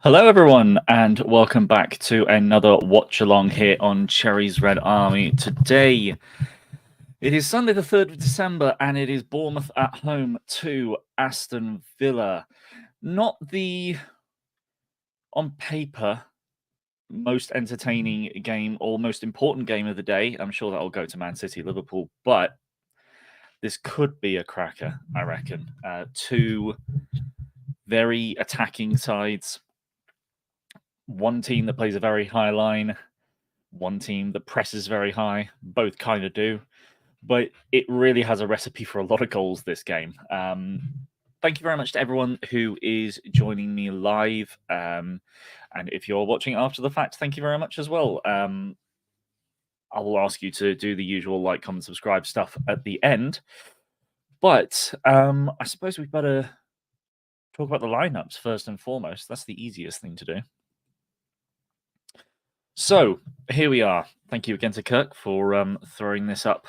Hello, everyone, and welcome back to another watch along here on Cherries Red Army. Today, it is Sunday, the 3rd of December, and it is Bournemouth at home to Aston Villa. Not the, on paper, most entertaining game or most important game of the day. I'm sure that'll go to Man City, Liverpool, but this could be a cracker, I reckon. Two very attacking sides. One team that plays a very high line, one team that presses very high. Both kind of do, but it really has a recipe for a lot of goals this game. Thank you very much to everyone who is joining me live. And if you're watching after the fact, thank you very much as well. I will ask you to do the usual like, comment, subscribe stuff at the end. But I suppose we better talk about the lineups first and foremost. That's the easiest thing to do. So here we are. Thank you again to Kirk for throwing this up,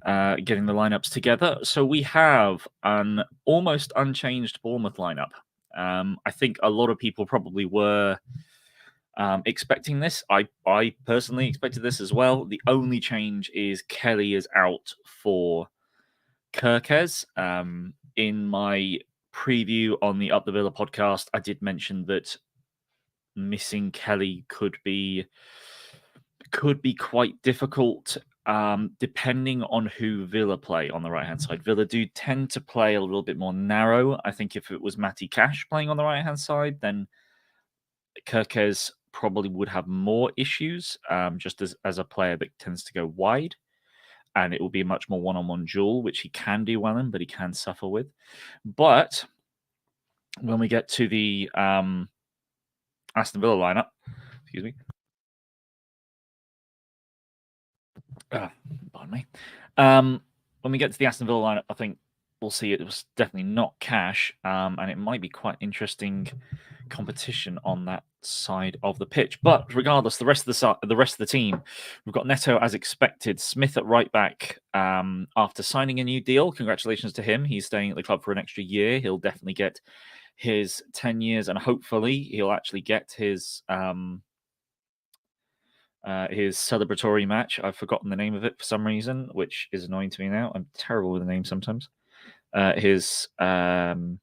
getting the lineups together. So we have an almost unchanged Bournemouth lineup. I think a lot of people probably were expecting this. I personally expected this as well. The only change is Kelly is out for Kirkes. In my preview on the Up the Villa podcast, I did mention that missing Kelly could be quite difficult, depending on who Villa play on the right-hand side. Villa do tend to play a little bit more narrow. I think if it was Matty Cash playing on the right-hand side, then Kirkes probably would have more issues, just as a player that tends to go wide. And it will be a much more one-on-one duel, which he can do well in, but he can suffer with. But when we get to the Aston Villa lineup, excuse me. Pardon me. When we get to the Aston Villa lineup, I think we'll see it was definitely not Cash, and it might be quite interesting competition on that side of the pitch. But regardless, the rest of the team, we've got Neto as expected, Smith at right back after signing a new deal. Congratulations to him. He's staying at the club for an extra year. He'll definitely get his 10 years, and hopefully he'll actually get his celebratory match. I've forgotten the name of it for some reason, which is annoying to me now. I'm terrible with the name sometimes. Done.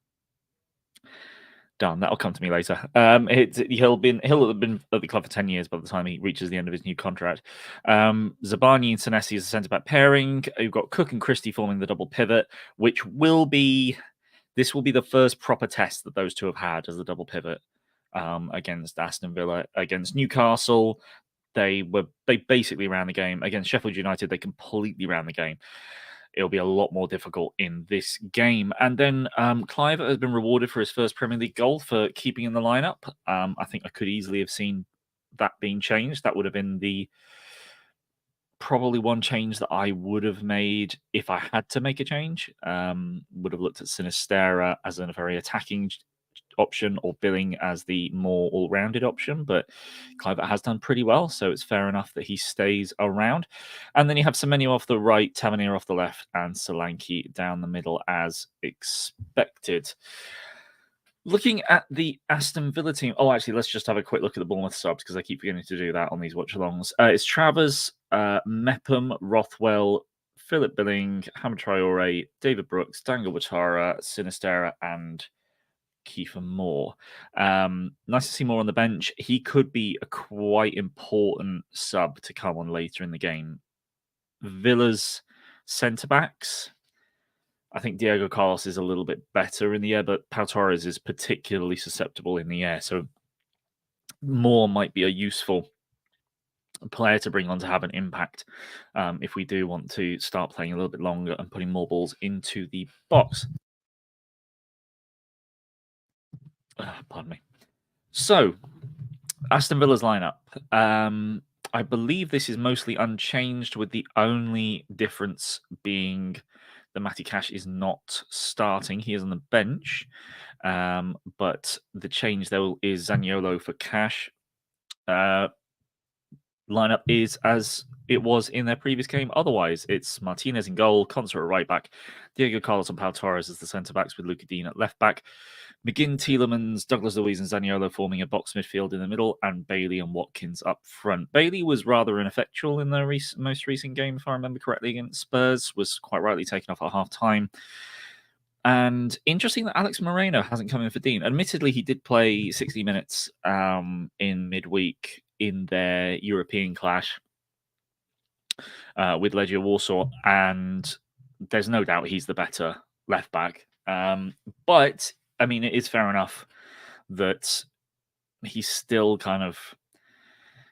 That'll come to me later. He'll have been at the club for 10 years by the time he reaches the end of his new contract. Zabani and Senesi is a centre-back pairing. You've got Cook and Christie forming the double pivot, which will be the first proper test that those two have had as a double pivot against Aston Villa. Against Newcastle, they basically ran the game. Against Sheffield United, they completely ran the game. It'll be a lot more difficult in this game. And then Cliver has been rewarded for his first Premier League goal for keeping in the lineup. I think I could easily have seen that being changed. That would have been probably one change that I would have made if I had to make a change. Would have looked at Sinistera as a very attacking option or Billing as the more all-rounded option, but Cliver has done pretty well, so it's fair enough that he stays around. And then you have Semenyo off the right, Tavernier off the left, and Solanke down the middle as expected. Looking at the Aston Villa team, actually, let's just have a quick look at the Bournemouth subs because I keep forgetting to do that on these watch-alongs. It's Travers, Mepham, Rothwell, Philip Billing, Hamid Traore, David Brooks, Dangle Watara, Sinistera, and Kiefer Moore. Nice to see Moore on the bench. He could be a quite important sub to come on later in the game. Villa's centre-backs, I think Diego Carlos is a little bit better in the air, but Pau Torres is particularly susceptible in the air. So Moore might be a useful player to bring on to have an impact if we do want to start playing a little bit longer and putting more balls into the box. Pardon me. So, Aston Villa's lineup. I believe this is mostly unchanged, with the only difference being that Matty Cash is not starting. He is on the bench. But the change, though, is Zaniolo for Cash. lineup is as it was in their previous game. Otherwise, it's Martinez in goal, Concert at right back, Diego Carlos and Pau Torres as the centre backs with Luca Dean at left back, McGinn, Tielemans, Douglas Luiz and Zaniolo forming a box midfield in the middle, and Bailey and Watkins up front. Bailey was rather ineffectual in their most recent game, if I remember correctly, against Spurs, was quite rightly taken off at half-time. And interesting that Alex Moreno hasn't come in for Dean. Admittedly, he did play 60 minutes in midweek in their European clash with Legia Warsaw, and there's no doubt he's the better left back. But I mean, it is fair enough that he's still kind of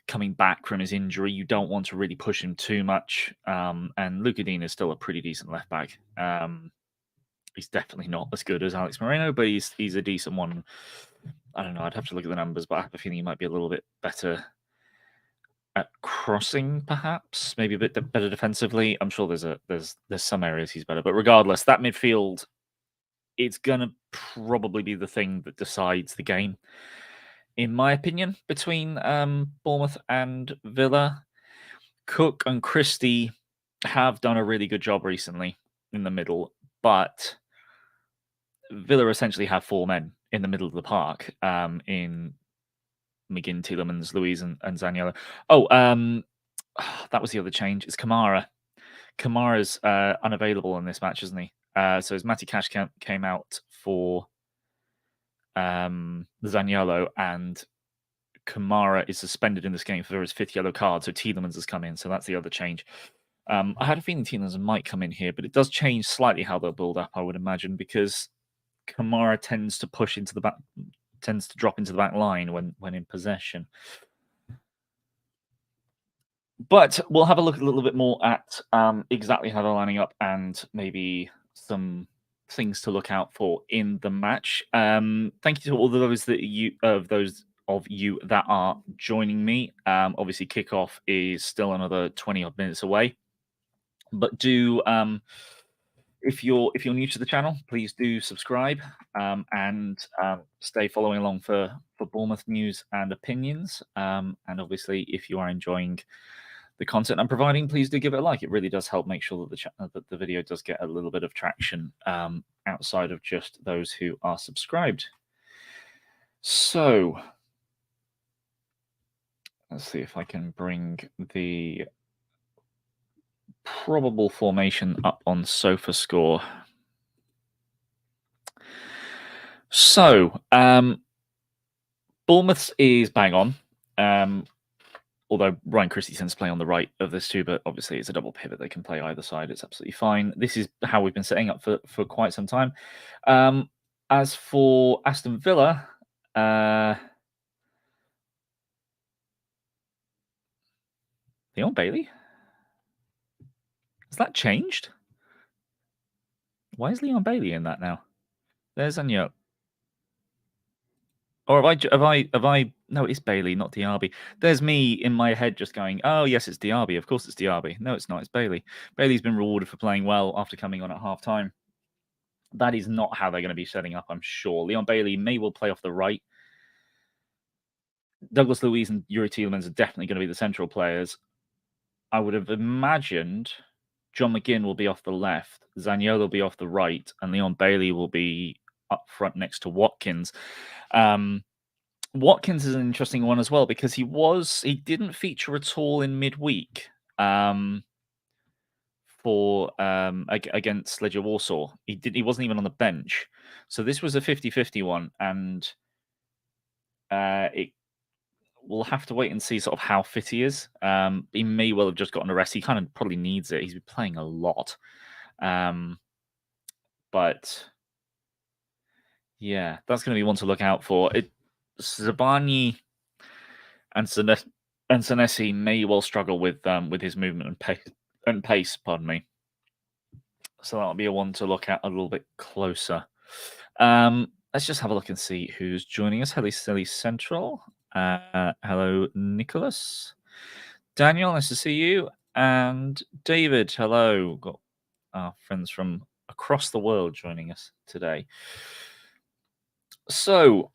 coming back from his injury. You don't want to really push him too much. And Luca Dean is still a pretty decent left back. He's definitely not as good as Alex Moreno, but he's a decent one. I don't know. I'd have to look at the numbers, but I have a feeling he might be a little bit better at crossing, perhaps. Maybe a bit better defensively. I'm sure there's some areas he's better, but regardless, that midfield, it's gonna probably be the thing that decides the game, in my opinion, between Bournemouth and Villa. Cook and Christie have done a really good job recently in the middle, but Villa essentially have four men in the middle of the park in McGinn, Tielemans, Luiz, and Zaniolo. Oh, that was the other change. It's Kamara. Kamara's unavailable in this match, isn't he? So as Matty Cash came out for Zaniolo, and Kamara is suspended in this game for his fifth yellow card, so Tielemans has come in, so that's the other change. I had a feeling Tielemans might come in here, but it does change slightly how they'll build up, I would imagine, because Kamara tends to push into the back, tends to drop into the back line when in possession. But we'll have a look a little bit more at exactly how they're lining up and maybe some things to look out for in the match. Thank you to all those that those of you that are joining me. Obviously, kickoff is still another 20 odd minutes away, but do if you're new to the channel, please do subscribe and stay following along for Bournemouth news and opinions. And obviously, if you are enjoying the content I'm providing, please do give it a like. It really does help make sure that the video does get a little bit of traction outside of just those who are subscribed. So let's see if I can bring the probable formation up on SofaScore. So Bournemouth's is bang on. Although Ryan Christie tends to play on the right of this too, but obviously it's a double pivot. They can play either side. It's absolutely fine. This is how we've been setting up for quite some time. As for Aston Villa, Leon Bailey? Has that changed? Why is Leon Bailey in that now? There's Anyo. Or have I? No, it's Bailey, not Diaby. There's me in my head just going, oh, yes, it's Diaby. Of course it's Diaby. No, it's not. It's Bailey. Bailey's been rewarded for playing well after coming on at half-time. That is not how they're going to be setting up, I'm sure. Leon Bailey may well play off the right. Douglas Luiz and Yuri Tielemans are definitely going to be the central players. I would have imagined John McGinn will be off the left, Zaniolo will be off the right, and Leon Bailey will be up front next to Watkins. Watkins is an interesting one as well because he didn't feature at all in midweek for against Legia Warsaw. He wasn't even on the bench. So this was a 50-50 one, and we'll have to wait and see sort of how fit he is. He may well have just gotten a rest. He kind of probably needs it. He's been playing a lot. But yeah, that's going to be one to look out for. Zabani and Senesi may well struggle with his movement and pace. Pardon me. So that'll be a one to look at a little bit closer. Let's just have a look and see who's joining us. Hello, Silly Central. Hello, Nicholas. Daniel, nice to see you. And David, hello. Got our friends from across the world joining us today. So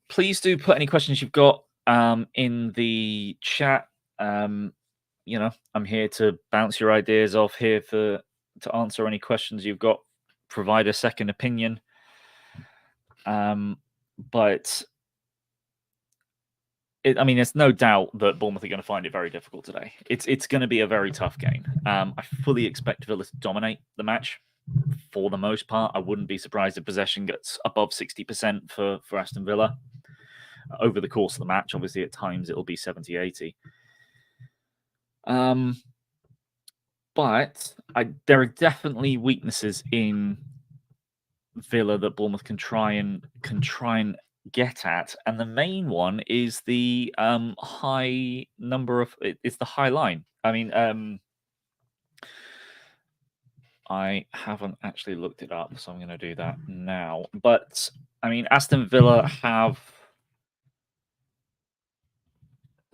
please do put any questions you've got in the chat. I'm here to bounce your ideas off, here to answer any questions you've got, provide a second opinion. But there's no doubt that Bournemouth are going to find it very difficult today. It's going to be a very tough game. I fully expect Villa to dominate the match for the most part. I wouldn't be surprised if possession gets above 60% for Aston Villa over the course of the match. Obviously, at times it'll be 70, 80. But there are definitely weaknesses in Villa that Bournemouth can try and get at, and the main one is the high number of it's the high line. I haven't actually looked it up, so I'm going to do that now. But Aston Villa have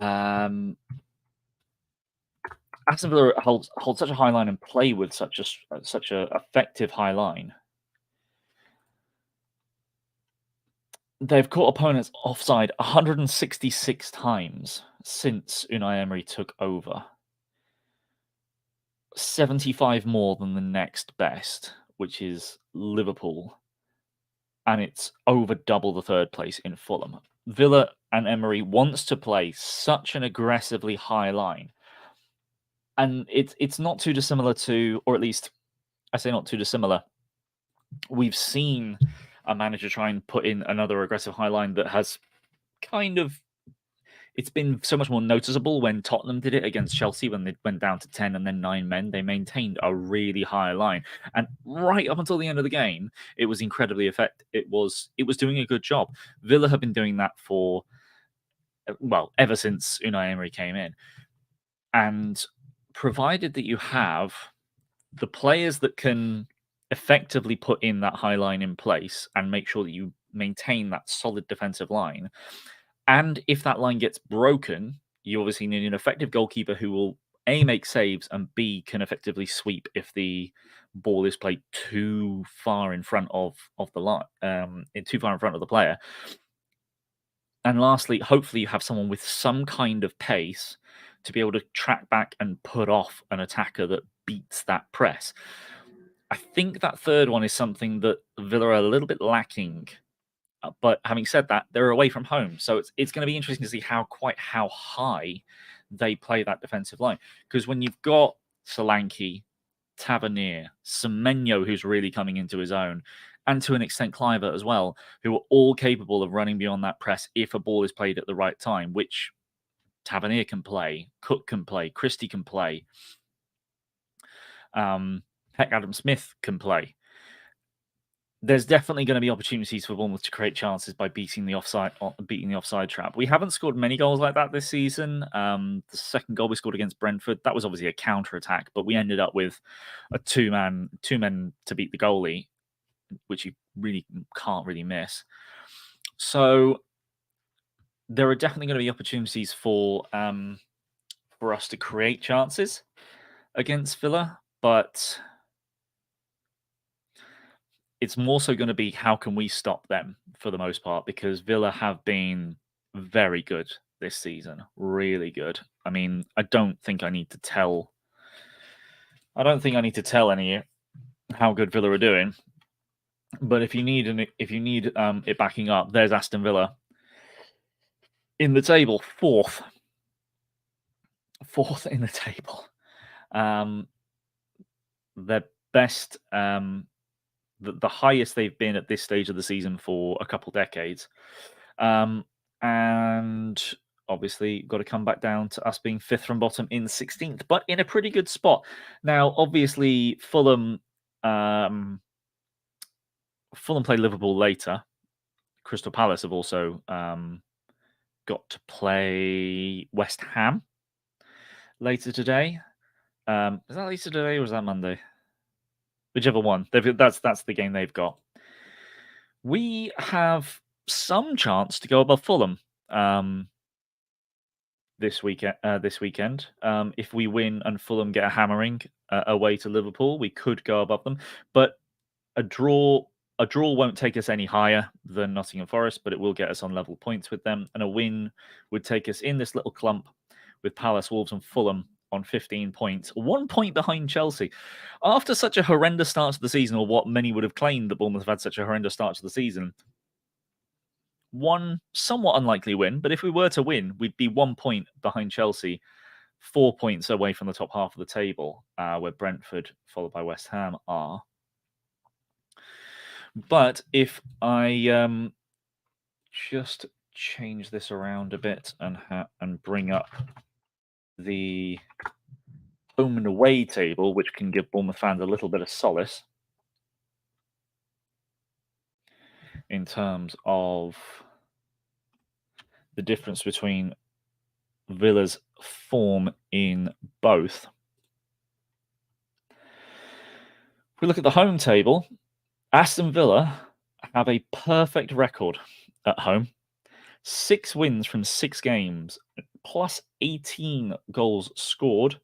Aston Villa hold such a high line and play with such a effective high line. They've caught opponents offside 166 times since Unai Emery took over. 75 more than the next best, which is Liverpool. And it's over double the third place in Fulham. Villa and Emery wants to play such an aggressively high line. And it's not too dissimilar to, or at least I say not too dissimilar. We've seen a manager try and put in another aggressive high line that has it's been so much more noticeable when Tottenham did it against Chelsea when they went down to 10 and then 9 men. They maintained a really high line. And right up until the end of the game, it was incredibly effective. It was doing a good job. Villa have been doing that ever since Unai Emery came in. And provided that you have the players that can effectively put in that high line in place and make sure that you maintain that solid defensive line. And if that line gets broken, you obviously need an effective goalkeeper who will A, make saves, and B, can effectively sweep if the ball is played too far in front of the line, too far in front of the player. And lastly, hopefully you have someone with some kind of pace to be able to track back and put off an attacker that beats that press. I think that third one is something that Villa are a little bit lacking. But having said that, they're away from home. So it's going to be interesting to see how high they play that defensive line. Because when you've got Solanke, Tavernier, Semenyo, who's really coming into his own, and to an extent Cliver as well, who are all capable of running beyond that press if a ball is played at the right time, which Tavernier can play, Cook can play, Christie can play, Adam Smith can play. There's definitely going to be opportunities for Bournemouth to create chances by beating the offside trap. We haven't scored many goals like that this season. The second goal we scored against Brentford, that was obviously a counter-attack, but we ended up with a two men to beat the goalie, which you really can't really miss. So there are definitely going to be opportunities for us to create chances against Villa, but it's more so going to be how can we stop them for the most part, because Villa have been very good this season, really good. I don't think I need to tell any how good Villa are doing. But if you need it backing up, there's Aston Villa in the table, fourth in the table. Their best. The highest they've been at this stage of the season for a couple decades. And obviously got to come back down to us being 5th from bottom in 16th, but in a pretty good spot. Now, obviously, Fulham play Liverpool later. Crystal Palace have also got to play West Ham later today. Is that later today or is that Monday? Whichever one. That's the game they've got. We have some chance to go above Fulham this weekend. If we win and Fulham get a hammering away to Liverpool, we could go above them. But a draw won't take us any higher than Nottingham Forest, but it will get us on level points with them. And a win would take us in this little clump with Palace, Wolves, and Fulham on 15 points, 1 point behind Chelsea. After such a horrendous start to the season, or what many would have claimed that Bournemouth have had such a horrendous start to the season, one somewhat unlikely win, but if we were to win, we'd be 1 point behind Chelsea, 4 points away from the top half of the table, where Brentford, followed by West Ham, are. But if I just change this around a bit and bring up the home and away table, which can give Bournemouth fans a little bit of solace in terms of the difference between Villa's form in both. If we look at the home table, Aston Villa have a perfect record at home. 6 wins from 6 games, plus 18 goals scored.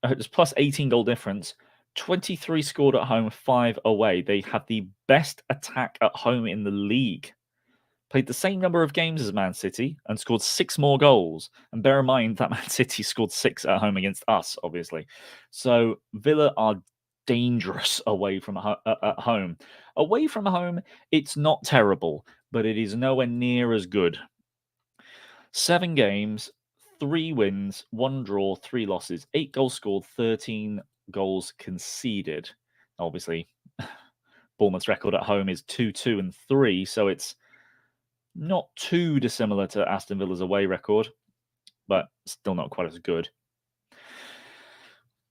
It's plus 18 goal difference. 23 scored at home, 5 away. They have the best attack at home in the league. Played the same number of games as Man City and scored 6 more goals. And bear in mind that Man City scored 6 at home against us, obviously. So Villa are dangerous away from at home. Away from home, it's not terrible, but it is nowhere near as good. 7 games, 3 wins, 1 draw, 3 losses, 8 goals scored, 13 goals conceded. Obviously, Bournemouth's record at home is 2-2 and 3, so it's not too dissimilar to Aston Villa's away record, but still not quite as good.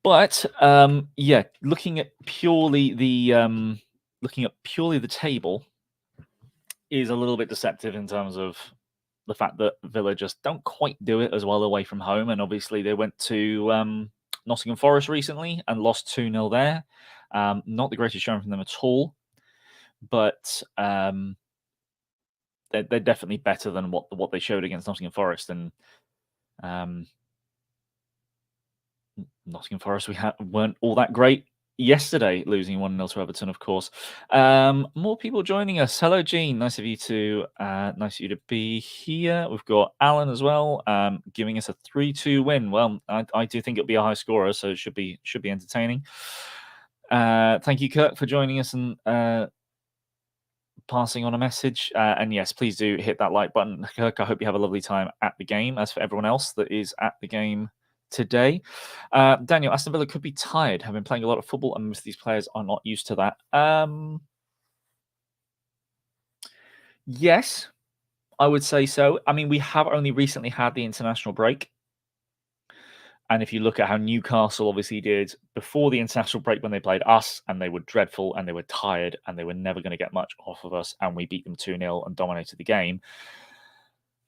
But yeah, looking at purely the table is a little bit deceptive in terms of the fact that Villa just don't quite do it as well away from home, and obviously they went to Nottingham Forest recently and lost 2-0 there. Not the greatest showing from them at all, but they're definitely better than what they showed against Nottingham Forest. And Nottingham Forest weren't all that great yesterday, losing 1-0 to Everton, of course. More people joining us. Hello, Gene. Nice of you to be here. We've got Alan as well, giving us a 3-2 win. Well, I do think it'll be a high scorer, so it should be entertaining. Thank you, Kirk, for joining us and passing on a message. And yes, please do hit that like button. Kirk, I hope you have a lovely time at the game, as for everyone else that is at the game today. Daniel, Aston Villa could be tired, have been playing a lot of football, and most of these players are not used to that. Yes, I would say so. I mean, we have only recently had the international break. And if you look at how Newcastle obviously did before the international break when they played us, and they were dreadful and they were tired and they were never going to get much off of us, and we beat them 2-0 and dominated the game.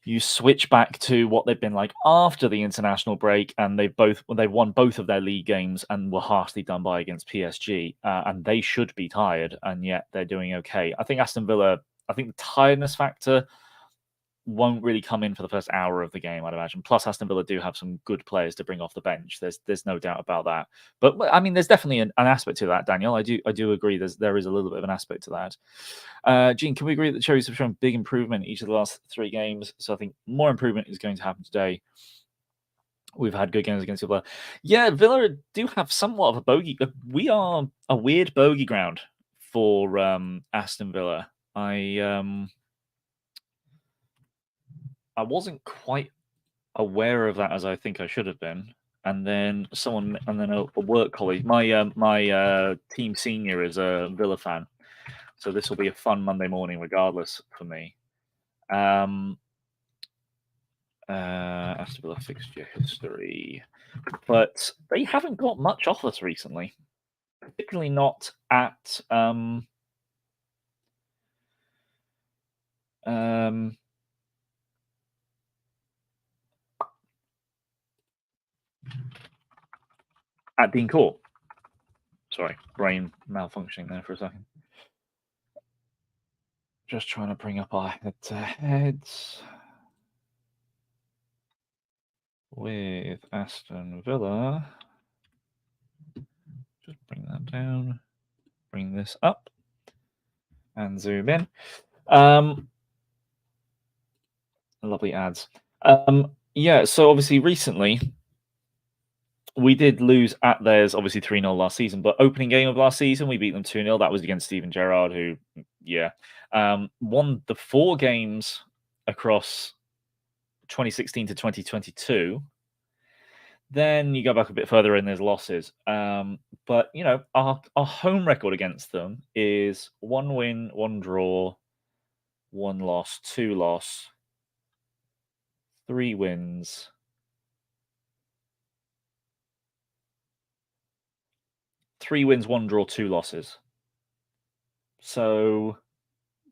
You switch back to what they've been like after the international break, and they've won both of their league games and were harshly done by against PSG, and they should be tired, and yet they're doing okay. I think Aston Villa, the tiredness factor won't really come in for the first hour of the game, I'd imagine. Plus, Aston Villa do have some good players to bring off the bench. There's no doubt about that. But I mean, there's definitely an aspect to that, Daniel. I do agree. There is a little bit of an aspect to that. Gene, can we agree that the Cherries have shown big improvement in each of the last 3 games? So I think more improvement is going to happen today. We've had good games against Villa. Yeah, Villa do have somewhat of a bogey. We are a weird bogey ground for Aston Villa. I wasn't quite aware of that as I think I should have been. And then a work colleague, my team senior is a Villa fan, so this will be a fun Monday morning regardless for me. Aston Villa fixture history, but they haven't got much off us recently, particularly not at Dean Court. Sorry, brain malfunctioning there for a second. Just trying to bring up our head-to-heads with Aston Villa. Just bring that down, bring this up, and zoom in. Lovely ads. Yeah, so obviously recently we did lose at theirs, obviously 3-0 last season, but opening game of last season, we beat them 2-0. That was against Steven Gerrard, who, yeah, won the 4 games across 2016 to 2022. Then you go back a bit further and there's losses. But, our home record against them is 1 win, 1 draw, 1 loss, 2 loss, 3 wins, 1 draw, 2 losses. So,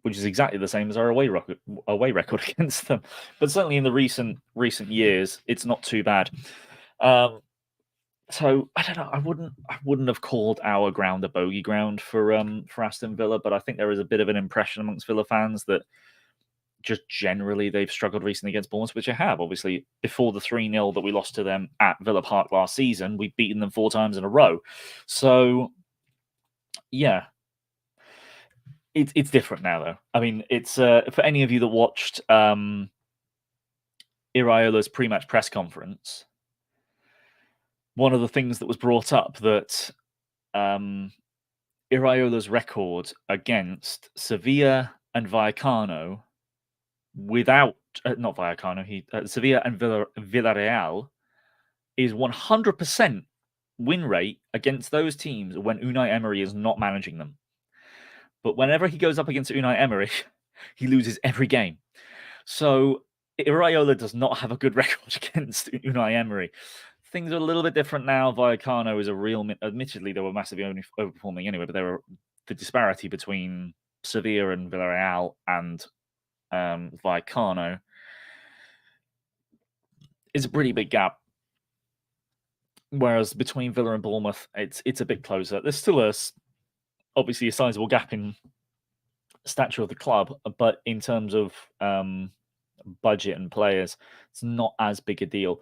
which is exactly the same as our away record against them. But certainly in the recent years, it's not too bad. So I don't know. I wouldn't have called our ground a bogey ground for Aston Villa, but I think there is a bit of an impression amongst Villa fans that just generally they've struggled recently against Bournemouth, which they have. Obviously, before the 3-0 that we lost to them at Villa Park last season, we've beaten them 4 times in a row. So yeah, it's different now, though. I mean, it's for any of you that watched Iraola's pre-match press conference, one of the things that was brought up that Iraola's record against Sevilla and Vallecano without not Vallecano, Sevilla and Villarreal is 100% win rate against those teams when Unai Emery is not managing them. But whenever he goes up against Unai Emery, he loses every game. So Iraola does not have a good record against Unai Emery. Things are a little bit different now. Vallecano is a real. Admittedly, they were massively overperforming anyway, but the disparity between Sevilla and Villarreal and Vallecano is a pretty big gap. Whereas between Villa and Bournemouth, it's a bit closer. There's still obviously a sizable gap in stature of the club, but in terms of budget and players, it's not as big a deal.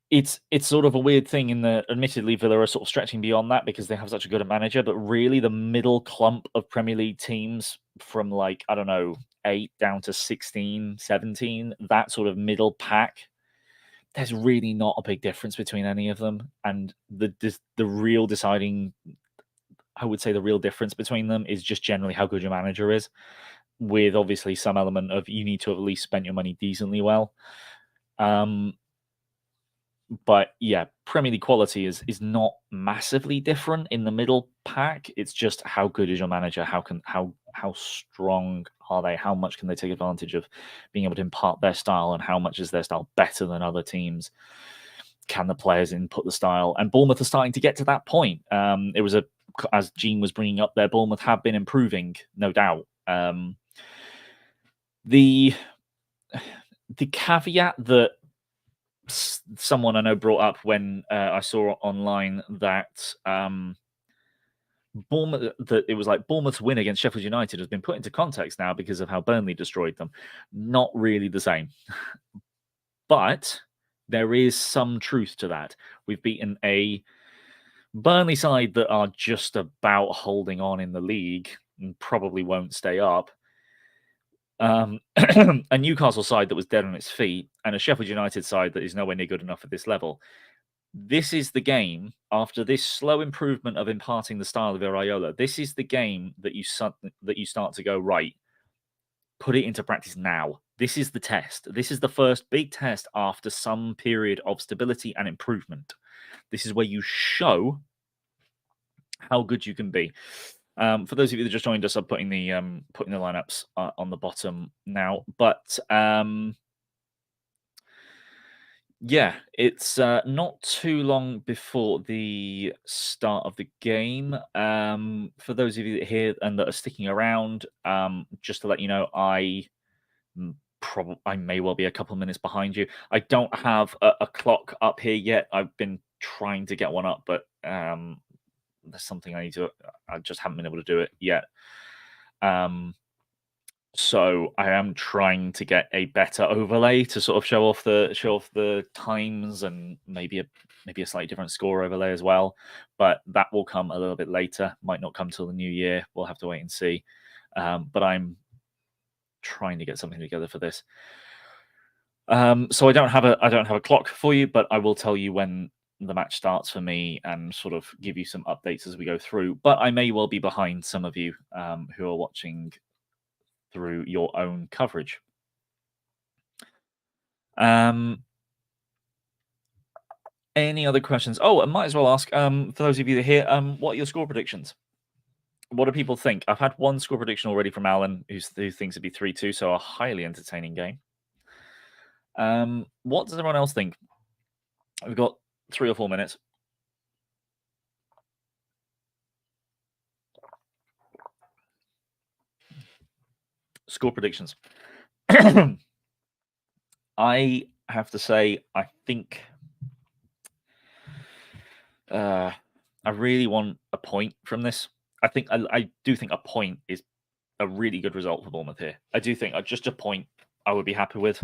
It's sort of a weird thing in that, admittedly, Villa are sort of stretching beyond that because they have such a good manager, but really the middle clump of Premier League teams from 8 down to 16, 17, that sort of middle pack, there's really not a big difference between any of them. And the real deciding, I would say the real difference between them is just generally how good your manager is, with obviously some element of you need to have at least spent your money decently well. But yeah, Premier League quality is not massively different in the middle pack. It's just how good is your manager? How strong are they? How much can they take advantage of being able to impart their style, and how much is their style better than other teams? Can the players input the style? And Bournemouth are starting to get to that point. It was as Gene was bringing up there, Bournemouth have been improving, no doubt. The caveat that someone I know brought up when I saw online that Bournemouth, that it was like Bournemouth's win against Sheffield United has been put into context now because of how Burnley destroyed them. Not really the same, but there is some truth to that. We've beaten a Burnley side that are just about holding on in the league and probably won't stay up. A Newcastle side that was dead on its feet, and a Sheffield United side that is nowhere near good enough at this level. This is the game, after this slow improvement of imparting the style of Iraola, this is the game that you start to go, right, put it into practice now. This is the test. This is the first big test after some period of stability and improvement. This is where you show how good you can be. For those of you that just joined us, I'm putting the lineups on the bottom now. But yeah, it's not too long before the start of the game. For those of you that are here and that are sticking around, just to let you know, I may well be a couple of minutes behind you. I don't have a clock up here yet. I've been trying to get one up, but there's something I need to. I just haven't been able to do it yet. So I am trying to get a better overlay to sort of show off the times, and maybe a slightly different score overlay as well. But that will come a little bit later. Might not come till the new year. We'll have to wait and see. But I'm trying to get something together for this. So I don't have a clock for you, but I will tell you when the match starts for me and sort of give you some updates as we go through. But I may well be behind some of you who are watching through your own coverage. Any other questions? Oh, I might as well ask, for those of you that are here, what are your score predictions? What do people think? I've had one score prediction already from Alan, who thinks it'd be 3-2, so a highly entertaining game. What does everyone else think? We've got 3 or 4 minutes. Score predictions. I have to say, I think I really want a point from this. I do think a point is a really good result for Bournemouth here. I do think just a point I would be happy with.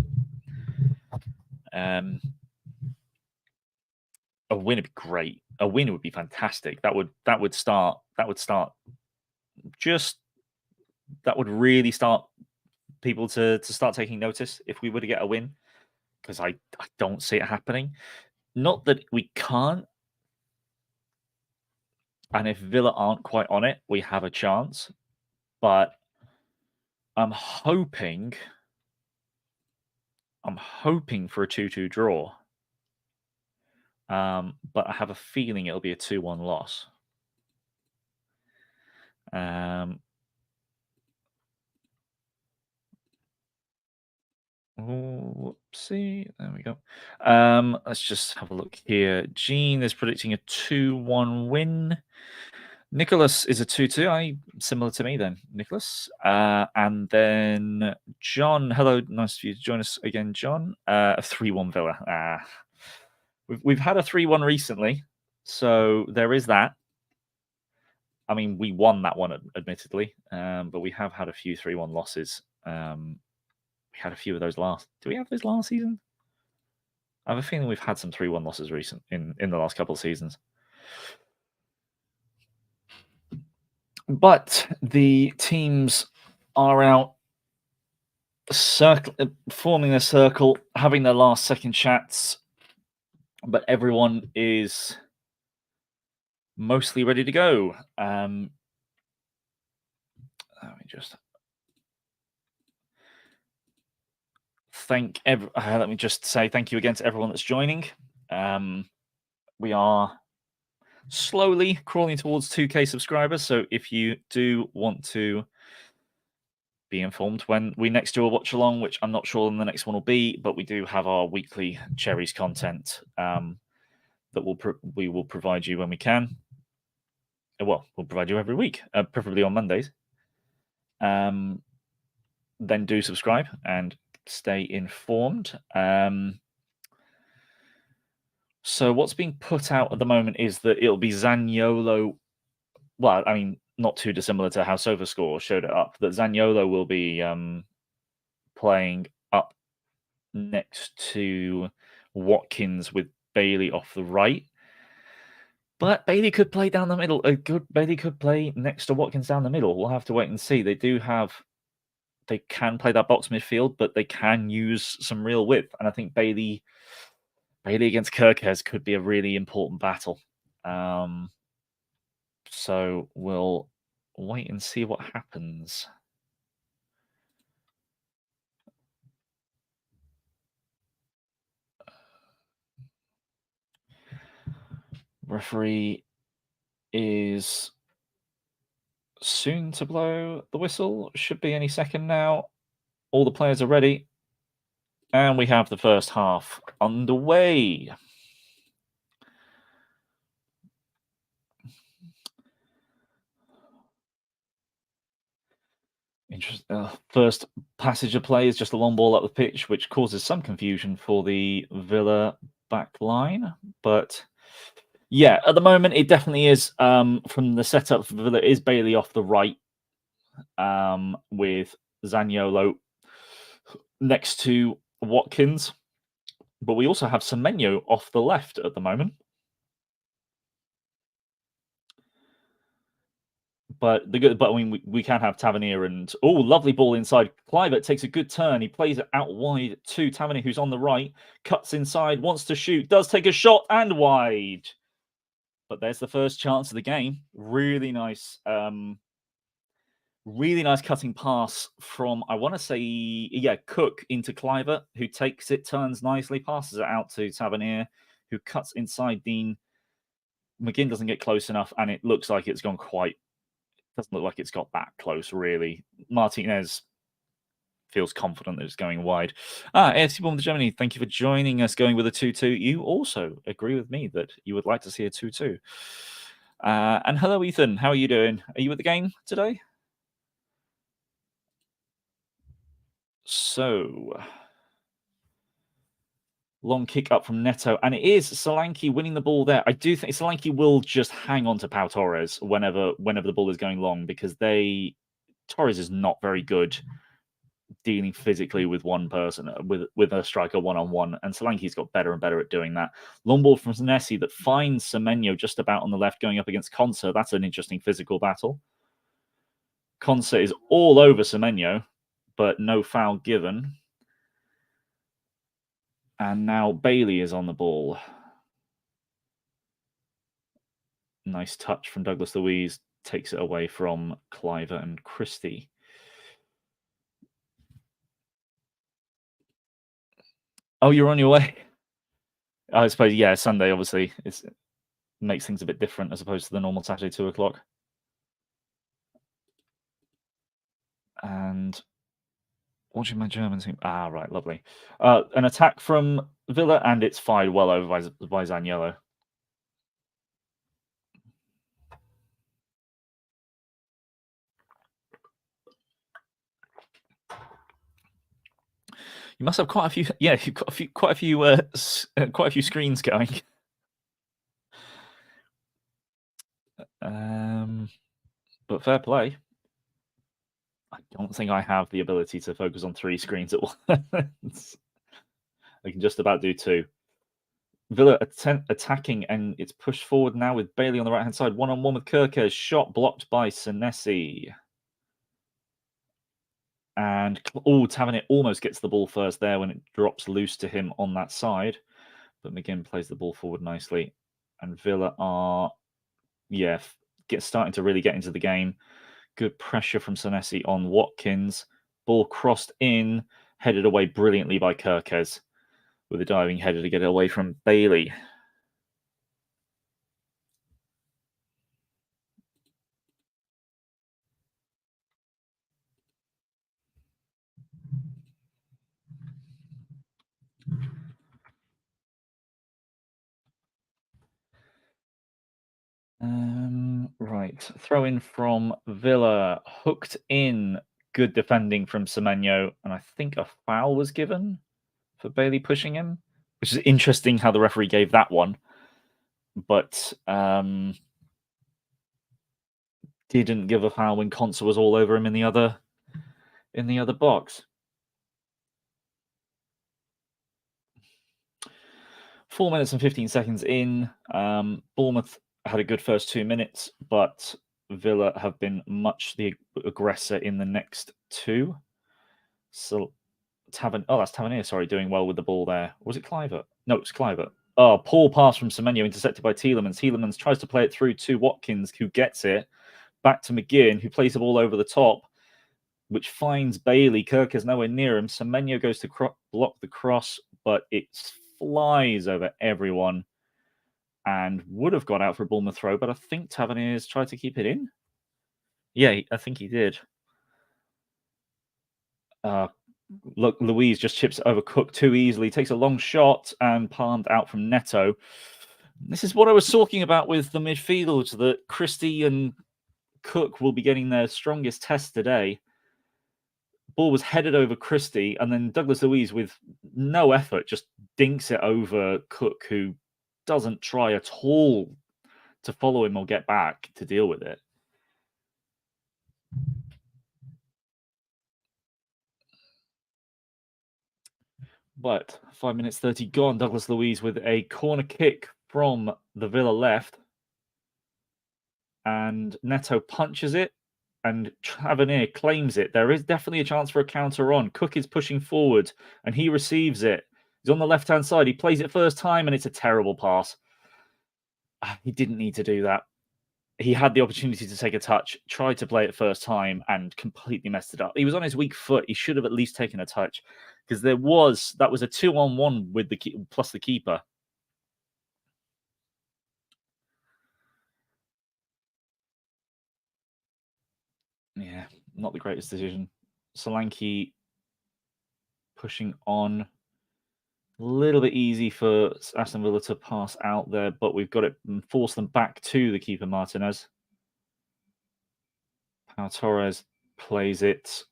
A win would be great. A win would be fantastic. That would really start people to start taking notice if we were to get a win, because I don't see it happening. Not that we can't. And if Villa aren't quite on it, we have a chance. But I'm hoping for a 2-2 draw. But I have a feeling it'll be a 2-1 loss. Whoopsie. There we go. Let's just have a look here. Gene is predicting a 2-1 win. Nicholas is a 2-2. Similar to me then, Nicholas. And then John. Hello, nice for you to join us again, John. A 3-1 Villa. We've had a 3-1 recently, so there is that. I mean, we won that one, admittedly, but we have had a few 3-1 losses. We had a few of those last. Do we have those last season? I have a feeling we've had some 3-1 losses in the last couple of seasons. But the teams are out forming a circle, having their last second chats, but everyone is mostly ready to go. Let me just let me just say thank you again to everyone that's joining. We are slowly crawling towards 2K subscribers, so if you do want to be informed when we next do a watch along, which I'm not sure when the next one will be, but we do have our weekly Cherries content that we will provide you when we can. Well, we'll provide you every week, preferably on Mondays. Then do subscribe and stay informed. So what's being put out at the moment is that it'll be Zaniolo. Well, I mean, not too dissimilar to how SofaScore showed it up, that Zaniolo will be playing up next to Watkins with Bailey off the right. But Bailey could play down the middle. Bailey could play next to Watkins down the middle. We'll have to wait and see. They can play that box midfield, but they can use some real width. And I think Bailey against Kirkes could be a really important battle. So we'll wait and see what happens. Referee is soon to blow the whistle. Should be any second now. All the players are ready. And we have the first half underway. First passage of play is just a long ball up the pitch, which causes some confusion for the Villa back line. But yeah, at the moment, it definitely is, from the setup for Villa, is Bailey off the right, with Zaniolo next to Watkins. But we also have Semenyo off the left at the moment. But I mean, we can have Tavernier and lovely ball inside. Clivert takes a good turn. He plays it out wide to Tavernier, who's on the right, cuts inside, wants to shoot, does take a shot and wide. But there's the first chance of the game. Really nice cutting pass from, I want to say, Cook into Clivert, who takes it, turns nicely, passes it out to Tavernier, who cuts inside Dean. McGinn doesn't get close enough, and it looks like it's gone doesn't look like it's got that close, really. Martinez feels confident that it's going wide. AFC Bournemouth Germany, thank you for joining us, going with a 2-2. You also agree with me that you would like to see a 2-2. And hello, Ethan. How are you doing? Are you at the game today? So, long kick up from Neto, and it is Solanke winning the ball there. I do think Solanke will just hang on to Pau Torres whenever the ball is going long, because Torres is not very good dealing physically with one person, with a striker one-on-one, and Solanke's got better and better at doing that. Long ball from Senesi that finds Semenyo just about on the left, going up against Konsa. That's an interesting physical battle. Konsa is all over Semenyo, but no foul given. And now Bailey is on the ball. Nice touch from Douglas Luiz. Takes it away from Cliver and Christie. Oh, you're on your way? I suppose, yeah, Sunday, obviously. It makes things a bit different as opposed to the normal Saturday 2 o'clock. And watching my German team. Right, lovely. An attack from Villa, and it's fired well over by Zaniolo. You must have quite a few. Yeah, you've got quite a few screens going. But fair play. I don't think I have the ability to focus on 3 screens at once. I can just about do 2. Villa attacking, and it's pushed forward now with Bailey on the right-hand side. One-on-one with Kirkes. Shot blocked by Senesi. And Tavernier almost gets the ball first there when it drops loose to him on that side. But McGinn plays the ball forward nicely. And Villa are, starting to really get into the game. Good pressure from Senesi on Watkins. Ball crossed in, headed away brilliantly by Kirkes with a diving header to get it away from Bailey. Right. Throw in from Villa. Hooked in. Good defending from Semenyo. And I think a foul was given for Bailey pushing him, which is interesting how the referee gave that one. But didn't give a foul when Konsa was all over him in the other box. 4 minutes and 15 seconds in. Bournemouth had a good first 2 minutes, but Villa have been much the aggressor in the next 2. So that's Tavernier, sorry, doing well with the ball there. Was it Clivert? No, it was Clivert. Oh, poor pass from Semenyo, intercepted by Tielemans. Tielemans tries to play it through to Watkins, who gets it. Back to McGinn, who plays the ball over the top, which finds Bailey. Kirk is nowhere near him. Semenyo goes to block the cross, but it flies over everyone and would have got out for a Bournemouth throw, but I think Tavernier's tried to keep it in. Yeah, I think he did. Look, Luiz just chips it over Cook too easily, takes a long shot and palmed out from Neto. This is what I was talking about with the midfield, that Christie and Cook will be getting their strongest test today. Ball was headed over Christie, and then Douglas Luiz, with no effort, just dinks it over Cook, who doesn't try at all to follow him or get back to deal with it. But 5 minutes 30 gone. Douglas Luiz with a corner kick from the Villa left. and Neto punches it, and Tavernier claims it. There is definitely a chance for a counter on. Cook is pushing forward, and he receives it. He's on the left-hand side. He plays it first time, and it's a terrible pass. He didn't need to do that. He had the opportunity to take a touch, tried to play it first time, and completely messed it up. He was on his weak foot. He should have at least taken a touch, because that was a 2-on-1 with the plus the keeper. Yeah, not the greatest decision. Solanke pushing on. A little bit easy for Aston Villa to pass out there, but we've got it and force them back to the keeper, Martinez. Pau Torres plays it.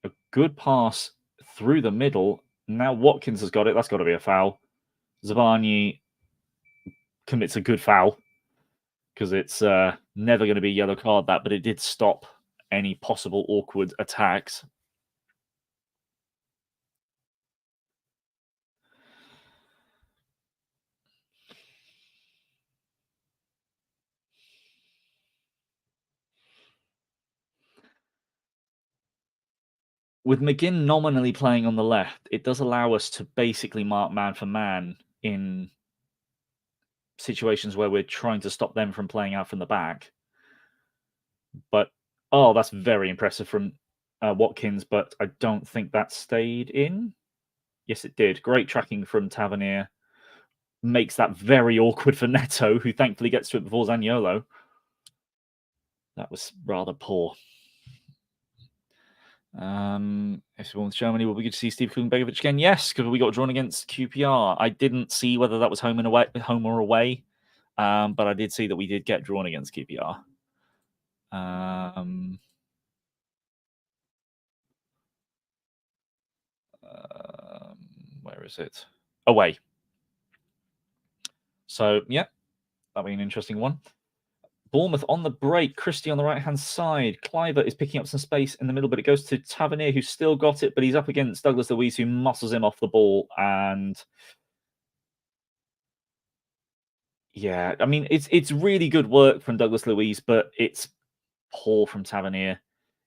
A good pass through the middle. Now Watkins has got it. That's got to be a foul. Zabani commits a good foul, because it's never going to be a yellow card, but it did stop any possible awkward attacks. With McGinn nominally playing on the left, it does allow us to basically mark man for man in situations where we're trying to stop them from playing out from the back. But, that's very impressive from Watkins, but I don't think that stayed in. Yes, it did. Great tracking from Tavernier. Makes that very awkward for Neto, who thankfully gets to it before Zaniolo. That was rather poor. If we want Germany, will be good to see Steve Kuhn-Begovic again? Yes, because we got drawn against QPR. I didn't see whether that was home or away, but I did see that we did get drawn against QPR. Where is it? Away. So, yeah, that'll be an interesting one. Bournemouth on the break. Christie on the right-hand side. Cliver is picking up some space in the middle, but it goes to Tavernier, who's still got it, but he's up against Douglas Luiz, who muscles him off the ball. And yeah, I mean, it's really good work from Douglas Luiz, but it's poor from Tavernier.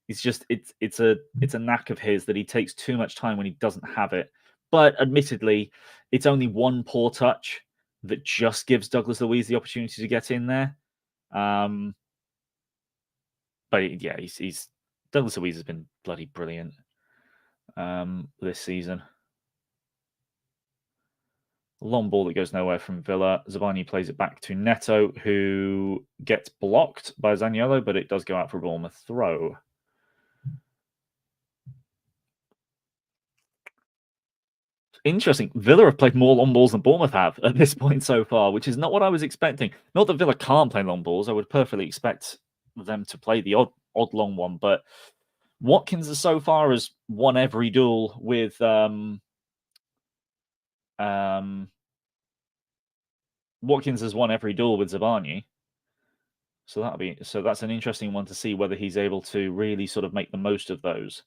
It's just it's a knack of his that he takes too much time when he doesn't have it. But admittedly, it's only one poor touch that just gives Douglas Luiz the opportunity to get in there. But yeah, he's Douglas Luiz has been bloody brilliant this season. Long ball that goes nowhere from Villa. Zabani plays it back to Neto, who gets blocked by Zaniolo, but it does go out for a Bournemouth throw. Interesting. Villa have played more long balls than Bournemouth have at this point so far, which is not what I was expecting. Not that Villa can't play long balls. I would perfectly expect them to play the odd long one, but Watkins has so far has won every duel with Watkins has won every duel with Zabani. So that's an interesting one to see whether he's able to really sort of make the most of those.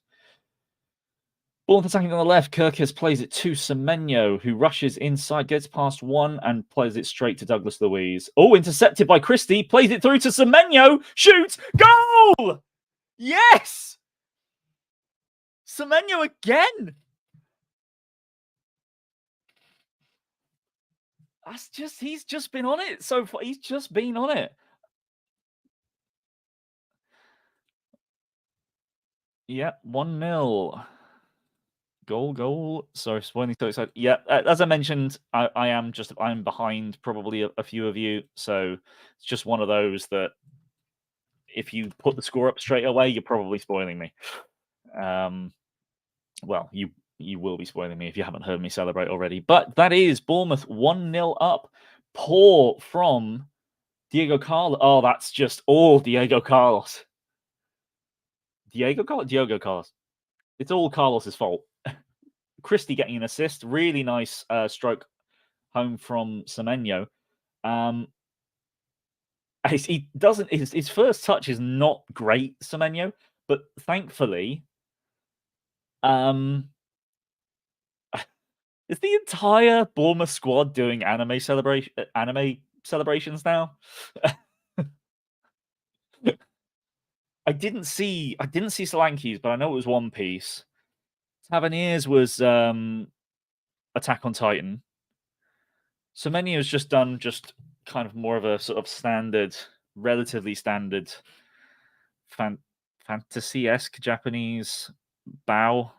Bournemouth attacking on the left. Kirkes plays it to Semenyo, who rushes inside, gets past one, and plays it straight to Douglas Luiz. Oh, intercepted by Christie. Plays it through to Semenyo. Shoots. Goal! Yes! Semenyo again. He's just been on it so far. He's just been on it. Yeah, 1-0. Goal. Sorry, spoiling so excited. Yeah, as I mentioned, I'm behind probably a few of you. So it's just one of those that if you put the score up straight away, you're probably spoiling me. Well, you will be spoiling me if you haven't heard me celebrate already. But that is Bournemouth 1-0 up. Poor from Diego Carlos. Oh, that's just all Diego Carlos. Diego Carlos. It's all Carlos's fault. Christie getting an assist. Really nice stroke home from Semenyo. He doesn't. His first touch is not great, Semenyo, but thankfully, is the entire Bournemouth squad doing anime celebrations now? I didn't see Solanke's, but I know it was one piece. Taverniers was Attack on Titan. Semenyo's just done kind of more of a sort of standard, relatively standard fantasy-esque Japanese bow.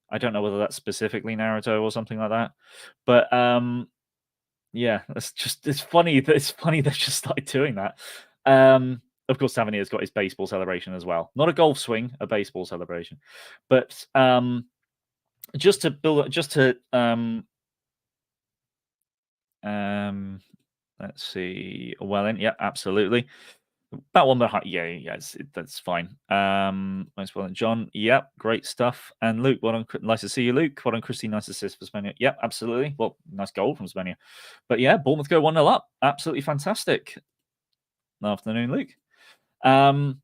I don't know whether that's specifically Naruto or something like that, but yeah, it's funny they've just started doing that. Of course, Tavernier's got his baseball celebration as well. Not a golf swing, a baseball celebration. But just to let's see. Well, then, yeah, absolutely. That one, yeah, that's fine. Nice well, John. Yep, great stuff. And Luke, nice to see you, Luke. Well done, Christy. Nice assist for Spania. Yep, absolutely. Well, nice goal from Spania. But yeah, Bournemouth go 1-0 up. Absolutely fantastic. Afternoon, Luke. But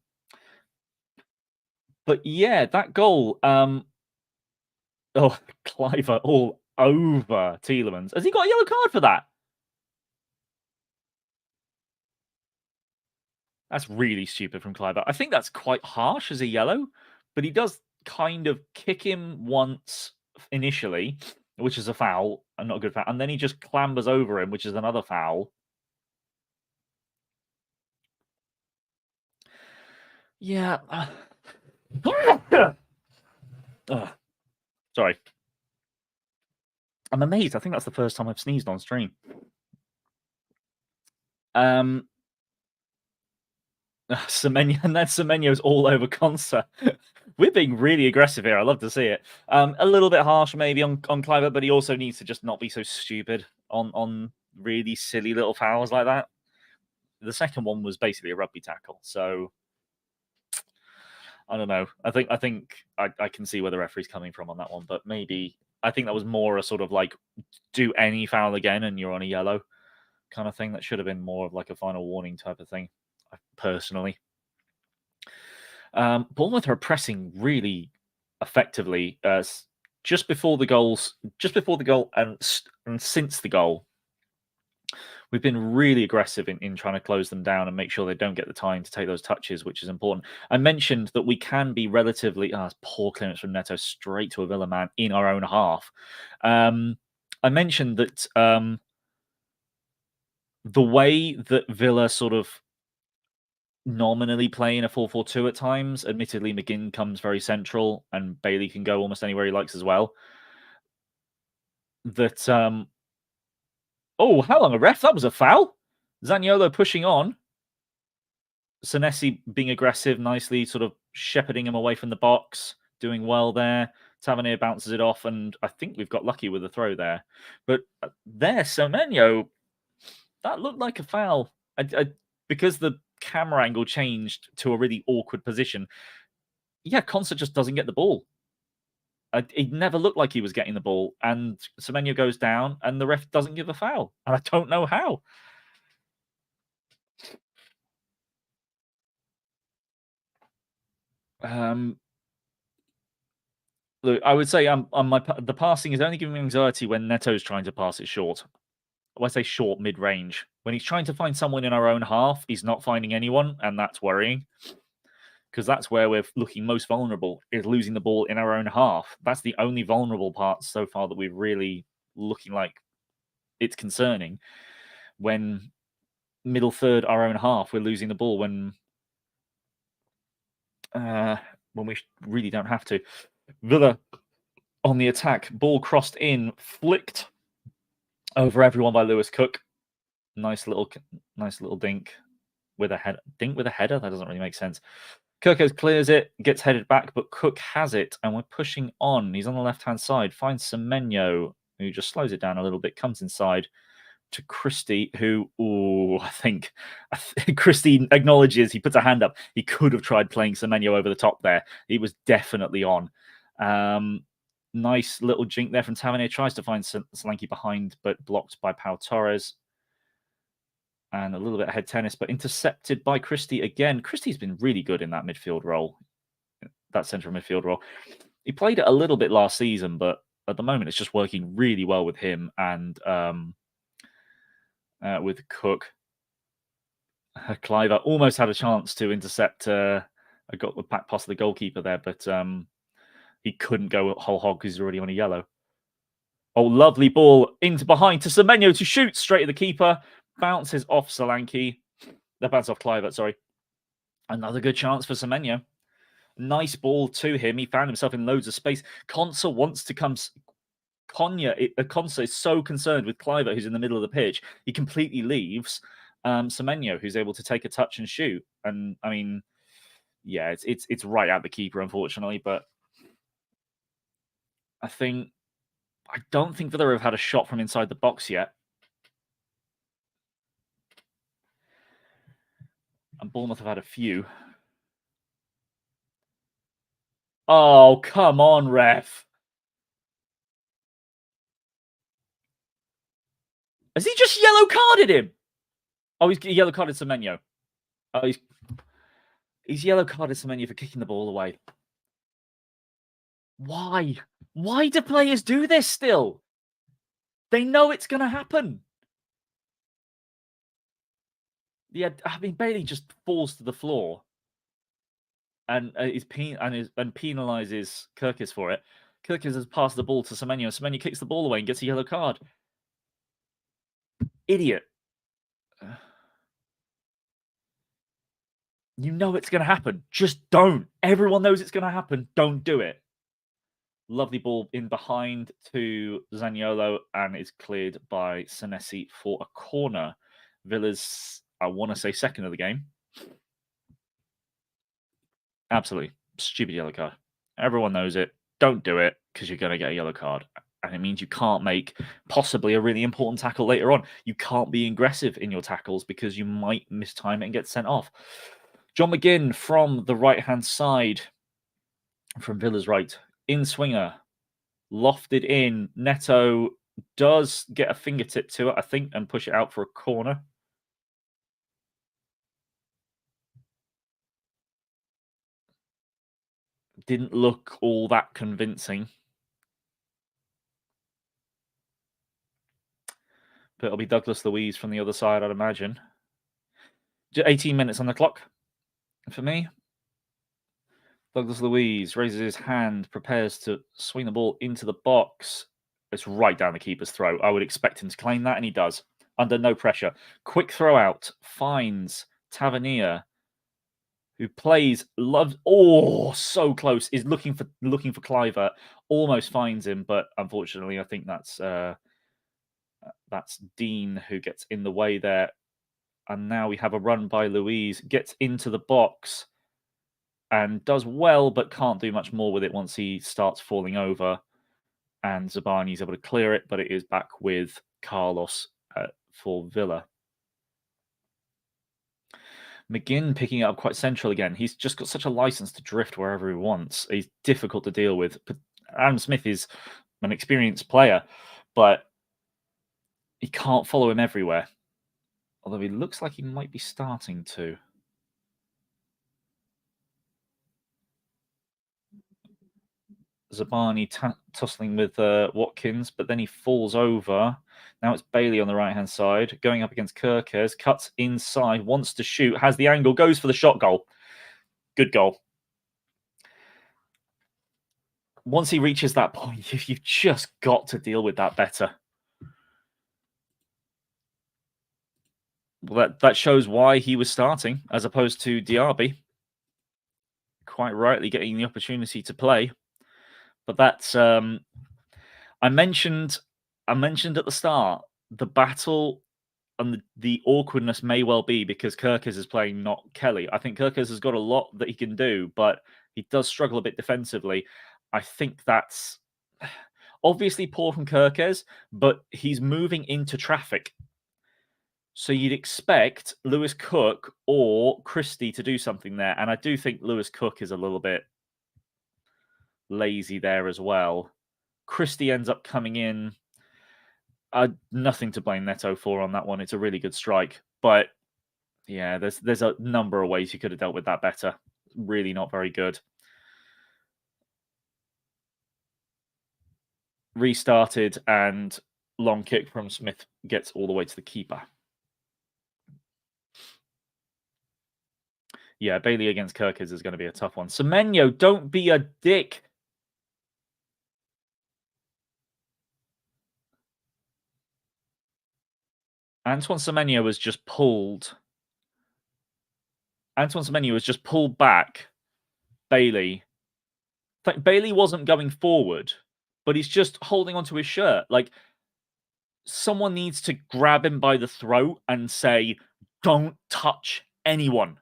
yeah, that goal. Oh, Cliver all over Tielemans. Has he got a yellow card for that? That's really stupid from Cliver. I think that's quite harsh as a yellow, but he does kind of kick him once initially, which is a foul, and not a good foul, and then he just clambers over him, which is another foul. Yeah. Sorry. I'm amazed. I think that's the first time I've sneezed on stream. Semenyo, and then Semenyo's all over Consa. We're being really aggressive here. I love to see it. A little bit harsh maybe on Cliver, but he also needs to just not be so stupid on really silly little fouls like that. The second one was basically a rugby tackle, so I don't know. I think I can see where the referee's coming from on that one, but maybe I think that was more a sort of like do any foul again and you're on a yellow kind of thing. That should have been more of like a final warning type of thing, personally. Bournemouth are pressing really effectively just before the goal and since the goal. We've been really aggressive in trying to close them down and make sure they don't get the time to take those touches, which is important. I mentioned that we can be relatively poor clearance from Neto straight to a Villa man in our own half. I mentioned that the way that Villa sort of nominally play in a 4-4-2 at times, admittedly McGinn comes very central and Bailey can go almost anywhere he likes as well. That oh, how long a ref? That was a foul. Zaniolo pushing on. Senesi being aggressive, nicely sort of shepherding him away from the box, doing well there. Tavernier bounces it off, and I think we've got lucky with the throw there. But there, Semenyo, that looked like a foul. Because the camera angle changed to a really awkward position. Yeah, Consa just doesn't get the ball. It never looked like he was getting the ball, and Semenyo goes down, and the ref doesn't give a foul, and I don't know how. Look, I would say the passing is only giving me anxiety when Neto's trying to pass it short. When I say short, mid-range. When he's trying to find someone in our own half, he's not finding anyone, and that's worrying. Because that's where we're looking most vulnerable, is losing the ball in our own half. That's the only vulnerable part so far that we're really looking like it's concerning. When middle third, our own half, we're losing the ball when we really don't have to. Villa on the attack, ball crossed in, flicked over everyone by Lewis Cook. Nice little dink with a head. Dink with a header? That doesn't really make sense. Kirkos clears it, gets headed back, but Cook has it, and we're pushing on. He's on the left-hand side, finds Semenyo, who just slows it down a little bit, comes inside to Christie, who, I think Christie acknowledges, he puts a hand up. He could have tried playing Semenyo over the top there. He was definitely on. Nice little jink there from Tavernier. Tries to find Solanke behind, but blocked by Pau Torres. And a little bit of head tennis, but intercepted by Christie again. Christie's been really good in that midfield role, that central midfield role. He played it a little bit last season, but at the moment it's just working really well with him and with Cook. Cliver almost had a chance to intercept I got the back pass of the goalkeeper there, but he couldn't go whole hog because he's already on a yellow. Oh, lovely ball into behind to Semenyo to shoot straight at the keeper. Bounces off Solanke. That bounces off Clivert, sorry. Another good chance for Semenyo. Nice ball to him. He found himself in loads of space. Konsa wants to come. Konsa is so concerned with Clivert, who's in the middle of the pitch. He completely leaves Semenyo, who's able to take a touch and shoot. And I mean, yeah, it's right at the keeper, unfortunately. But I don't think Villa have had a shot from inside the box yet. And Bournemouth have had a few. Oh, come on, ref. Has he just yellow carded him? Oh, he's yellow carded Semenyo. Oh, he's yellow carded Semenyo for kicking the ball away. Why? Why do players do this still? They know it's going to happen. Yeah, I mean, Bailey just falls to the floor and penalizes Kirkis for it. Kirkis has passed the ball to Semenyo. Semenyo kicks the ball away and gets a yellow card. Idiot. You know it's going to happen. Just don't. Everyone knows it's going to happen. Don't do it. Lovely ball in behind to Zaniolo, and it's cleared by Senesi for a corner. Villa's, I want to say, second of the game. Absolutely stupid yellow card. Everyone knows it. Don't do it because you're going to get a yellow card. And it means you can't make possibly a really important tackle later on. You can't be aggressive in your tackles because you might mistime it and get sent off. John McGinn from the right-hand side, from Villa's right, in swinger, lofted in. Neto does get a fingertip to it, I think, and push it out for a corner. Didn't look all that convincing. But it'll be Douglas Luiz from the other side, I'd imagine. 18 minutes on the clock for me. Douglas Luiz raises his hand, prepares to swing the ball into the box. It's right down the keeper's throat. I would expect him to claim that, and he does. Under no pressure. Quick throw out. Finds Tavernier, who plays, loves. Oh, so close. Is looking for Clivert. Almost finds him, but unfortunately, I think that's Dean who gets in the way there. And now we have a run by Luiz. Gets into the box and does well, but can't do much more with it once he starts falling over. And Zabani's able to clear it, but it is back with Carlos for Villa. McGinn picking it up quite central again. He's just got such a license to drift wherever he wants. He's difficult to deal with. But Adam Smith is an experienced player, but he can't follow him everywhere. Although he looks like he might be starting to. Zabani tussling with Watkins, but then he falls over. Now it's Bailey on the right-hand side, going up against Kirkes, cuts inside, wants to shoot, has the angle, goes for the shot goal. Good goal. Once he reaches that point, you've just got to deal with that better. Well, that shows why he was starting, as opposed to Diaby. Quite rightly getting the opportunity to play. But that's I mentioned at the start, the battle and the awkwardness may well be because Kirkes is playing, not Kelly. I think Kirkes has got a lot that he can do, but he does struggle a bit defensively. I think that's obviously poor from Kirkes, but he's moving into traffic. So you'd expect Lewis Cook or Christie to do something there. And I do think Lewis Cook is a little bit lazy there as well. Christie ends up coming in. Nothing to blame Neto for on that one. It's a really good strike. But yeah, there's a number of ways you could have dealt with that better. Really not very good. Restarted and long kick from Smith gets all the way to the keeper. Yeah, Bailey against Kirkers is going to be a tough one. Semenyo, don't be a dick. Antoine Semenyo was just pulled. Antoine Semenyo was just pulled back. Bailey. Bailey wasn't going forward, but he's just holding onto his shirt. Like, someone needs to grab him by the throat and say, don't touch anyone.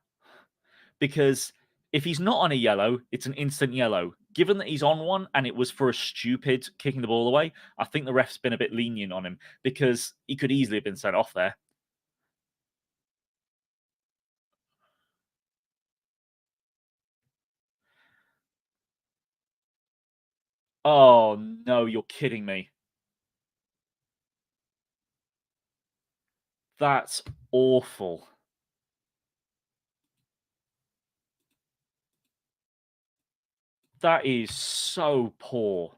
Because if he's not on a yellow, it's an instant yellow. Given that he's on one and it was for a stupid kicking the ball away, I think the ref's been a bit lenient on him because he could easily have been sent off there. Oh, no, you're kidding me. That's awful. That is so poor.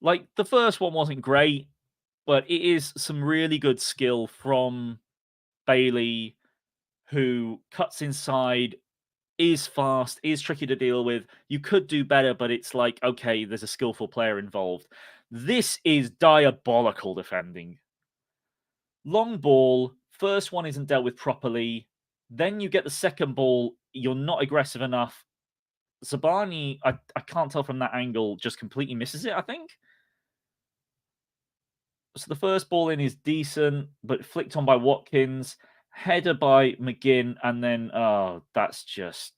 Like, the first one wasn't great, but it is some really good skill from Bailey, who cuts inside, is fast, is tricky to deal with. You could do better, but it's like, okay, there's a skillful player involved. This is diabolical defending. Long ball, first one isn't dealt with properly. Then you get the second ball, you're not aggressive enough. Zabani, I can't tell from that angle, just completely misses it, I think. So the first ball in is decent, but flicked on by Watkins. Header by McGinn, and then, oh, that's just...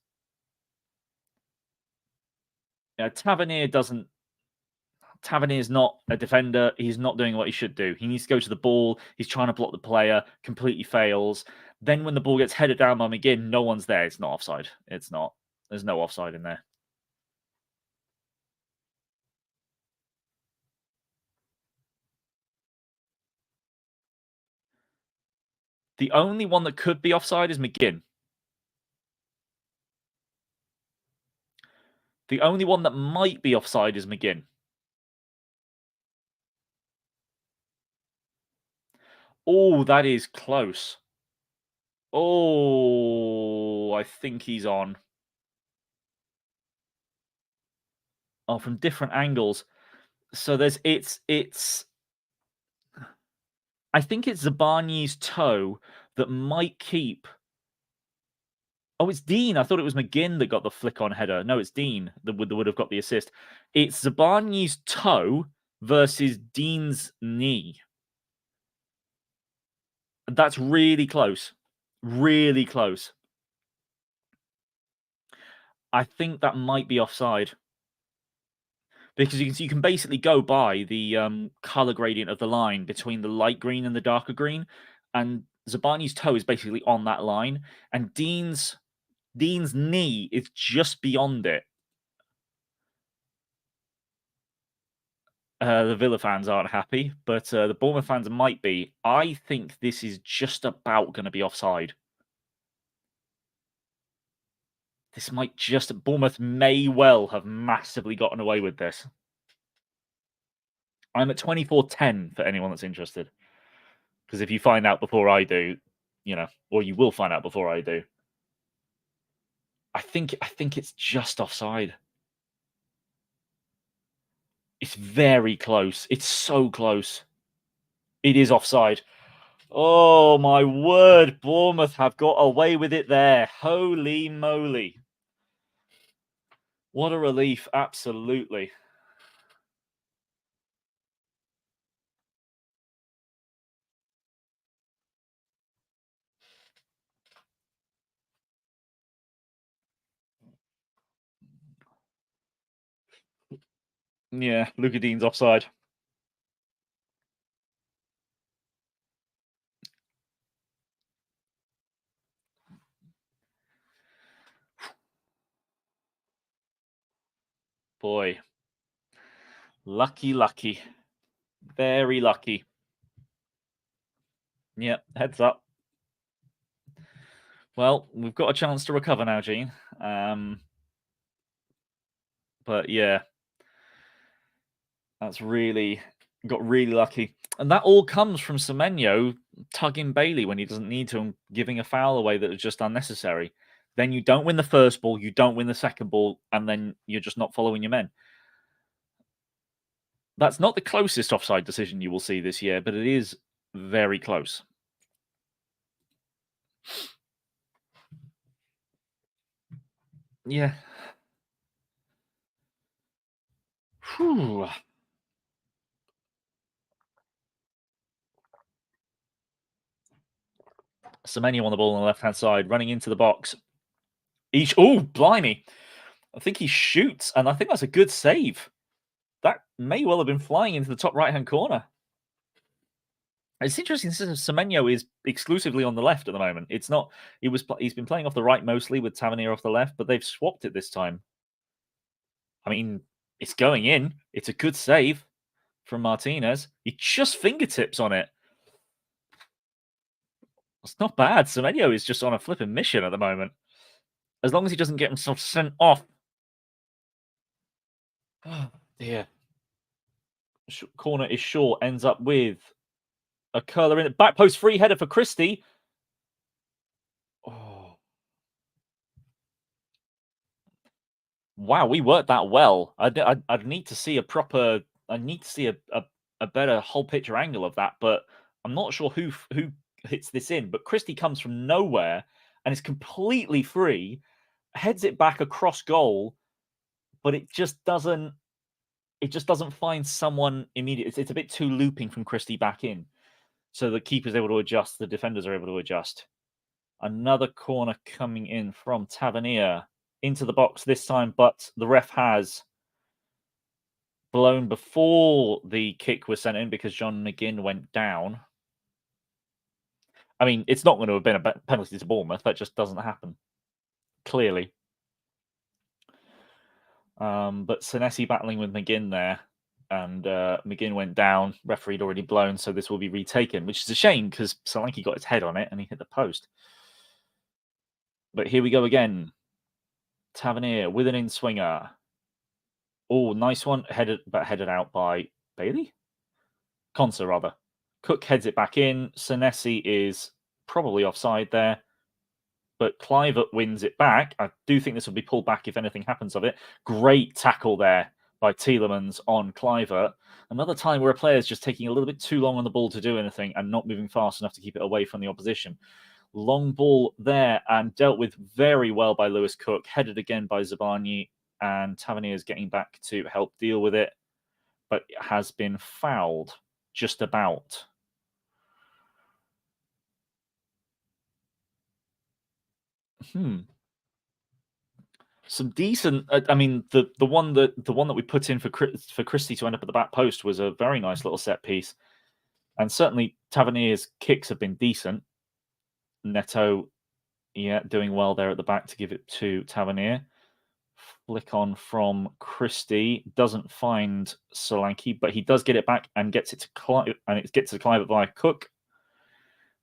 Tavernier doesn't... Tavernier's not a defender. He's not doing what he should do. He needs to go to the ball. He's trying to block the player, completely fails. Then when the ball gets headed down by McGinn, no one's there. It's not offside. It's not. There's no offside in there. The only one that could be offside is McGinn. The only one that might be offside is McGinn. Oh, that is close. Oh, I think he's on. Oh, from different angles. So it's I think it's Zabani's toe that might keep. Oh, it's Dean. I thought it was McGinn that got the flick on header. No, it's Dean that would have got the assist. It's Zabani's toe versus Dean's knee. That's really close. Really close. I think that might be offside. Because you can basically go by the color gradient of the line between the light green and the darker green. And Zabani's toe is basically on that line. And Dean's knee is just beyond it. The Villa fans aren't happy, but the Bournemouth fans might be. I think this is just about going to be offside. This might just... Bournemouth may well have massively gotten away with this. I'm at 24-10 for anyone that's interested. Because if you find out before I do, or you will find out before I do. I think it's just offside. It's very close. It's so close. It is offside. Oh, my word. Bournemouth have got away with it there. Holy moly. What a relief. Absolutely. Yeah, Luca Dean's offside. Boy. Lucky. Very lucky. Yep, heads up. Well, we've got a chance to recover now, Gene. But yeah, that's really Got really lucky. And that all comes from Semenyo tugging Bailey when he doesn't need to and giving a foul away that was just unnecessary. Then you don't win the first ball, you don't win the second ball, and then you're just not following your men. That's not the closest offside decision you will see this year, but it is very close. Yeah. Whew. Semenyo on the ball on the left-hand side, running into the box. Oh, blimey. I think he shoots, and I think that's a good save. That may well have been flying into the top right-hand corner. It's interesting. Semenyo is exclusively on the left at the moment. It's not. He's been playing off the right mostly with Tavernier off the left, but they've swapped it this time. I mean, it's going in. It's a good save from Martinez. He just fingertips on it. It's not bad. Semenyo is just on a flipping mission at the moment. As long as he doesn't get himself sent off. Oh, dear. Corner is short. Ends up with a curler in it. Back post free header for Christie. Oh. Wow, we worked that well. I'd need to see a proper. I need to see a better whole picture angle of that, but I'm not sure who hits this in. But Christie comes from nowhere and is completely free, heads it back across goal, but it just doesn't. It just doesn't find someone immediately. It's a bit too looping from Christie back in, so the keeper's able to adjust. The defenders are able to adjust. Another corner coming in from Tavernier into the box this time, but the ref has blown before the kick was sent in because John McGinn went down. I mean, it's not going to have been a penalty to Bournemouth. That just doesn't happen, clearly. But Senesi battling with McGinn there, and McGinn went down. Referee had already blown, so this will be retaken, which is a shame because Solanke got his head on it and he hit the post. But here we go again. Tavernier with an in-swinger. Oh, nice one. Headed out by Bailey? Conser, rather. Cook heads it back in. Senesi is probably offside there. But Clivert wins it back. I do think this will be pulled back if anything happens of it. Great tackle there by Tielemans on Clivert. Another time where a player is just taking a little bit too long on the ball to do anything and not moving fast enough to keep it away from the opposition. Long ball there and dealt with very well by Lewis Cook. Headed again by Zabani. And Tavernier is getting back to help deal with it. But it has been fouled just about. Some decent. I mean, the one that we put in for Christie to end up at the back post was a very nice little set piece, and certainly Tavernier's kicks have been decent. Neto, yeah, doing well there at the back to give it to Tavernier. Flick on from Christie, doesn't find Solanke, but he does get it back and gets it to Clive, and it gets to Clive via Cook.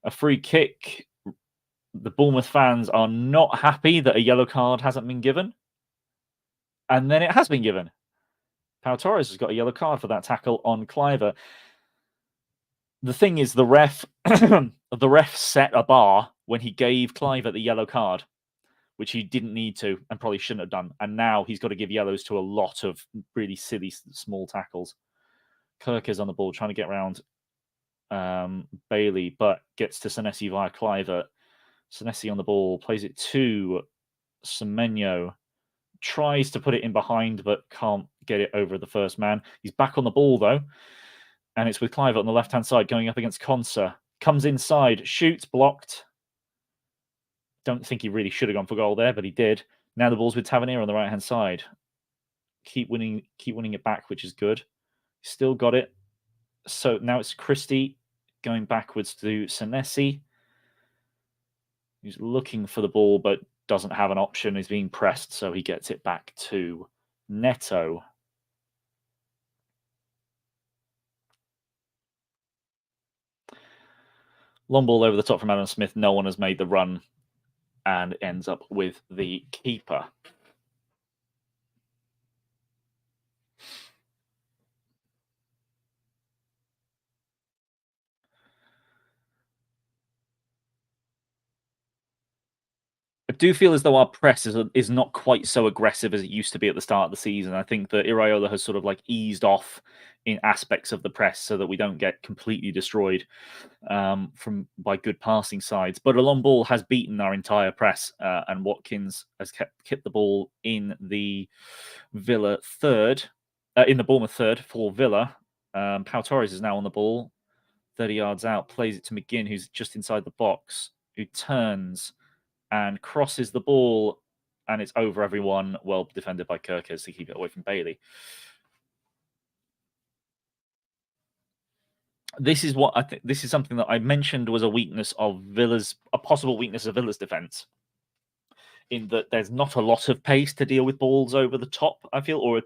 A free kick. The Bournemouth fans are not happy that a yellow card hasn't been given. And then it has been given. Pau Torres has got a yellow card for that tackle on Cliver. The thing is, the ref set a bar when he gave Cliver the yellow card, which he didn't need to and probably shouldn't have done. And now he's got to give yellows to a lot of really silly small tackles. Kirk is on the ball trying to get around Bailey, but gets to Senesi via Cliver. Senesi on the ball, plays it to Semenyo. Tries to put it in behind, but can't get it over the first man. He's back on the ball, though. And it's with Clive on the left-hand side, going up against Conser. Comes inside, shoots, blocked. Don't think he really should have gone for goal there, but he did. Now the ball's with Tavernier on the right-hand side. Keep winning it back, which is good. Still got it. So now it's Christie going backwards to Senesi. He's looking for the ball, but doesn't have an option. He's being pressed, so he gets it back to Neto. Long ball over the top from Adam Smith. No one has made the run and ends up with the keeper. do feel as though our press is not quite so aggressive as it used to be at the start of the season. I think that Iraola has sort of like eased off in aspects of the press so that we don't get completely destroyed by good passing sides. But a long ball has beaten our entire press, and Watkins has kept the ball in the Villa third, in the Bournemouth third for Villa. Pau Torres is now on the ball, 30 yards out, plays it to McGinn, who's just inside the box, who turns and crosses the ball, and it's over everyone. Well defended by Kirkers to keep it away from Bailey. This is what I think. This is something that I mentioned was a weakness of Villa's, a possible weakness of Villa's defense, in that there's not a lot of pace to deal with balls over the top. I feel, or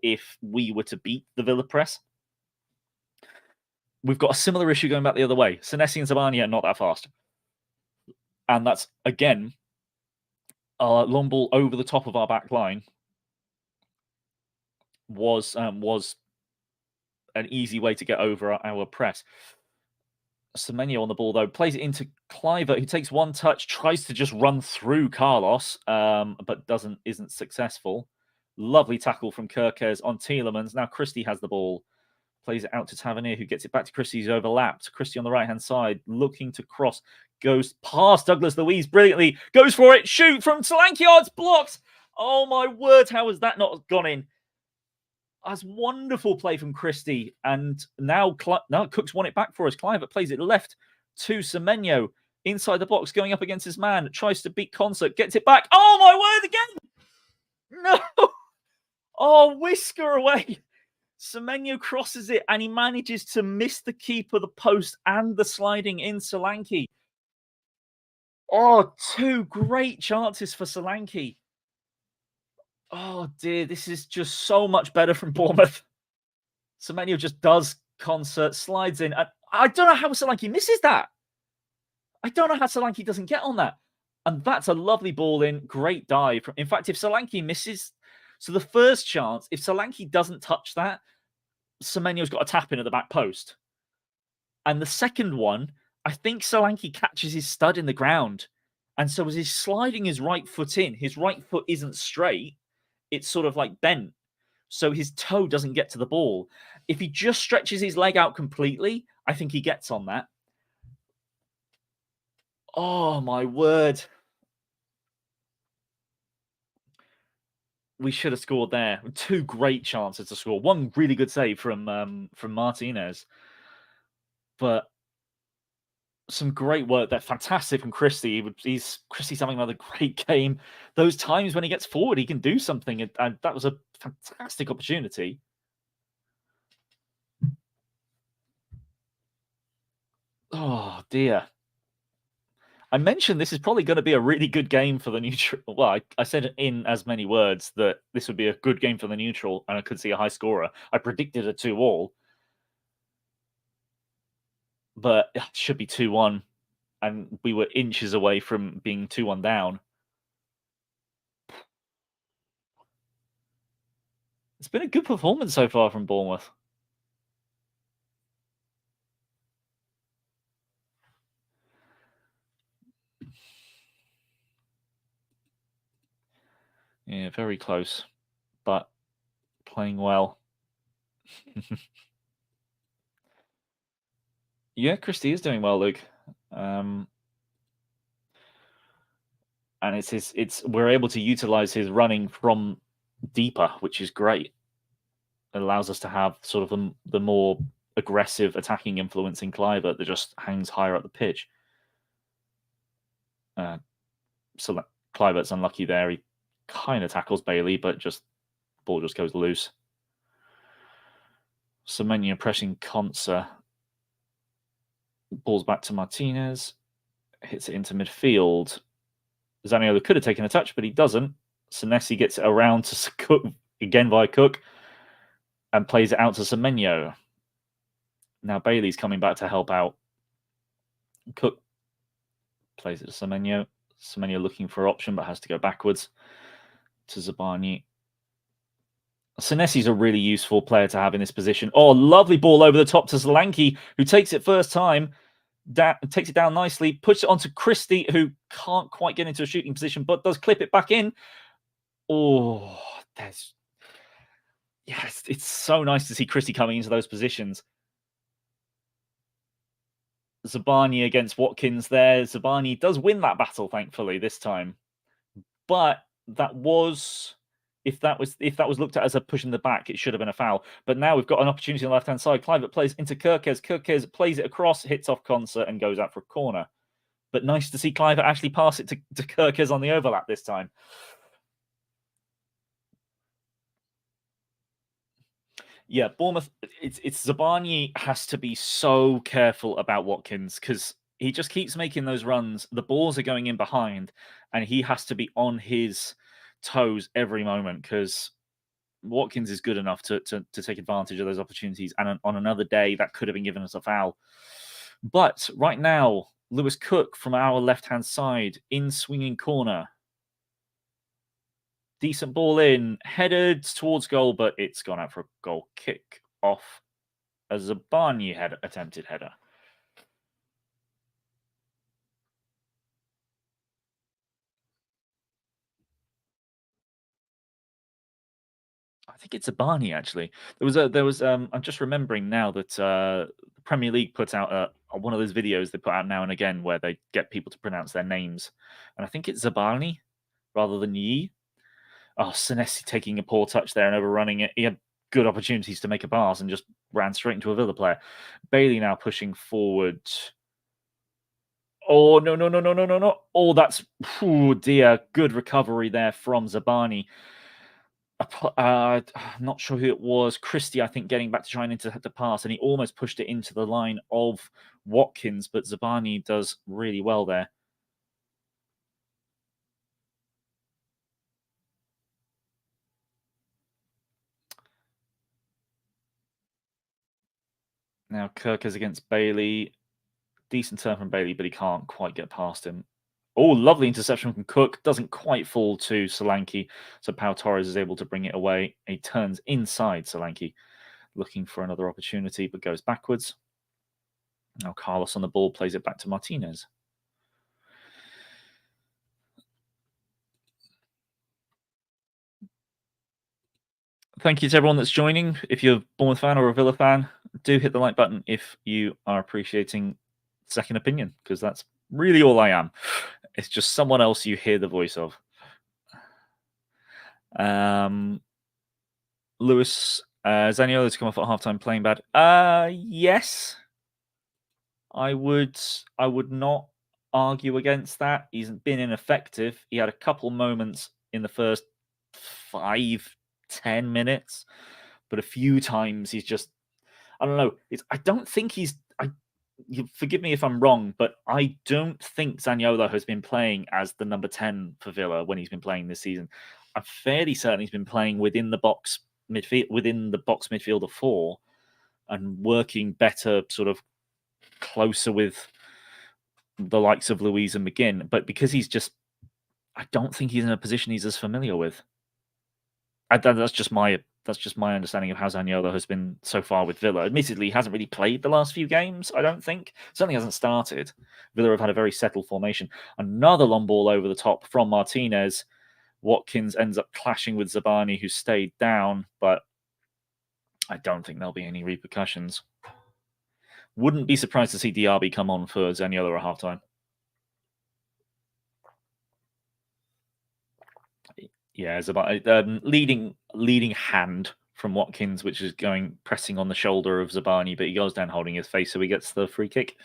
if we were to beat the Villa press, we've got a similar issue going back the other way. Senesi and Zabani are not that fast. And that's, again, a long ball over the top of our back line was an easy way to get over our press. Semenyo on the ball, though, plays it into Cliver, who takes one touch, tries to just run through Carlos, but isn't successful. Lovely tackle from Kirkes on Tielemans. Now Christie has the ball. Plays it out to Tavernier, who gets it back to Christie, who's overlapped. Christie on the right-hand side, looking to cross. Goes past Douglas Luiz brilliantly. Goes for it. Shoot from Solanke. Oh, it's blocked. Oh, my word. How has that not gone in? That's wonderful play from Christie. And now Cook's won it back for us. Clive plays it left to Semenyo. Inside the box, going up against his man. Tries to beat Concert. Gets it back. Oh, my word, again. No. Oh, whisker away. Semenyo crosses it, and he manages to miss the keeper, the post, and the sliding in Solanke. Oh, two great chances for Solanke. Oh, dear. This is just so much better from Bournemouth. Semenyo just does Concert, slides in. I don't know how Solanke misses that. I don't know how Solanke doesn't get on that. And that's a lovely ball in. Great dive. In fact, if Solanke misses... So the first chance, if Solanke doesn't touch that, Semenyo's got a tap in at the back post. And the second one, I think Solanke catches his stud in the ground. And so as he's sliding his right foot in, his right foot isn't straight. It's sort of like bent. So his toe doesn't get to the ball. If he just stretches his leg out completely, I think he gets on that. Oh, my word. We should have scored there. Two great chances to score. One really good save from Martinez. But some great work there. Fantastic from Christie. Christie's having another great game. Those times when he gets forward, he can do something. And that was a fantastic opportunity. Oh, dear. I mentioned this is probably going to be a really good game for the neutral. Well, I said in as many words that this would be a good game for the neutral, and I could see a high scorer. I predicted a 2-2, but it should be 2-1, and we were inches away from being 2-1 down. It's been a good performance so far from Bournemouth. Yeah, very close, but playing well. Yeah, Christie is doing well, Luke. And we're able to utilize his running from deeper, which is great. It allows us to have sort of the more aggressive attacking influence in Cliver that just hangs higher up the pitch. So Clivert's unlucky there. He kind of tackles Bailey, but ball just goes loose. Semenyo pressing Consa. Ball's back to Martinez. Hits it into midfield. Zaniolo could have taken a touch, but he doesn't. Senesi gets it around to Cook, again via Cook, and plays it out to Semenyo. Now Bailey's coming back to help out. Cook plays it to Semenyo. Semenyo looking for option, but has to go backwards to Zabani. Senesi's a really useful player to have in this position. Oh, lovely ball over the top to Solanke, who takes it first time. takes it down nicely, puts it onto Christie, who can't quite get into a shooting position, but does clip it back in. Oh, yes, it's so nice to see Christie coming into those positions. Zabani against Watkins there. Zabani does win that battle, thankfully, this time. But that was, if that was looked at as a push in the back, it should have been a foul. But now we've got an opportunity on the left-hand side. Kluivert plays into Kerkez. Kerkez plays it across, hits off Concert, and goes out for a corner. But nice to see Kluivert actually pass it to Kerkez on the overlap this time. Yeah, Bournemouth, it's Zabani has to be so careful about Watkins because he just keeps making those runs. The balls are going in behind, and he has to be on his toes every moment because Watkins is good enough to take advantage of those opportunities. And on another day, that could have been given us a foul. But right now, Lewis Cook from our left-hand side in swinging corner. Decent ball in, headed towards goal, but it's gone out for a goal kick off a Zabani attempted header. I think it's Zabani actually. There was I'm just remembering now that the Premier League puts out one of those videos they put out now and again where they get people to pronounce their names, and I think it's Zabani rather than Yi. Oh, Senesi taking a poor touch there and overrunning it. He had good opportunities to make a pass and just ran straight into a Villa player. Bailey now pushing forward. Oh, no. Oh, that's, oh dear. Good recovery there from Zabani. I'm not sure who it was. Christie, I think, getting back to trying to pass, and he almost pushed it into the line of Watkins, but Zabani does really well there. Now Kirk is against Bailey. Decent turn from Bailey, but he can't quite get past him. Oh, lovely interception from Cook. Doesn't quite fall to Solanke. So Pau Torres is able to bring it away. He turns inside Solanke, looking for another opportunity, but goes backwards. Now Carlos on the ball, plays it back to Martinez. Thank you to everyone that's joining. If you're a Bournemouth fan or a Villa fan, do hit the like button if you are appreciating second opinion, because that's really all I am. It's just someone else you hear the voice of. Lewis Zaniolo's come off at halftime playing bad. Yes. I would not argue against that. He's been ineffective. He had a couple moments in the first 5-10 minutes, but a few times he's just, I don't know. I don't think he's. Forgive me if I'm wrong, but I don't think Zaniolo has been playing as the number 10 for Villa when he's been playing this season. I'm fairly certain he's been playing within the box midfield of 4 and working better, sort of closer with the likes of Louise and McGinn. But because he's just, I don't think he's in a position he's as familiar with. That's just my understanding of how Zaniolo has been so far with Villa. Admittedly, he hasn't really played the last few games, I don't think. Certainly hasn't started. Villa have had a very settled formation. Another long ball over the top from Martinez. Watkins ends up clashing with Zabani, who stayed down, but I don't think there'll be any repercussions. Wouldn't be surprised to see Diaby come on for Zaniolo at halftime. Yeah, Zabani leading hand from Watkins, which is pressing on the shoulder of Zabani, but he goes down holding his face, so he gets the free kick.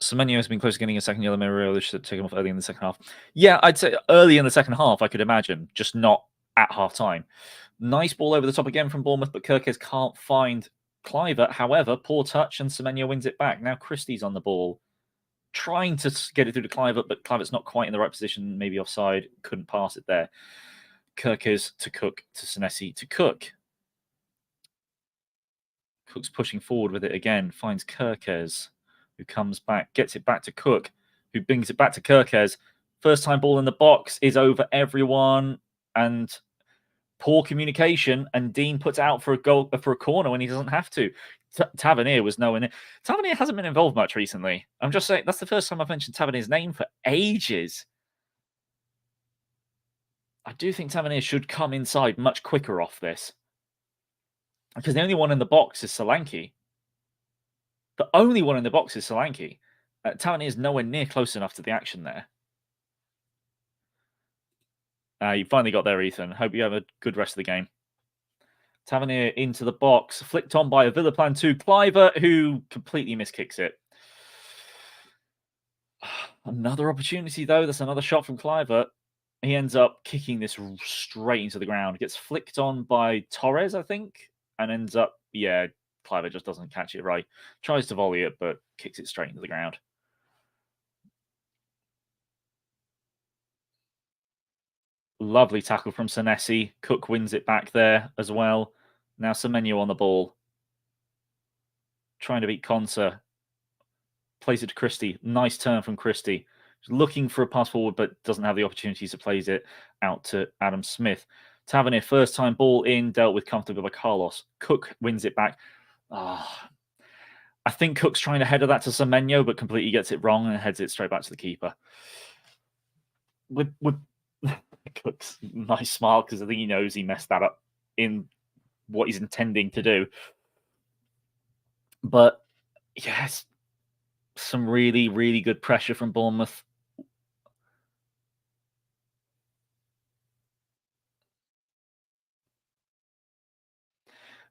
Semenyo has been close to getting a second yellow. Managerial should take him off early in the second half. Yeah, I'd say early in the second half, I could imagine, just not at half time. Nice ball over the top again from Bournemouth, but Kerkez can't find Kluivert. However, poor touch, and Semenyo wins it back. Now Christie's on the ball, trying to get it through to Kluivert, but Kluivert's not quite in the right position, maybe offside, couldn't pass it there. Kerkez to Cook, to Senesi, to Cook. Cook's pushing forward with it again, finds Kerkez, who comes back, gets it back to Cook, who brings it back to Kerkez. First time ball in the box is over everyone, and Poor communication, and Dean puts out for a goal for a corner when he doesn't have to. Tavernier was nowhere near. Tavernier hasn't been involved much recently. I'm just saying that's the first time I've mentioned Tavernier's name for ages. I do think Tavernier should come inside much quicker off this, because the only one in the box is Solanke. The only one in the box is Solanke. Tavernier is nowhere near close enough to the action there. You finally got there, Ethan. Hope you have a good rest of the game. Tavernier into the box, flicked on by a Villa plan 2 Cliver, who completely miskicks it. Another opportunity, though. That's another shot from Cliver. He ends up kicking this straight into the ground. Gets flicked on by Torres, I think, and ends up, yeah, Cliver just doesn't catch it right. Tries to volley it, but kicks it straight into the ground. Lovely tackle from Senesi. Cook wins it back there as well. Now Semenyo on the ball. Trying to beat Konsa. Plays it to Christie. Nice turn from Christie. Looking for a pass forward, but doesn't have the opportunities to plays it out to Adam Smith. Tavernier, first time ball in, dealt with comfortably by Carlos. Cook wins it back. I think Cook's trying to header that to Semenyo, but completely gets it wrong and heads it straight back to the keeper. With Cook's nice smile, because I think he knows he messed that up in what he's intending to do. But yes, some really, really good pressure from Bournemouth.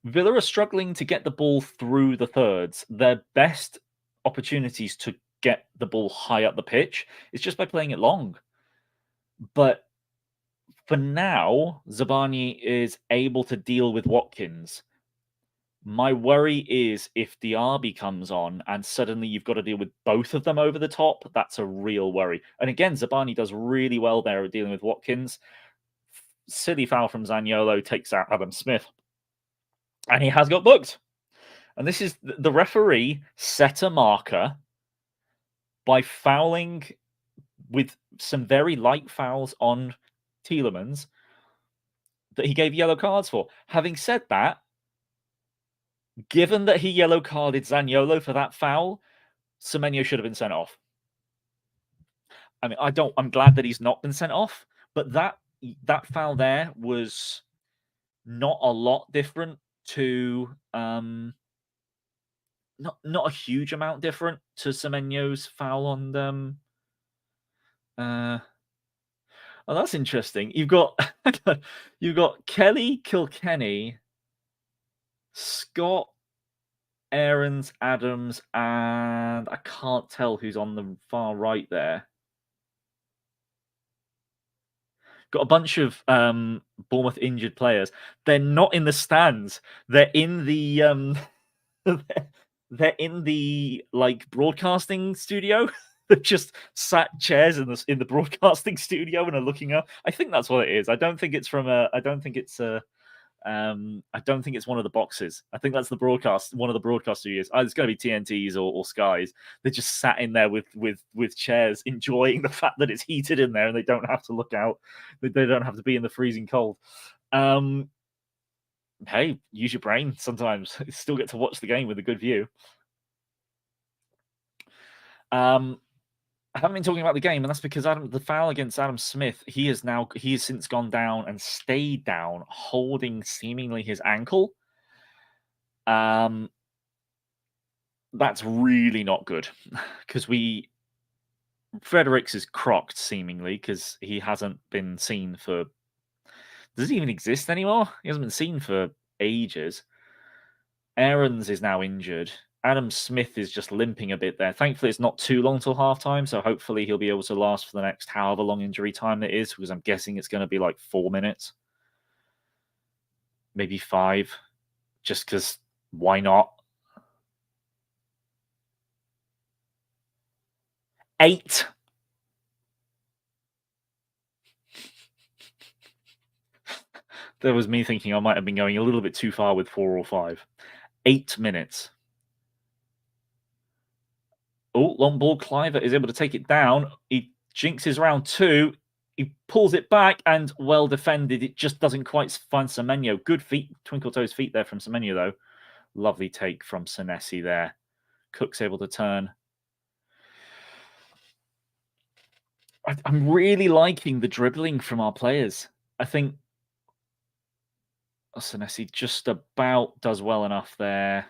Villa are struggling to get the ball through the thirds. Their best opportunities to get the ball high up the pitch is just by playing it long. But for now, Zabani is able to deal with Watkins. My worry is if Diaby comes on and suddenly you've got to deal with both of them over the top, that's a real worry. And again, Zabani does really well there at dealing with Watkins. Silly foul from Zaniolo takes out Adam Smith. And he has got booked. And this is the referee set a marker by fouling with some very light fouls on Tielemans that he gave yellow cards for. Having said that, given that he yellow carded Zaniolo for that foul, Semenyo should have been sent off. I mean, I'm glad that he's not been sent off, but that foul there was not a lot different to not a huge amount different to Semenyo's foul on them. Oh, that's interesting. You've got Kelly, Kilkenny, Scott, Aarons, Adams, and I can't tell who's on the far right there. Got a bunch of Bournemouth injured players. They're not in the stands. They're in the they're in the like broadcasting studio. They've just sat chairs in the broadcasting studio and are looking up. I think that's what it is. I don't think it's one of the boxes. I think that's one of the broadcast studios. It's going to be TNT's or Sky's. They just sat in there with chairs, enjoying the fact that it's heated in there and they don't have to look out. They don't have to be in the freezing cold. Hey, use your brain sometimes. You still get to watch the game with a good view. I haven't been talking about the game, and that's because the foul against Adam Smith, he has since gone down and stayed down, holding seemingly his ankle. That's really not good, because Fredericks is crocked seemingly because he hasn't been seen for. Does he even exist anymore? He hasn't been seen for ages. Aarons is now injured. Adam Smith is just limping a bit there. Thankfully, it's not too long till halftime, so hopefully he'll be able to last for the next however long injury time it is, because I'm guessing it's going to be like 4 minutes. Maybe 5, just because why not? 8. That was me thinking I might have been going a little bit too far with 4 or 5. 8 minutes. Oh, long ball. Cliver is able to take it down. He jinxes round 2. He pulls it back and well defended. It just doesn't quite find Semenyo. Good feet, twinkle toes feet there from Semenyo, though. Lovely take from Senesi there. Cook's able to turn. I'm really liking the dribbling from our players. I think Senesi just about does well enough there.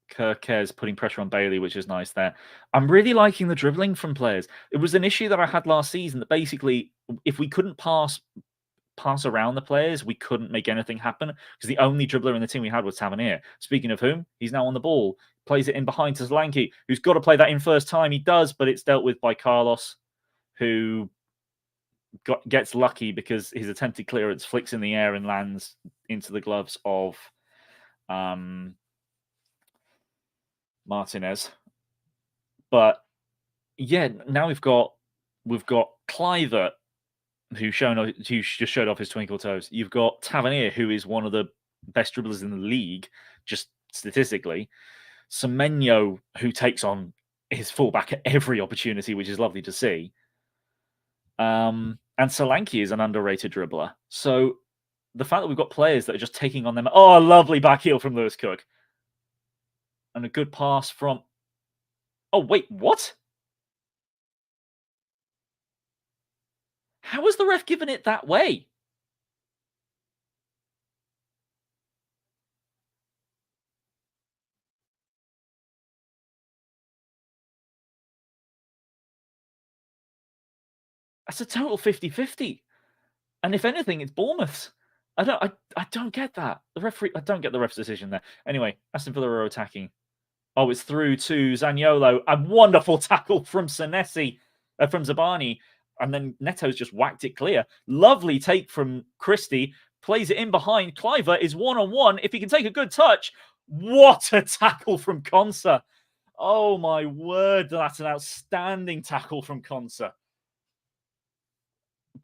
Kirkes putting pressure on Bailey, which is nice there. I'm really liking the dribbling from players. It was an issue that I had last season that basically, if we couldn't pass around the players, we couldn't make anything happen because the only dribbler in the team we had was Tavernier. Speaking of whom, he's now on the ball. Plays it in behind to Solanke, who's got to play that in first time. He does, but it's dealt with by Carlos, who gets lucky because his attempted clearance flicks in the air and lands into the gloves of Martinez. But yeah, now we've got Cliver, who just showed off his twinkle toes. You've got Tavernier, who is one of the best dribblers in the league, just statistically. Semenyo, who takes on his fullback at every opportunity, which is lovely to see. And Solanke is an underrated dribbler. So the fact that we've got players that are just taking on them. Oh, a lovely back heel from Lewis Cook. And a good pass from... Oh, wait, what? How was the ref given it that way? That's a total 50-50. And if anything, it's Bournemouth's. I don't get that. The referee, I don't get the ref's decision there. Anyway, Aston Villa are attacking. Oh, it's through to Zaniolo. A wonderful tackle from Senesi, from Zabani. And then Neto's just whacked it clear. Lovely take from Christie. Plays it in behind. Cliver is one-on-one. If he can take a good touch. What a tackle from Konsa. Oh, my word. That's an outstanding tackle from Konsa.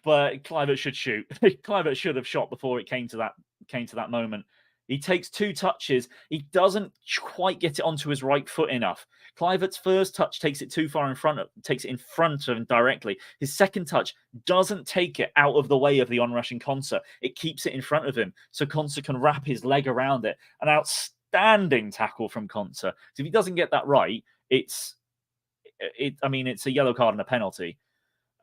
But Clivert should shoot. Clivert should have shot before it came to that moment. He takes 2 touches. He doesn't quite get it onto his right foot enough. Clivert's first touch takes it too far in front of him directly. His second touch doesn't take it out of the way of the onrushing Konsa. It keeps it in front of him, so Konsa can wrap his leg around it. An outstanding tackle from Konsa. So if he doesn't get that right, it's a yellow card and a penalty.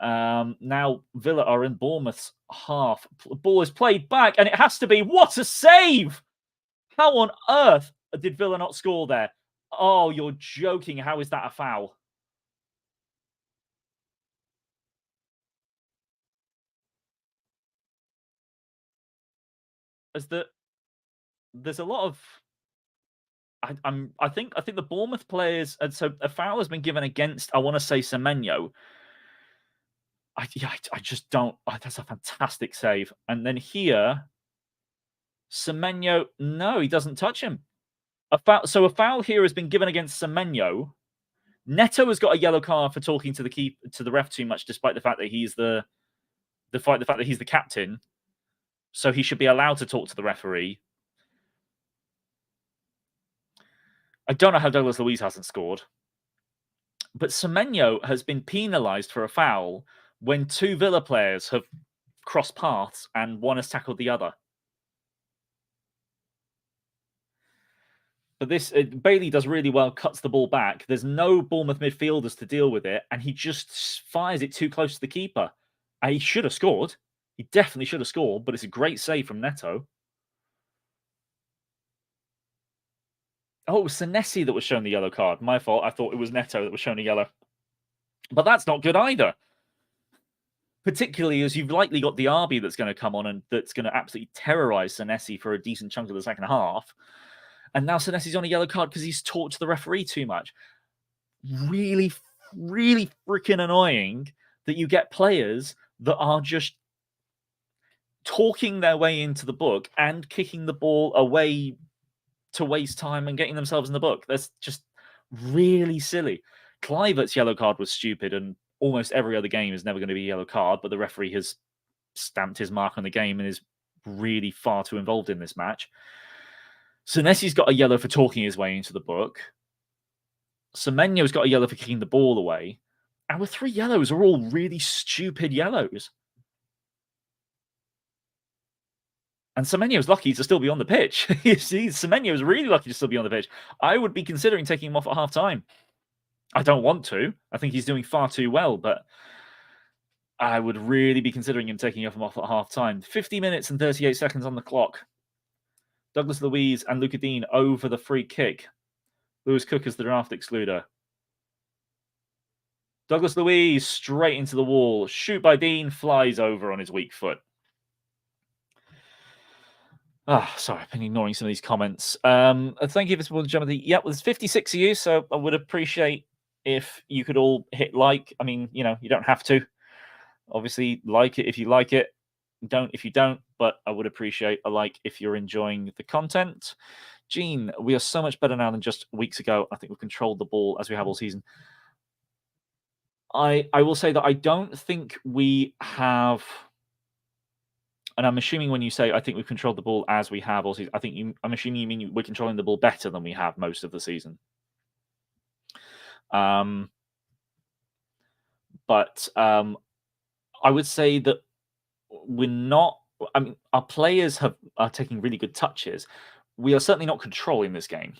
Now Villa are in Bournemouth's half. Ball is played back, and it has to be. What a save! How on earth did Villa not score there? Oh, you're joking. How is that a foul? There's a lot of... I think the Bournemouth players... So a foul has been given against, I want to say, Semenyo. I just don't... that's a fantastic save. And then here, Semenyo... No, he doesn't touch him. So a foul here has been given against Semenyo. Neto has got a yellow card for talking to the ref too much, despite the fact that he's the fact that he's the captain. So he should be allowed to talk to the referee. I don't know how Douglas Luiz hasn't scored. But Semenyo has been penalised for a foul when 2 Villa players have crossed paths and one has tackled the other. But Bailey does really well, cuts the ball back. There's no Bournemouth midfielders to deal with it, and he just fires it too close to the keeper. And he should have scored. He definitely should have scored, but it's a great save from Neto. Oh, it was Senesi that was shown the yellow card. My fault. I thought it was Neto that was shown a yellow. But that's not good either. Particularly as you've likely got the Diaby that's going to come on and that's going to absolutely terrorise Senesi for a decent chunk of the second half. And now Senesi's on a yellow card because he's talked to the referee too much. Really, really freaking annoying that you get players that are just talking their way into the book and kicking the ball away to waste time and getting themselves in the book. That's just really silly. Clivert's yellow card was stupid, and almost every other game is never going to be a yellow card, but the referee has stamped his mark on the game and is really far too involved in this match. Senesi's got a yellow for talking his way into the book. Semenyo's got a yellow for kicking the ball away. Our 3 yellows are all really stupid yellows. And Semenyo's lucky to still be on the pitch. You see, Semenyo's really lucky to still be on the pitch. I would be considering taking him off at half-time. I don't want to. I think he's doing far too well, but I would really be considering him taking him off at half-time. 50 minutes and 38 seconds on the clock. Douglas Luiz and Luca Dean over the free kick. Lewis Cook as the draft excluder. Douglas Luiz straight into the wall. Shoot by Dean, flies over on his weak foot. Sorry, I've been ignoring some of these comments. Thank you for supporting Jonathan. Yeah, there's 56 of you, so I would appreciate if you could all hit like. I mean, you don't have to. Obviously, like it if you like it. Don't if you don't, but I would appreciate a like if you're enjoying the content. Gene, we are so much better now than just weeks ago. I think we've controlled the ball as we have all season. I will say that I don't think we have... And I'm assuming when you say I think we've controlled the ball as we have all season, I'm assuming you mean we're controlling the ball better than we have most of the season. But I would say that we're not. I mean, our players are taking really good touches. We are certainly not controlling this game,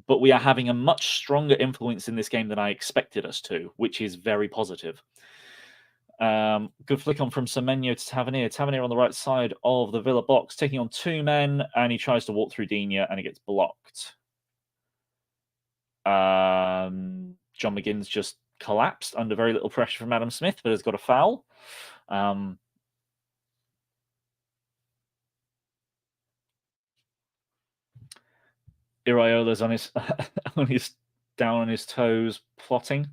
but we are having a much stronger influence in this game than I expected us to, which is very positive. Good flick on from Semenyo to Tavernier. Tavernier on the right side of the Villa box, taking on 2 men, and he tries to walk through Digne, and he gets blocked. John McGinn's just collapsed under very little pressure from Adam Smith, but has got a foul. Iraola's on his down on his toes, plotting.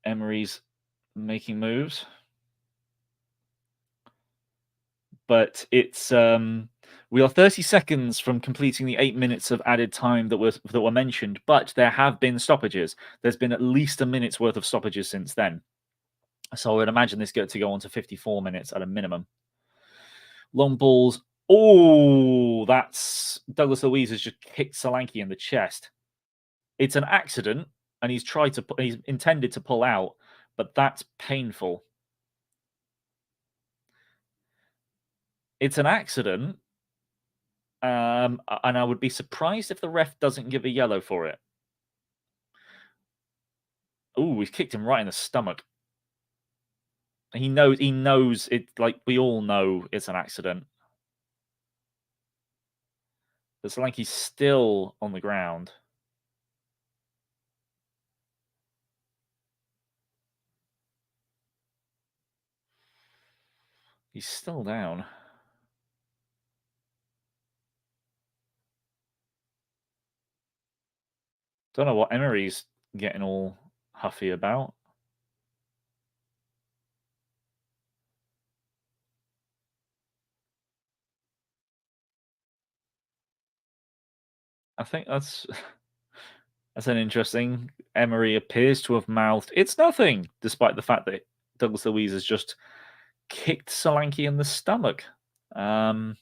Emery's making moves, but it's we are 30 seconds from completing the 8 minutes of added time that were mentioned, but there have been stoppages. There's been at least a minute's worth of stoppages since then, so I would imagine this to go on to 54 minutes at a minimum. Long balls. Oh, that's Douglas Luiz has just kicked Solanke in the chest. It's an accident, and he's intended to pull out, but that's painful. It's an accident, and I would be surprised if the ref doesn't give a yellow for it. Oh, he's kicked him right in the stomach. He knows it, like we all know it's an accident. But Solanke's still on the ground. He's still down. Don't know what Emery's getting all huffy about. I think that's an interesting. Emery appears to have mouthed, "It's nothing," despite the fact that Douglas Luiz has just kicked Solanke in the stomach. I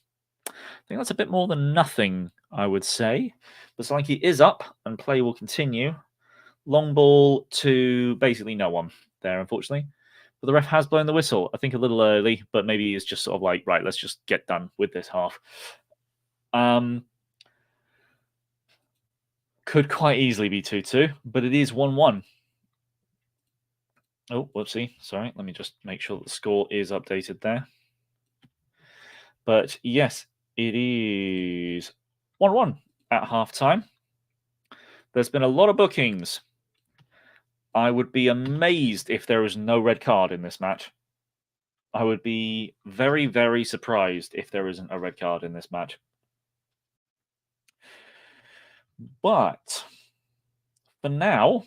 think that's a bit more than nothing, I would say. But Solanke is up, and play will continue. Long ball to basically no one there, unfortunately. But the ref has blown the whistle. I think a little early, but maybe it's just sort of like, right, let's just get done with this half. Could quite easily be 2-2, but it is 1-1. Oh, whoopsie. Sorry, let me just make sure that the score is updated there. But yes, it is 1-1 at half-time. There's been a lot of bookings. I would be amazed if there was no red card in this match. I would be very, very surprised if there isn't a red card in this match. But for now,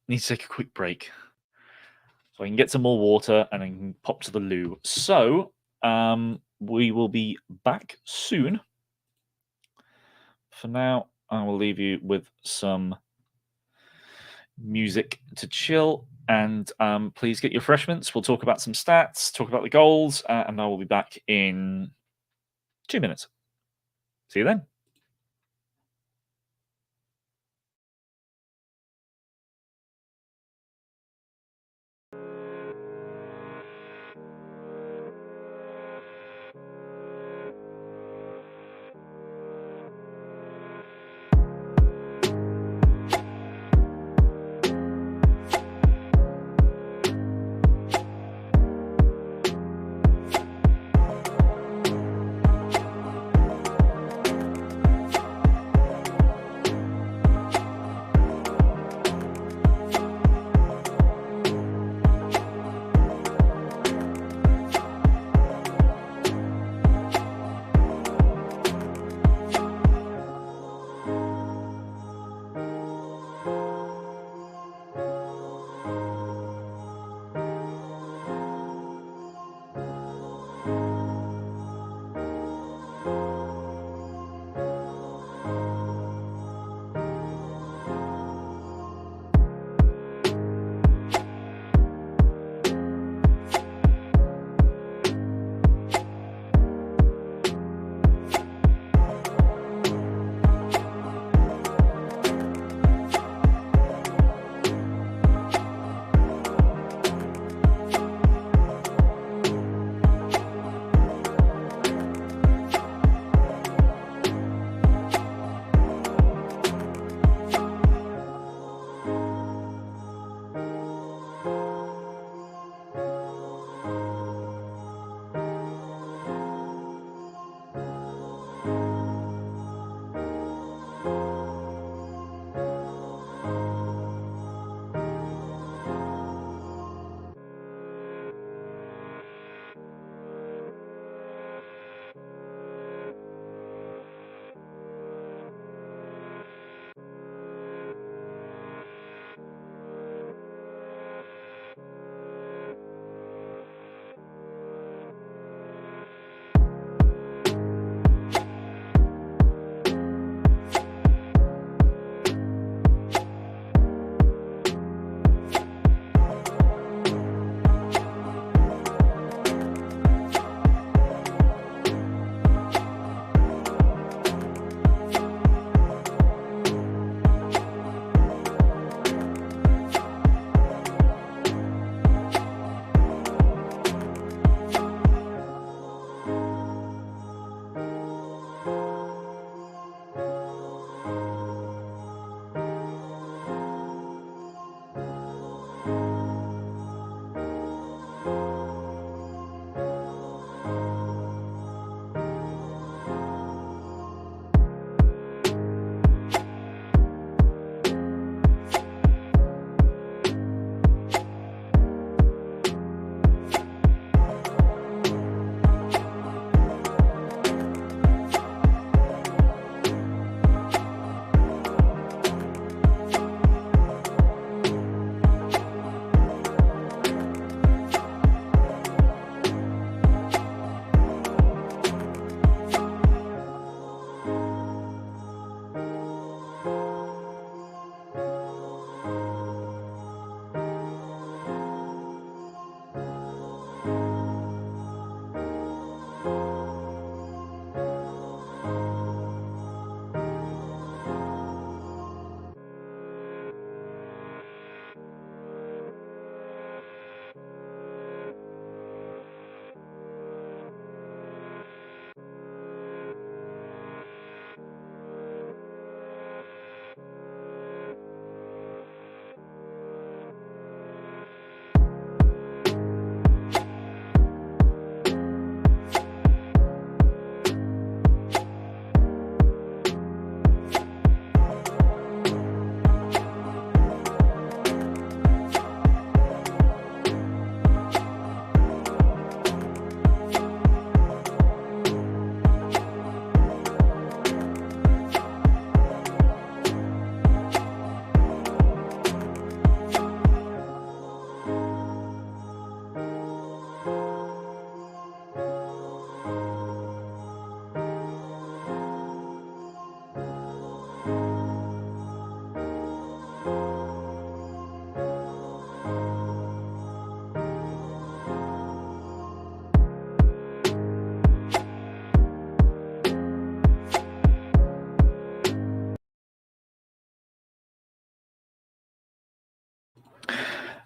I need to take a quick break so I can get some more water and I can pop to the loo. So we will be back soon. For now, I will leave you with some music to chill, and please get your refreshments. We'll talk about some stats, talk about the goals, and I will be back in 2 minutes. See you then.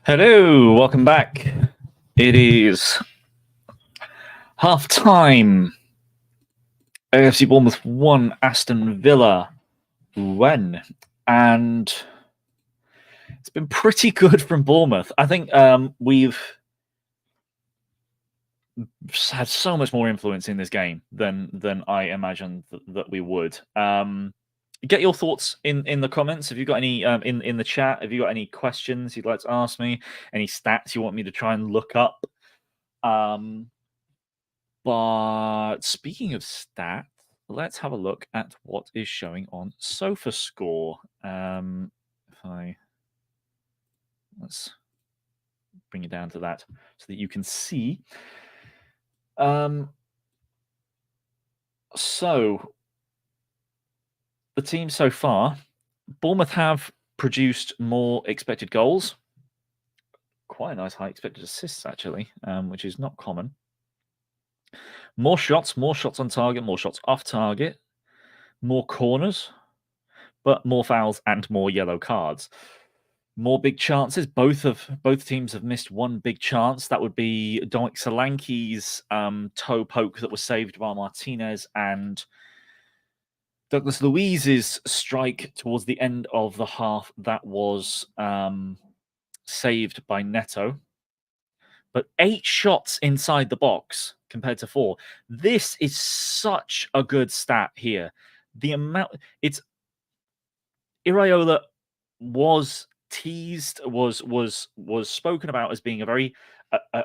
Hello, welcome back. It is half time. AFC Bournemouth 1, Aston Villa 1. And it's been pretty good from Bournemouth. I think we've had so much more influence in this game than I imagined that we would. Get your thoughts in the comments. Have you got any in the chat? Have you got any questions you'd like to ask me? Any stats you want me to try and look up? But speaking of stats, let's have a look at what is showing on SofaScore. Let's bring it down to that so that you can see. So the team so far, Bournemouth have produced more expected goals. Quite a nice high expected assists, actually, which is not common. More shots on target, more shots off target, more corners, but more fouls and more yellow cards. More big chances. Both teams have missed one big chance. That would be Dominic Solanke's toe poke that was saved by Martinez, and Douglas Luiz's strike towards the end of the half that was saved by Neto. But 8 shots inside the box compared to 4. This is such a good stat here. The amount Iraola was teased, was spoken about as being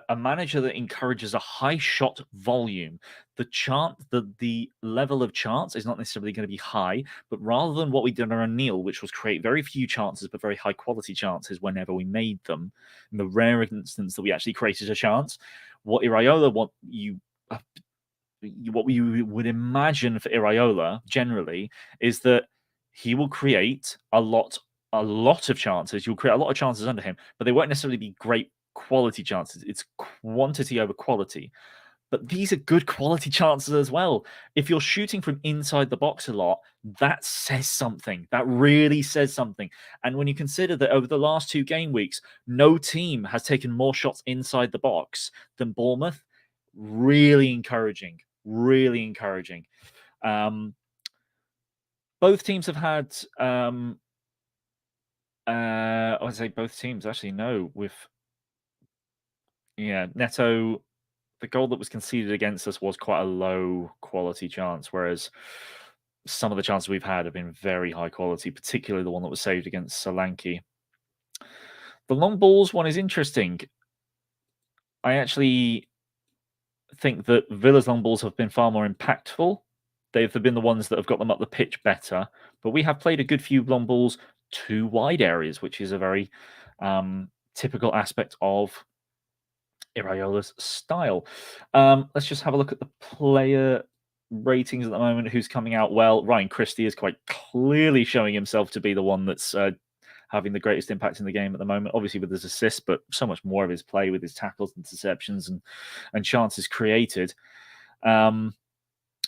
a manager that encourages a high shot volume. The level of chance is not necessarily going to be high, but rather than what we did under O'Neill, which was create very few chances but very high quality chances whenever we made them, in the rare instance that we actually created a chance, what Iraola what you would imagine for Iraola generally is that he will create a lot of chances. You'll create a lot of chances under him, but they won't necessarily be great quality chances. It's quantity over quality. But these are good quality chances as well. If you're shooting from inside the box a lot, that says something. That really says something. And when you consider that over the last 2 game weeks, no team has taken more shots inside the box than Bournemouth, really encouraging. Really encouraging. Both teams have had I would say both teams actually no. Neto, the goal that was conceded against us was quite a low quality chance, whereas some of the chances we've had have been very high quality, particularly the one that was saved against Solanke. The long balls one is interesting. I actually think that Villa's long balls have been far more impactful. They've been the ones that have got them up the pitch better, but we have played a good few long balls to wide areas, which is a very typical aspect of Iraola's style. Let's just have a look at the player ratings at the moment. Who's coming out well? Ryan Christie is quite clearly showing himself to be the one that's having the greatest impact in the game at the moment, obviously with his assists, but so much more of his play with his tackles, interceptions, and chances created.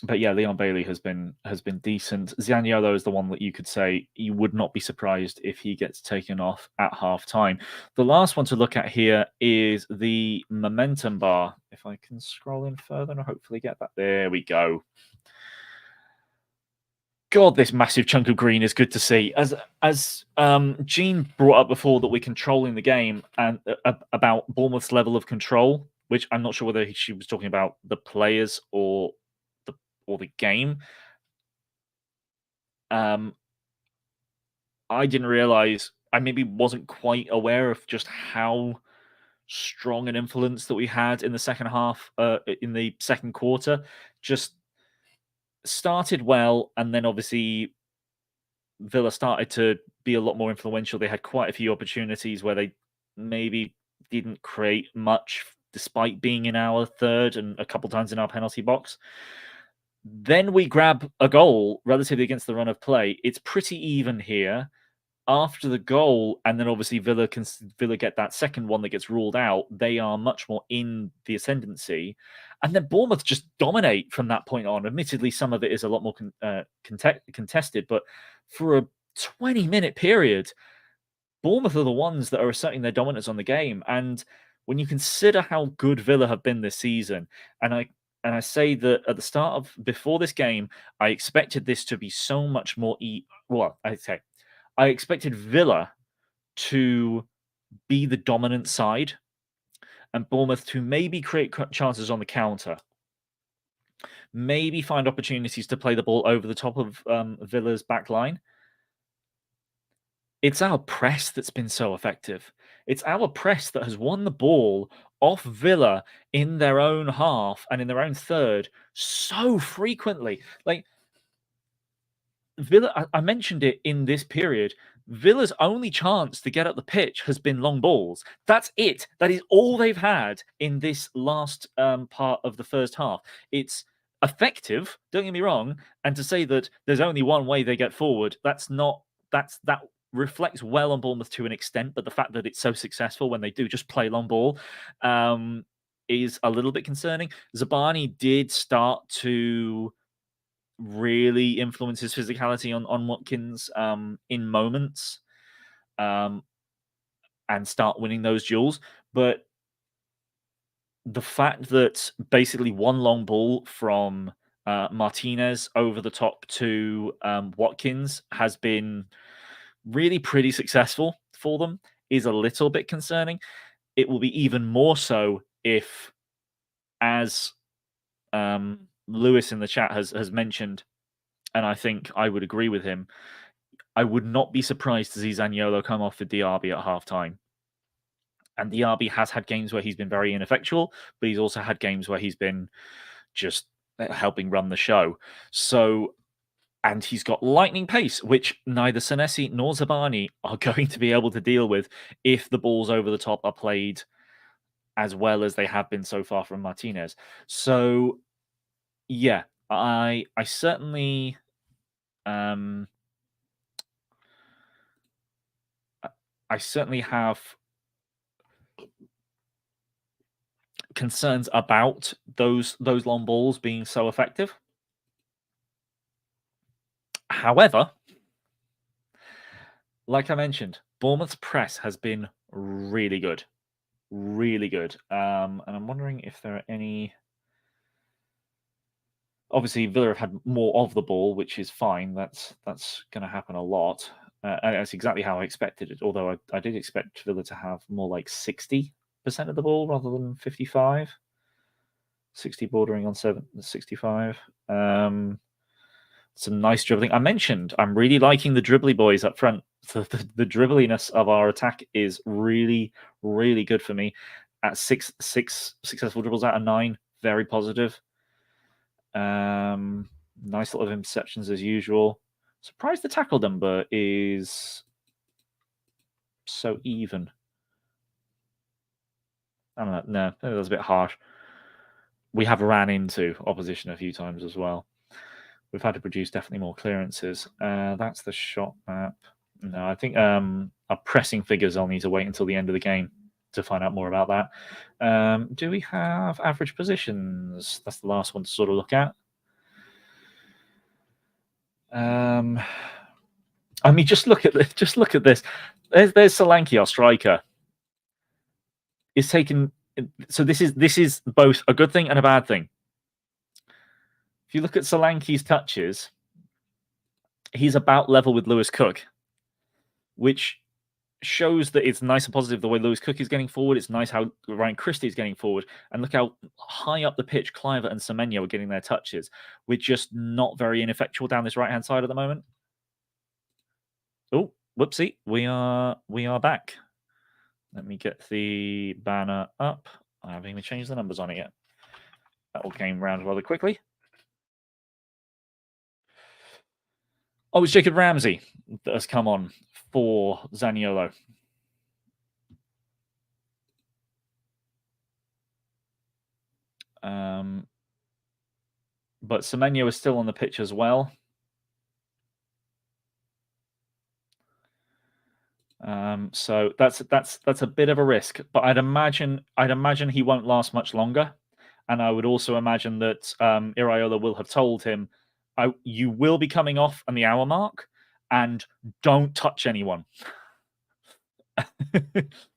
But yeah, Leon Bailey has been decent. Zaniolo is the one that you could say you would not be surprised if he gets taken off at half time. The last one to look at here is the momentum bar. If I can scroll in further and hopefully get that. There we go. God, this massive chunk of green is good to see. As Gene brought up before, that we're controlling the game and about Bournemouth's level of control, which I'm not sure whether she was talking about the players or the game. I didn't realize, I maybe wasn't quite aware of just how strong an influence that we had in the second half, in the second quarter. Just started well, and then obviously Villa started to be a lot more influential. They had quite a few opportunities where they maybe didn't create much despite being in our third and a couple times in our penalty box. Then we grab a goal relatively against the run of play. It's pretty even here. After the goal, and then obviously Villa get that second one that gets ruled out. They are much more in the ascendancy, and then Bournemouth just dominate from that point on. Admittedly, some of it is a lot more contested, but for a 20-minute period, Bournemouth are the ones that are asserting their dominance on the game. And when you consider how good Villa have been this season, and I say that at the start of before this game, I expected this to be so much more. I expected Villa to be the dominant side, and Bournemouth to maybe create chances on the counter, maybe find opportunities to play the ball over the top of Villa's back line. It's our press that's been so effective. It's our press that has won the ball off Villa in their own half and in their own third so frequently. Like Villa, I mentioned it in this period. Villa's only chance to get up the pitch has been long balls. That's it. That is all they've had in this last part of the first half. It's effective, don't get me wrong. And to say that there's only one way they get forward, that reflects well on Bournemouth to an extent, but the fact that it's so successful when they do just play long ball is a little bit concerning. Zabani did start to really influence his physicality on Watkins in moments and start winning those duels. But the fact that basically one long ball from Martinez over the top to Watkins has been really pretty successful for them is a little bit concerning. It will be even more so if, as Lewis in the chat has mentioned, and I think I would agree with him, I would not be surprised to see Zaniolo come off for Diaby at half-time. And Diaby has had games where he's been very ineffectual, but he's also had games where he's been just helping run the show. So, and he's got lightning pace, which neither Senesi nor Zabani are going to be able to deal with if the balls over the top are played as well as they have been so far from Martinez. So, yeah, I certainly I certainly have concerns about those long balls being so effective. However, like I mentioned, Bournemouth's press has been really good. Really good. And I'm wondering if there are any... Obviously, Villa have had more of the ball, which is fine. That's going to happen a lot. And that's exactly how I expected it, although I did expect Villa to have more like 60% of the ball rather than 55. 60 bordering on 65. Some nice dribbling. I mentioned I'm really liking the dribbly boys up front. The dribbliness of our attack is really, really good for me. At six successful dribbles out of 9, very positive. Nice lot of interceptions as usual. Surprised the tackle number is so even. I don't know. No, that was a bit harsh. We have ran into opposition a few times as well. We've had to produce definitely more clearances. That's the shot map. No, I think our pressing figures, I'll need to wait until the end of the game to find out more about that. Do we have average positions? That's the last one to sort of look at. I mean, just look at this. Just look at this. There's Solanke, our striker. Is taken. So this is both a good thing and a bad thing. If you look at Solanke's touches, he's about level with Lewis Cook, which shows that it's nice and positive the way Lewis Cook is getting forward. It's nice how Ryan Christie is getting forward. And look how high up the pitch Cliver and Semenyo are getting their touches. We're just not very ineffectual down this right-hand side at the moment. Oh, whoopsie. We are back. Let me get the banner up. I haven't even changed the numbers on it yet. That all came round rather quickly. Oh, it's Jacob Ramsey that has come on for Zaniolo. But Semenyo is still on the pitch as well. So that's a bit of a risk, but I'd imagine he won't last much longer, and I would also imagine that Iraola will have told him, "You will be coming off on the hour mark, and don't touch anyone."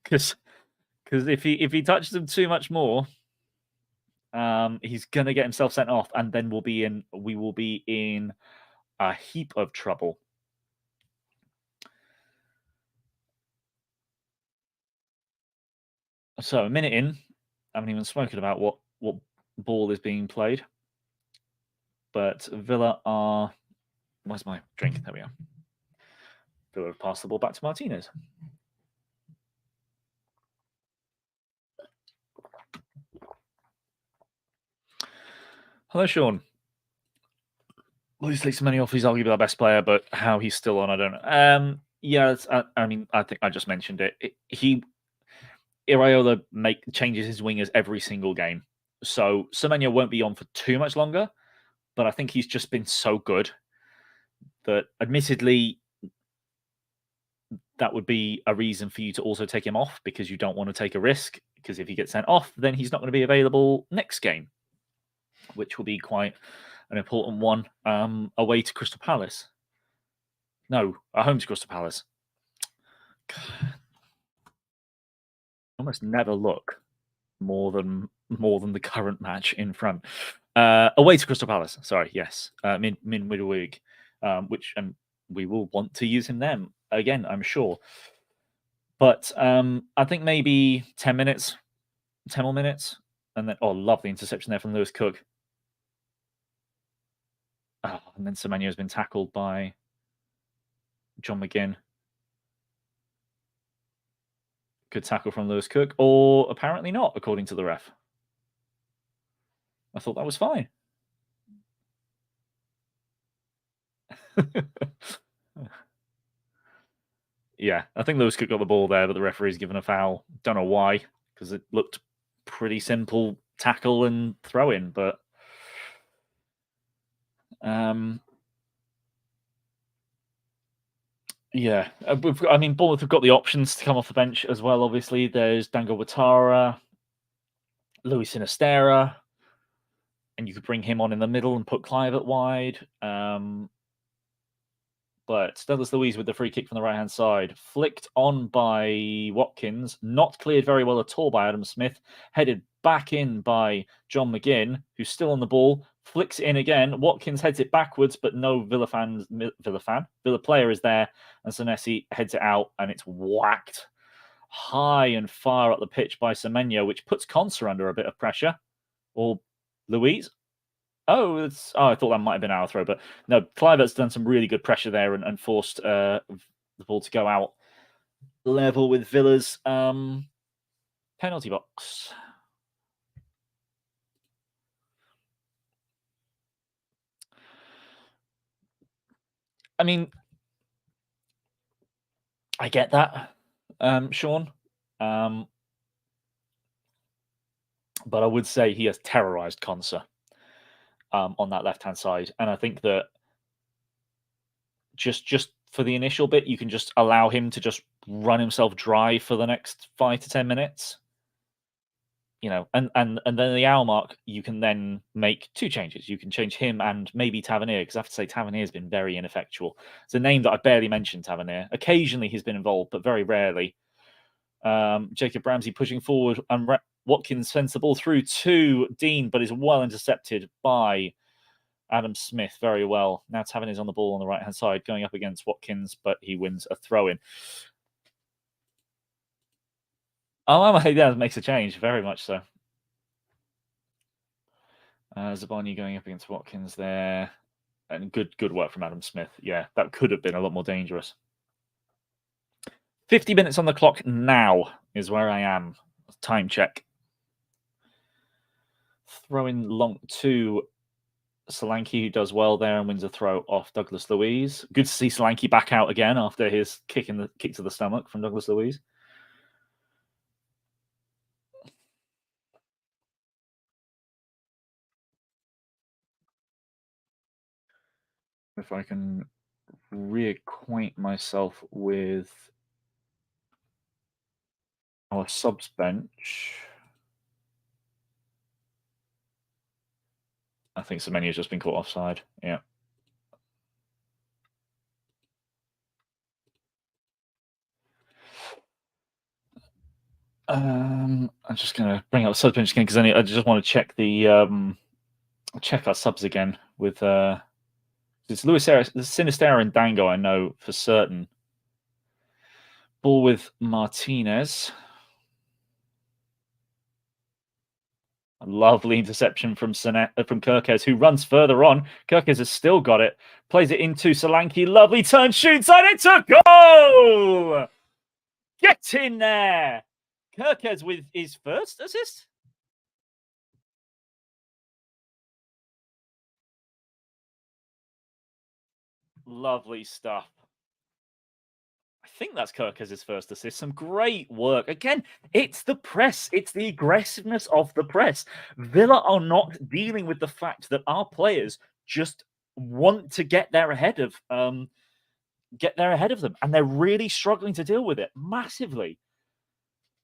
Because if he touches him too much more, he's gonna get himself sent off, and then we will be in a heap of trouble. So a minute in, I haven't even spoken about what ball is being played, but Villa are. Where's my drink? There we are. Villa have passed the ball back to Martinez. Hello, Sean. Obviously, Semenyo, he's arguably our best player, but how he's still on, I don't know. Yeah, I mean, I think I just mentioned it. Iraola changes his wingers every single game, so Semenyo won't be on for too much longer. But I think he's just been so good that, admittedly, that would be a reason for you to also take him off, because you don't want to take a risk. Because if he gets sent off, then he's not going to be available next game, which will be quite an important one, away to Crystal Palace. No, at home to Crystal Palace. God. Almost never look more than the current match in front. Away to Crystal Palace. Sorry, yes, Min Midweek, which we will want to use him then again, I'm sure. But I think maybe 10 minutes, 10 more minutes, and then lovely interception there from Lewis Cook. And then Semenyo has been tackled by John McGinn. Good tackle from Lewis Cook, or apparently not, according to the ref. I thought that was fine. Yeah, I think Lewis Cook got the ball there, but the referee's given a foul. Don't know why, because it looked pretty simple tackle and throw in, but yeah, Bournemouth have got the options to come off the bench as well. Obviously, there's Dango Ouattara, Luis Sinisterra, and you could bring him on in the middle and put Clive at wide. But Douglas Luiz with the free kick from the right-hand side, flicked on by Watkins, not cleared very well at all by Adam Smith, headed back in by John McGinn, who's still on the ball, flicks it in again. Watkins heads it backwards, but no Villa player is there, and Senesi heads it out, and it's whacked high and far up the pitch by Semenyo, which puts Konsa under a bit of pressure. Or Luiz. I thought that might have been our throw, but no, Clivert's done some really good pressure there and forced the ball to go out level with Villa's penalty box. I mean, I get that, Sean. But I would say he has terrorized Konsa on that left-hand side. And I think that just for the initial bit, you can just allow him to just run himself dry for the next 5 to 10 minutes. And then the hour mark, you can then make 2 changes. You can change him and maybe Tavernier, because I have to say Tavernier has been very ineffectual. It's a name that I barely mentioned, Tavernier. Occasionally he's been involved, but very rarely. Jacob Ramsey pushing forward, and Watkins sends the ball through to Dean, but is well intercepted by Adam Smith very well. Now Tavernier's on the ball on the right-hand side, going up against Watkins, but he wins a throw-in. Oh, yeah, that makes a change, very much so. Zabani going up against Watkins there. And good work from Adam Smith. Yeah, that could have been a lot more dangerous. 50 minutes on the clock now is where I am. Time check. Throwing long to Solanke, who does well there and wins a throw off Douglas Luiz. Good to see Solanke back out again after his kick to the stomach from Douglas Luiz. If I can reacquaint myself with our subs bench, I think Semenyo's just been caught offside. Yeah. I'm just going to bring up substitutions again because I just want to check the check our subs again with it's Sinistera and Dango. I know for certain. Ball with Martinez. A lovely interception from Kirkes, who runs further on. Kirkes has still got it. Plays it into Solanke. Lovely turn, shoots, and it's a goal! Get in there! Kirkes with his first assist. Lovely stuff. I think that's Kirkes' first assist. Some great work. Again, it's the press. It's the aggressiveness of the press. Villa are not dealing with the fact that our players just want to get there ahead of them, and they're really struggling to deal with it massively.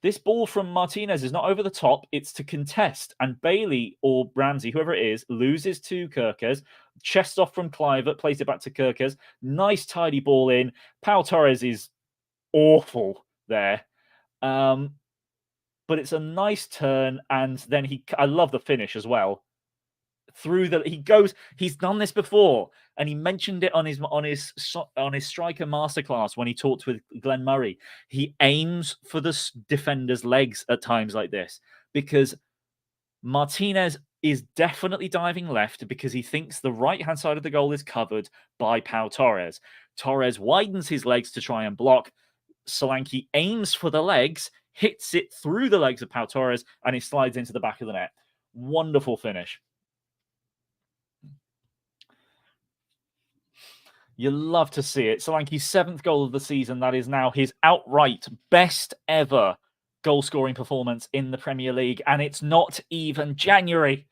This ball from Martinez is not over the top, it's to contest. And Bailey or Ramsey, whoever it is, loses to Kirkes. Chest off from Clivert, plays it back to Kirkes. Nice, tidy ball in. Pau Torres is awful there. But it's a nice turn. And then I love the finish as well. He's done this before, and he mentioned it on his striker masterclass when he talked with Glenn Murray. He aims for the defender's legs at times like this because Martinez is definitely diving left because he thinks the right-hand side of the goal is covered by Pau Torres. Torres widens his legs to try and block. Solanke aims for the legs, hits it through the legs of Pau Torres, and it slides into the back of the net. Wonderful finish. You love to see it. Solanke's 7th goal of the season. That is now his outright best ever goal-scoring performance in the Premier League, and it's not even January.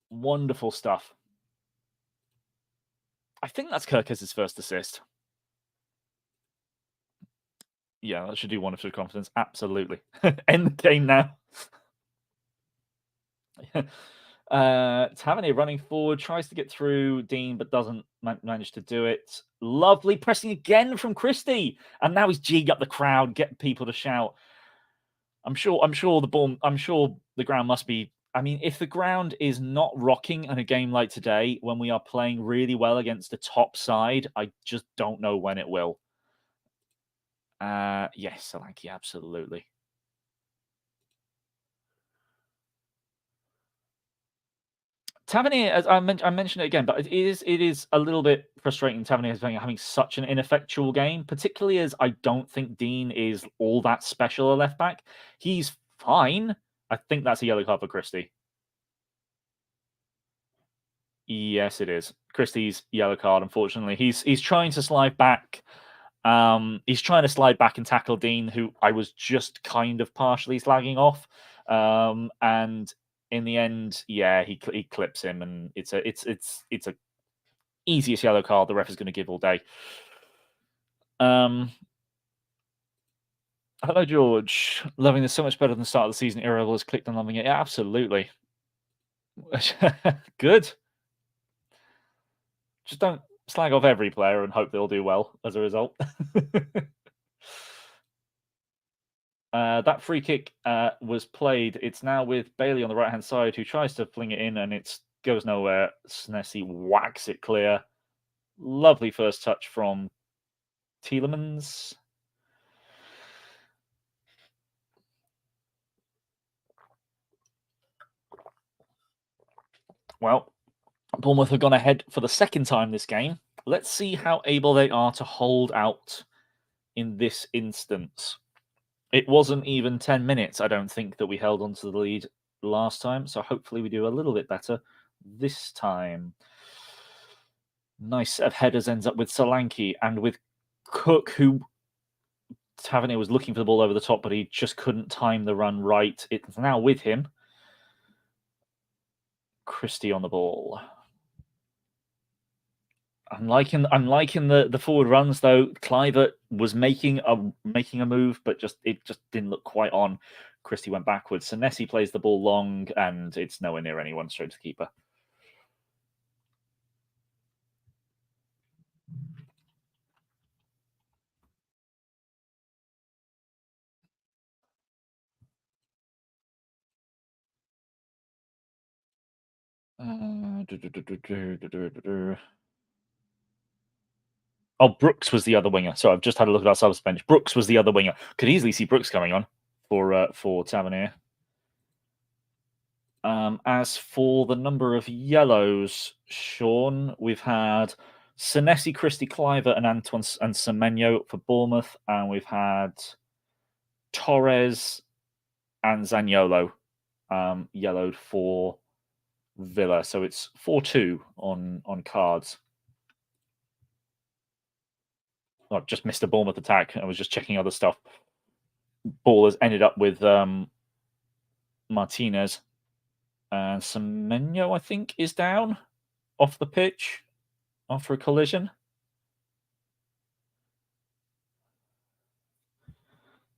Wonderful stuff. I think that's Kirkes' first assist. Yeah, that should do wonderful confidence. Absolutely. End the game now. Tavernier running forward, tries to get through Dean, but doesn't manage to do it. Lovely pressing again from Christie, and now he's jigged up the crowd, getting people to shout. I'm sure the ground must be. I mean, if the ground is not rocking in a game like today, when we are playing really well against the top side, I just don't know when it will. Yes, Solanke, absolutely. Tavernier, as I mentioned it again, but it is a little bit frustrating. Tavernier having such an ineffectual game, particularly as I don't think Dean is all that special a left back. He's fine. I think that's a yellow card for Christie. Yes, it is. Christie's yellow card, unfortunately. He's trying to slide back. He's trying to slide back and tackle Dean, who I was just kind of partially slagging off. And in the end, yeah, he clips him, and it's a easiest yellow card the ref is going to give all day. Hello, George. Loving this so much better than the start of the season. Irrevel has clicked on loving it. Yeah, absolutely. Good. Just don't slag off every player and hope they'll do well as a result. That free kick was played. It's now with Bailey on the right-hand side, who tries to fling it in, and it goes nowhere. Snessi whacks it clear. Lovely first touch from Tielemans. Well, Bournemouth have gone ahead for the second time this game. Let's see how able they are to hold out in this instance. It wasn't even 10 minutes, I don't think, that we held onto the lead last time. So hopefully we do a little bit better this time. Nice set of headers ends up with Solanke and with Cook, who Tavernier was looking for the ball over the top, but he just couldn't time the run right. It's now with him. Christie on the ball. I'm liking the forward runs though. Clivert was making a move, but it just didn't look quite on. Christie went backwards. Senesi plays the ball long, and it's nowhere near anyone. Straight to the keeper. Oh, Brooks was the other winger. So I've just had a look at our subs bench. Brooks was the other winger. Could easily see Brooks coming on for Tavernier. As for the number of yellows, Sean, we've had Senesi, Christie, Cliver, and Antoine and Semenyo for Bournemouth, and we've had Torres and Zaniolo yellowed for Villa. So it's 4-2 on cards. I just missed a Bournemouth attack. I was just checking other stuff. Ball has ended up with Martinez. And Semenyo, I think, is down off the pitch after a collision.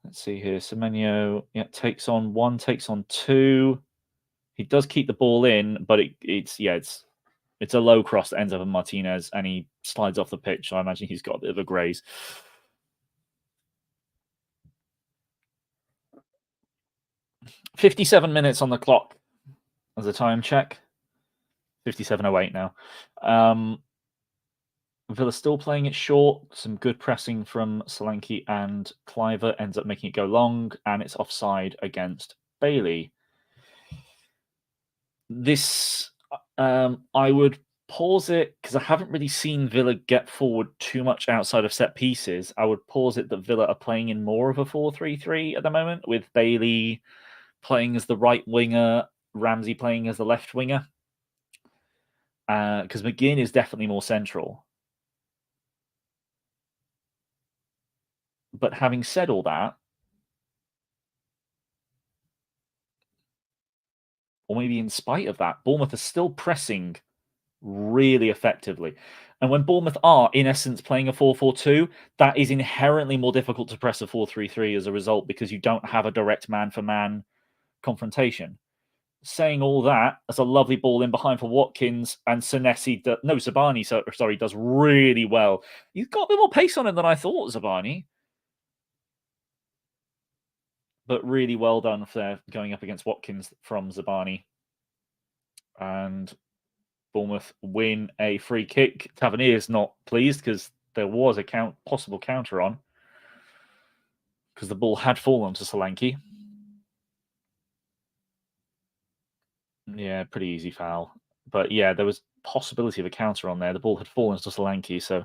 Let's see here. Semenyo, takes on one, takes on two. He does keep the ball in, but it's a low cross that ends up on Martinez, and he slides off the pitch. So I imagine he's got a bit of a graze. $57 minutes on the clock as a time check. 57:08 now. Villa still playing it short. Some good pressing from Solanke, and Cliver ends up making it go long, and it's offside against Bailey. This, I would pause it because I haven't really seen Villa get forward too much outside of set pieces. I would pause it that Villa are playing in more of a 4-3-3 at the moment, with Bailey playing as the right winger, Ramsey playing as the left winger. Because McGinn is definitely more central. But having said all that, or maybe in spite of that, Bournemouth are still pressing really effectively. And when Bournemouth are, in essence, playing a 4-4-2, that is inherently more difficult to press a 4-3-3 as a result, because you don't have a direct man-for-man confrontation. Saying all that, that's a lovely ball in behind for Watkins, and Zabani, does really well. He's got a bit more pace on him than I thought, Zabani. But really well done for going up against Watkins from Zabani. And Bournemouth win a free kick. Tavernier is not pleased because there was a possible counter on, because the ball had fallen to Solanke. Yeah, pretty easy foul. But yeah, there was possibility of a counter on there. The ball had fallen to Solanke, so...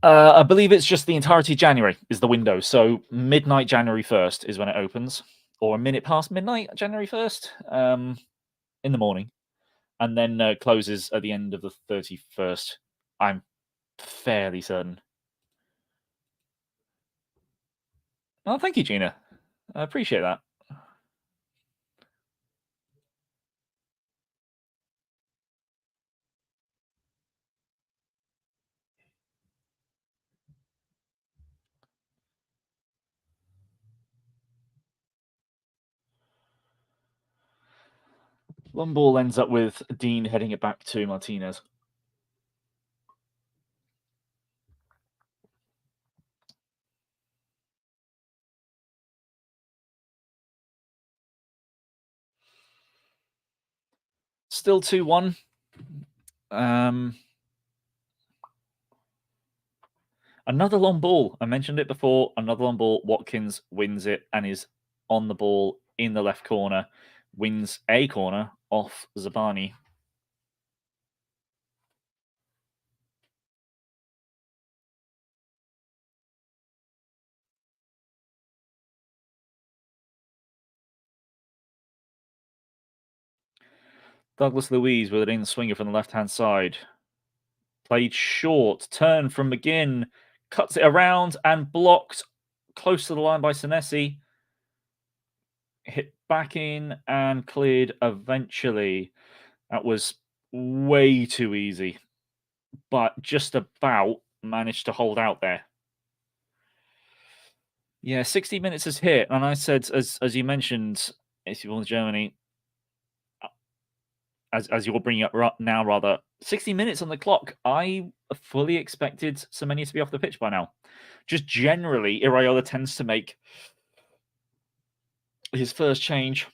I believe it's just the entirety of January is the window. So midnight January 1st is when it opens, or a minute past midnight January 1st in the morning, and then closes at the end of the 31st. I'm fairly certain. Oh, thank you, Gina. I appreciate that. One ball ends up with Dean heading it back to Martinez. Still 2-1. Another long ball. I mentioned it before. Another long ball. Watkins wins it and is on the ball in the left corner. Wins a corner off Zabani. Douglas Luiz with an in-swinger from the left-hand side. Played short. Turn from McGinn. Cuts it around and blocked close to the line by Senesi. Hit back in and cleared eventually. That was way too easy, but just about managed to hold out there. Yeah, 60 minutes has hit, and I said, as you mentioned, if you want Germany, as you're bringing up now, rather, 60 minutes on the clock. I fully expected Semenyo to be off the pitch by now. Just generally, Iraola tends to make his first change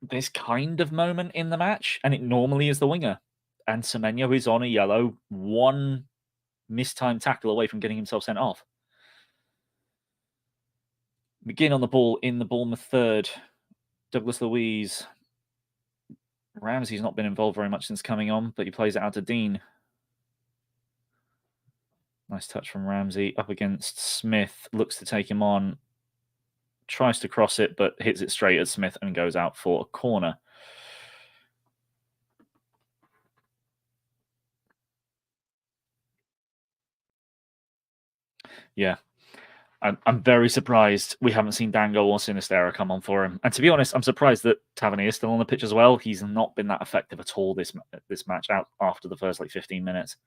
this kind of moment in the match, and it normally is the winger. And Semenyo is on a yellow, one mistimed tackle away from getting himself sent off. McGinn on the ball in the Bournemouth third. Douglas Luiz. Ramsey's not been involved very much since coming on, but he plays it out to Dean. Nice touch from Ramsey up against Smith. Looks to take him on. Tries to cross it, but hits it straight at Smith and goes out for a corner. Yeah. I'm very surprised we haven't seen Dango or Sinistera come on for him. And to be honest, I'm surprised that Tavernier is still on the pitch as well. He's not been that effective at all this match out after the first 15 minutes.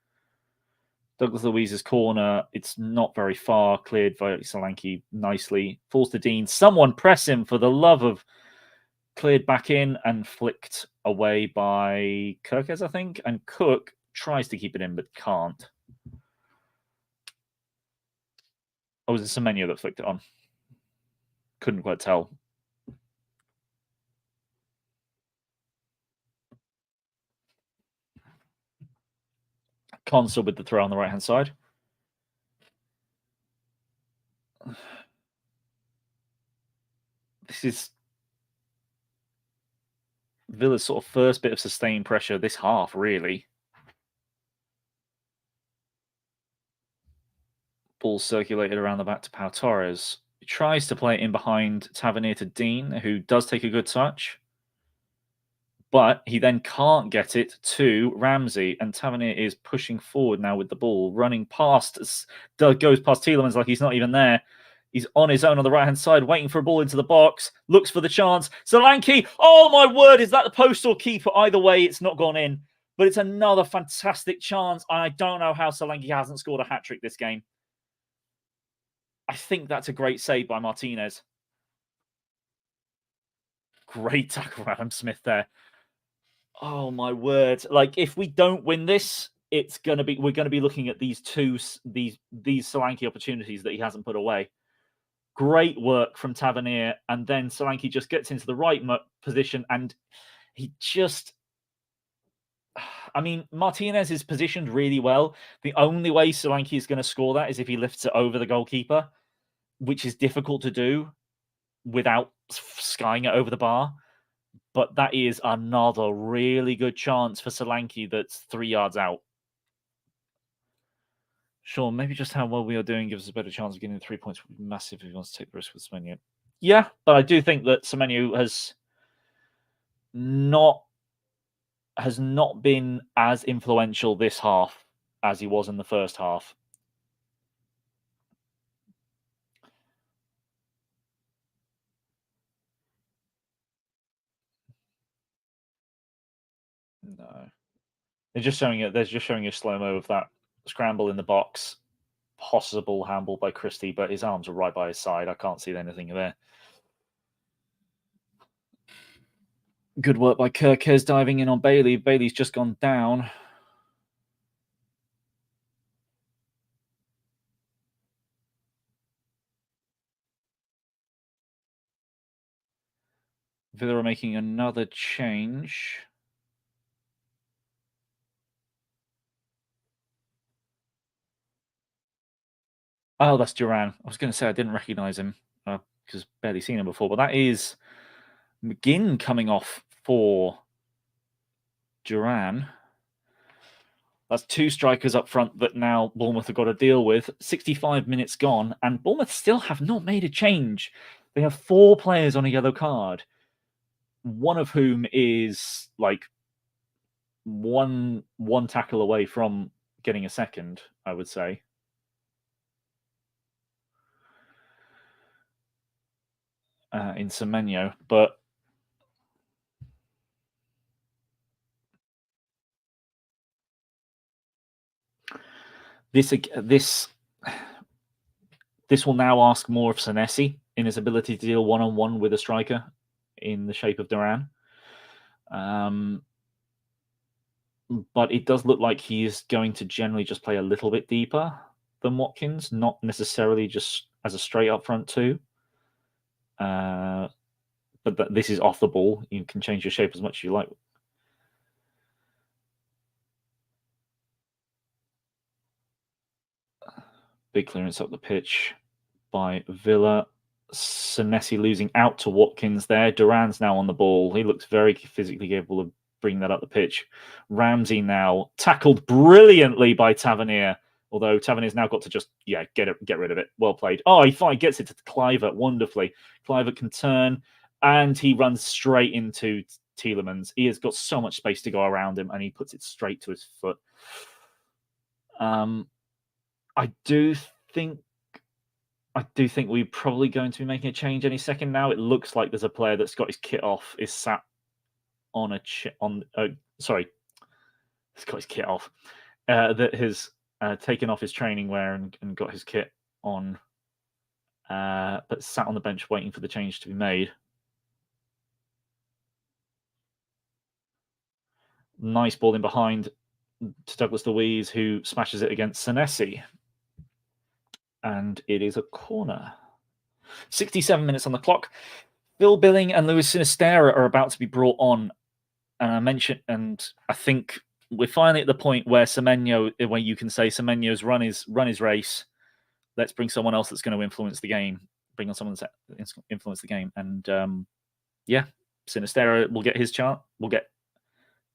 Douglas Luiz's corner, it's not very far, cleared by Solanke nicely. Falls to Dean. Someone press him for the love of... Cleared back in and flicked away by Kirkes, I think. And Cook tries to keep it in, but can't. Oh, was it Semenyo that flicked it on? Couldn't quite tell. Consul with the throw on the right-hand side. This is Villa's sort of first bit of sustained pressure this half, really. Ball circulated around the back to Pau Torres. He tries to play it in behind Tavernier to Dean, who does take a good touch. But he then can't get it to Ramsey, and Tavernier is pushing forward now with the ball, running past, goes past Tielemans like he's not even there. He's on his own on the right-hand side, waiting for a ball into the box, looks for the chance. Solanke, oh my word, is that the post or keeper? Either way, it's not gone in. But it's another fantastic chance, and I don't know how Solanke hasn't scored a hat-trick this game. I think that's a great save by Martinez. Great tackle, Adam Smith there. Oh my word! Like, if we don't win this, we're gonna be looking at these Solanke opportunities that he hasn't put away. Great work from Tavernier, and then Solanke just gets into the right position, and he just... I mean, Martinez is positioned really well. The only way Solanke is going to score that is if he lifts it over the goalkeeper, which is difficult to do without skying it over the bar. But that is another really good chance for Solanke that's 3 yards out. Sure, maybe just how well we are doing gives us a better chance of getting 3 points. Would be massive if he wants to take the risk with Semenyo. Yeah, but I do think that Semenyo has not been as influential this half as he was in the first half. No. They're just showing a slow-mo of that scramble in the box. Possible handball by Christie, but his arms are right by his side. I can't see anything there. Good work by Kirkes diving in on Bailey. Bailey's just gone down. Villa are making another change. Oh, that's Duran. I was going to say I didn't recognise him because barely seen him before, but that is McGinn coming off for Duran. That's two strikers up front that now Bournemouth have got to deal with. 65 minutes gone, and Bournemouth still have not made a change. They have 4 players on a yellow card, one of whom is like one tackle away from getting a second, I would say. In Semenyo, but this will now ask more of Senesi in his ability to deal one-on-one with a striker in the shape of Duran. But it does look like he is going to generally just play a little bit deeper than Watkins, not necessarily just as a straight up front two. but this is off the ball. You can change your shape as much as you like. Big clearance up the pitch by Villa. Senesi losing out to Watkins there. Duran's now on the ball. He looks very physically capable of bringing that up the pitch. Ramsey now tackled brilliantly by Tavernier. Although Tavernier's now got to just, get rid of it. Well played. Oh, he finally gets it to Kluivert wonderfully. Kluivert can turn, and he runs straight into Tielemans. He has got so much space to go around him, and he puts it straight to his foot. I do think we're probably going to be making a change any second now. It looks like there's a player that's got his kit off, is sat on he's got his kit off, that has taken off his training wear and got his kit on, but sat on the bench waiting for the change to be made. Nice ball in behind to Douglas Luiz, who smashes it against Senesi. And it is a corner. 67 minutes on the clock. Phil Billing and Luis Sinisterra are about to be brought on. And I think we're finally at the point where where you can say Semenyo's run his race. Let's bring someone else that's going to influence the game. Bring on someone that's influence the game. And Sinisterra will get his chance. Will get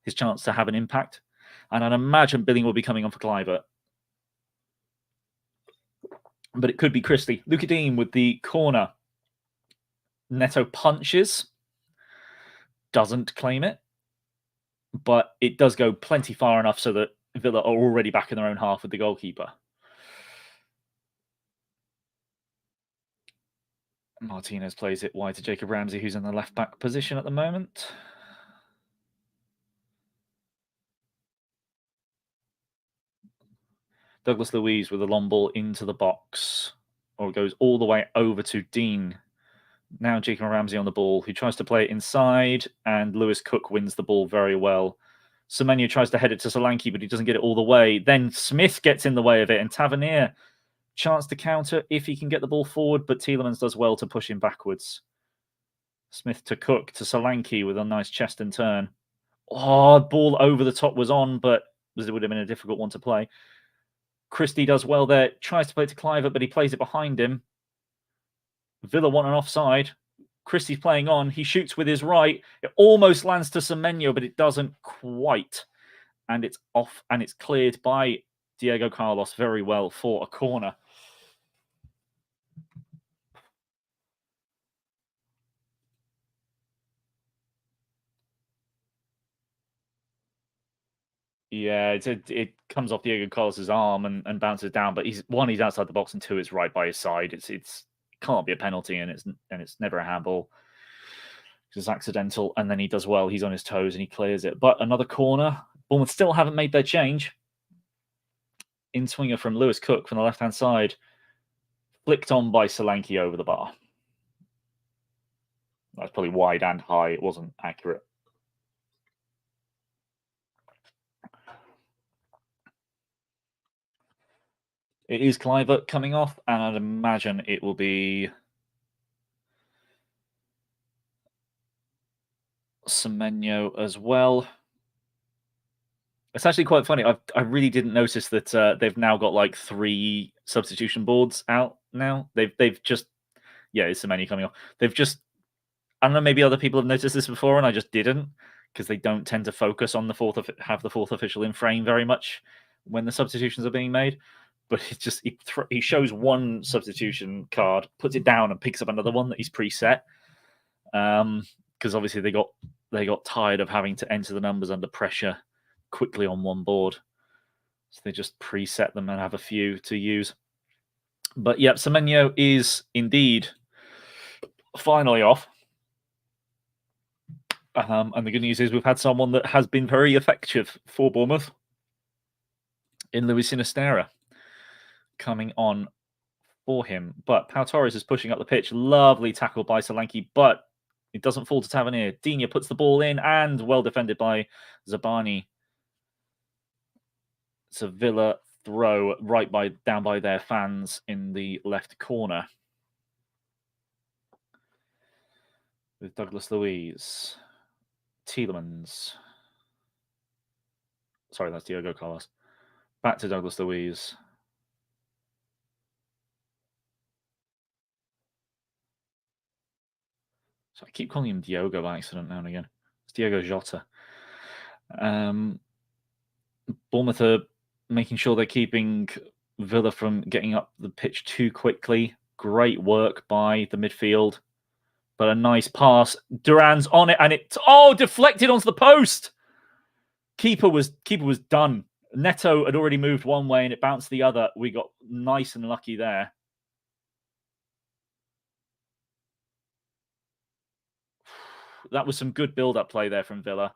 his chance to have an impact. And I'd imagine Billing will be coming on for Kluivert. But it could be Christie. Luca Dean with the corner. Neto punches. Doesn't claim it. But it does go plenty far enough so that Villa are already back in their own half with the goalkeeper. Martinez plays it wide to Jacob Ramsey, who's in the left-back position at the moment. Douglas Luiz with a long ball into the box. Or it goes all the way over to Dean. Now Jacob Ramsey on the ball, who tries to play it inside, and Lewis Cook wins the ball very well. Semenyo tries to head it to Solanke, but he doesn't get it all the way. Then Smith gets in the way of it, and Tavernier, chance to counter if he can get the ball forward, but Tielemans does well to push him backwards. Smith to Cook to Solanke with a nice chest and turn. Oh, ball over the top was on, but it would have been a difficult one to play. Christie does well there, tries to play it to Kluivert, but he plays it behind him. Villa want an offside. Christie's playing on. He shoots with his right. It almost lands to Semenyo, but it doesn't quite. And it's off, and it's cleared by Diego Carlos very well for a corner. Yeah, it comes off Diego Carlos's arm and bounces down, but he's outside the box, and two, it's right by his side. It can't be a penalty, and it's never a handball. It's accidental, and then he does well. He's on his toes and he clears it. But another corner. Bournemouth still haven't made their change. In swinger from Lewis Cook from the left-hand side. Flicked on by Solanke over the bar. That's probably wide and high. It wasn't accurate. It is Kluivert coming off, and I'd imagine it will be Semenyo as well. It's actually quite funny. I really didn't notice that they've now got like 3 substitution boards out now. They've just it's Semenyo coming off. They've just, I don't know, maybe other people have noticed this before, and I just didn't, because they don't tend to focus on the fourth official in frame very much when the substitutions are being made. But it's just he shows one substitution card, puts it down, and picks up another one that he's preset. Because obviously they got tired of having to enter the numbers under pressure quickly on one board, so they just preset them and have a few to use. But yep, Semenyo is indeed finally off. And the good news is we've had someone that has been very effective for Bournemouth in Luis Sinisterra coming on for him. But Pau Torres is pushing up the pitch. Lovely tackle by Solanke, but it doesn't fall to Tavernier. Digne puts the ball in, and well defended by Zabani. It's a Villa throw down by their fans in the left corner. with Douglas Luiz. Tielemans. Sorry, that's Diogo Carlos. Back to Douglas Luiz. So I keep calling him Diogo by accident now and again. It's Diogo Jota. Bournemouth are making sure they're keeping Villa from getting up the pitch too quickly. Great work by the midfield. But a nice pass. Duran's on it, and it's deflected onto the post. Keeper was done. Neto had already moved one way, and it bounced the other. We got nice and lucky there. That was some good build-up play there from Villa.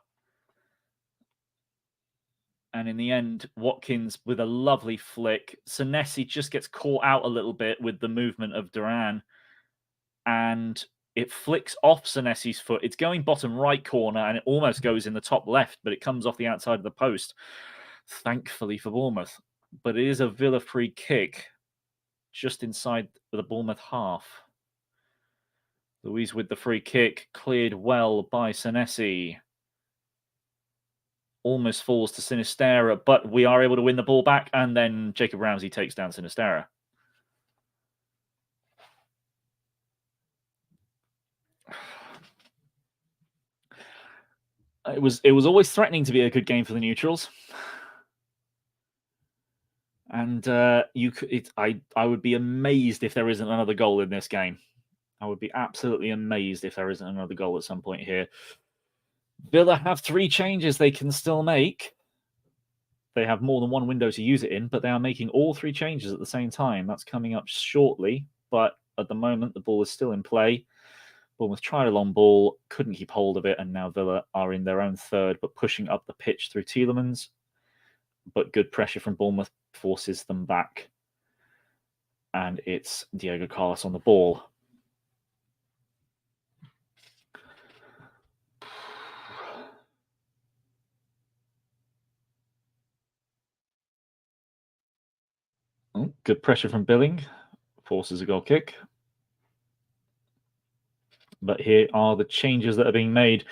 And in the end, Watkins with a lovely flick. Senesi just gets caught out a little bit with the movement of Duran. And it flicks off Senesi's foot. It's going bottom right corner, and it almost goes in the top left, but it comes off the outside of the post, thankfully for Bournemouth. But it is a Villa free kick just inside the Bournemouth half. Luiz with the free kick, cleared well by Senesi. Almost falls to Sinisterra, but we are able to win the ball back, and then Jacob Ramsey takes down Sinisterra. It was always threatening to be a good game for the neutrals, and I would be amazed if there isn't another goal in this game. I would be absolutely amazed if there isn't another goal at some point here. Villa have 3 changes they can still make. They have more than one window to use it in, but they are making all 3 changes at the same time. That's coming up shortly, but at the moment, the ball is still in play. Bournemouth tried a long ball, couldn't keep hold of it, and now Villa are in their own third, but pushing up the pitch through Tielemans. But good pressure from Bournemouth forces them back. And it's Diogo Carlos on the ball. Good pressure from Billing. Forces a goal kick. But here are the changes that are being made.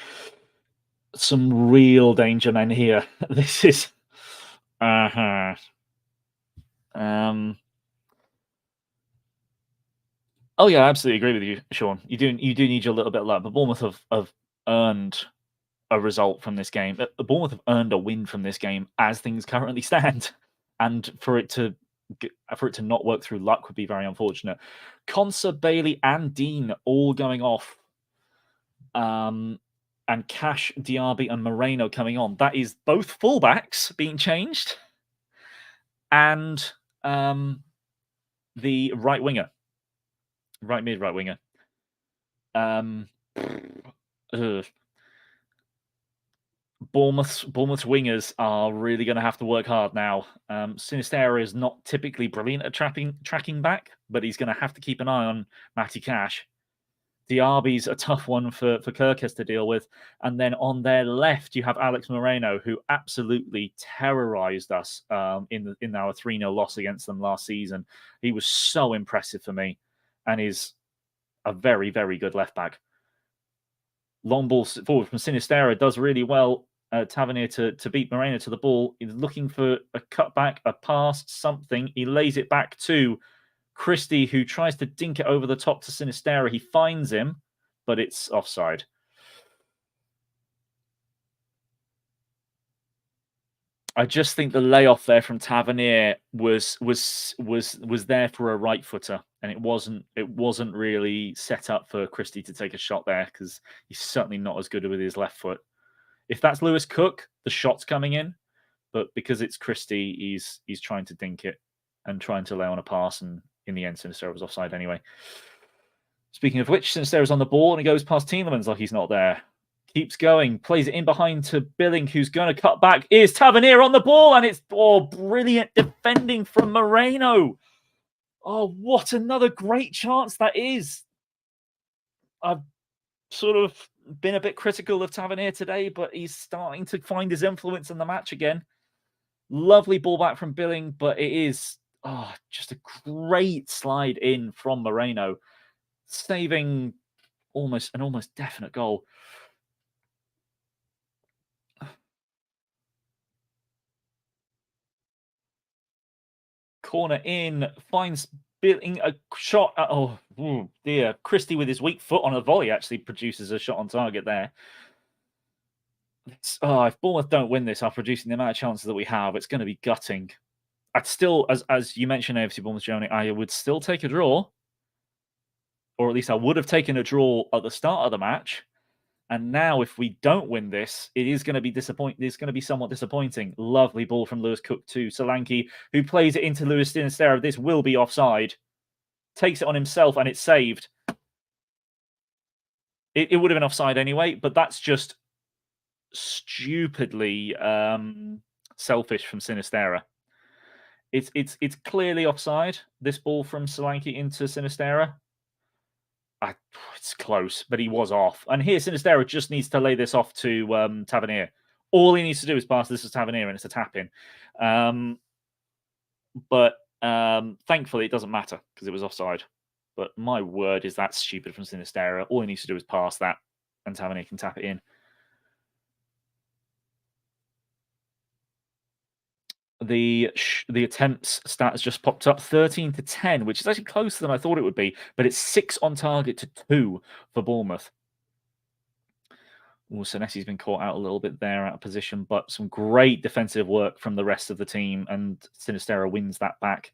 Some real danger men here. This is... Oh, yeah, I absolutely agree with you, Sean. You do need your little bit of luck, but Bournemouth have earned a result from this game. Bournemouth have earned a win from this game as things currently stand. And for it to not work through luck would be very unfortunate. Konsa, Bailey, and Dean all going off. And Cash, Diaby, and Moreno coming on. That is both fullbacks being changed. And the right winger. Right mid, right winger. Bournemouth's wingers are really going to have to work hard now. Sinisterra is not typically brilliant at tracking back, but he's going to have to keep an eye on Matty Cash. Diaby's a tough one for Kirkes to deal with. And then on their left, you have Alex Moreno, who absolutely terrorized us in our 3-0 loss against them last season. He was so impressive for me and is a very, very good left back. Long ball forward from Sinisterra does really well. Tavernier to beat Moreno to the ball. He's looking for a cutback, a pass, something. He lays it back to Christie, who tries to dink it over the top to Sinisterra. He finds him, but it's offside. I just think the layoff there from Tavernier was there for a right footer, and it wasn't really set up for Christie to take a shot there because he's certainly not as good with his left foot. If that's Lewis Cook, the shot's coming in, but because it's Christie, he's trying to dink it and trying to lay on a pass, and in the end, Sinisterra was offside anyway. Speaking of which, Sinisterra's on the ball and he goes past Tielemans like he's not there. Keeps going, plays it in behind to Billing, who's going to cut back. Is Tavernier on the ball? And it's brilliant defending from Moreno. Oh, what another great chance that is. I've sort of been a bit critical of Tavernier today, but he's starting to find his influence in the match again. Lovely ball back from Billing, but it is just a great slide in from Moreno, saving almost definite goal. Corner in, finds Billing a shot. Oh dear. Christie with his weak foot on a volley actually produces a shot on target there. If Bournemouth don't win this after reducing the amount of chances that we have, it's going to be gutting. I'd still, as you mentioned, AFC Bournemouth Germany, I would still take a draw. Or at least I would have taken a draw at the start of the match. And now, if we don't win this, it is going to be disappointing. It's going to be somewhat disappointing. Lovely ball from Lewis Cook to Solanke, who plays it into Luis Sinisterra. This will be offside. Takes it on himself, and it's saved. It would have been offside anyway, but that's just stupidly selfish from Sinisterra. It's clearly offside. This ball from Solanke into Sinisterra. It's close, but he was off. And here, Sinisterra just needs to lay this off to Tavernier. All he needs to do is pass this to Tavernier, and it's a tap-in. But thankfully, it doesn't matter because it was offside. But my word, is that stupid from Sinisterra. All he needs to do is pass that, and Tavernier can tap it in. The attempts stat has just popped up, 13-10, which is actually closer than I thought it would be, but it's 6 on target to 2 for Bournemouth. Senesi's been caught out a little bit there out of position, but some great defensive work from the rest of the team, and Sinisterra wins that back.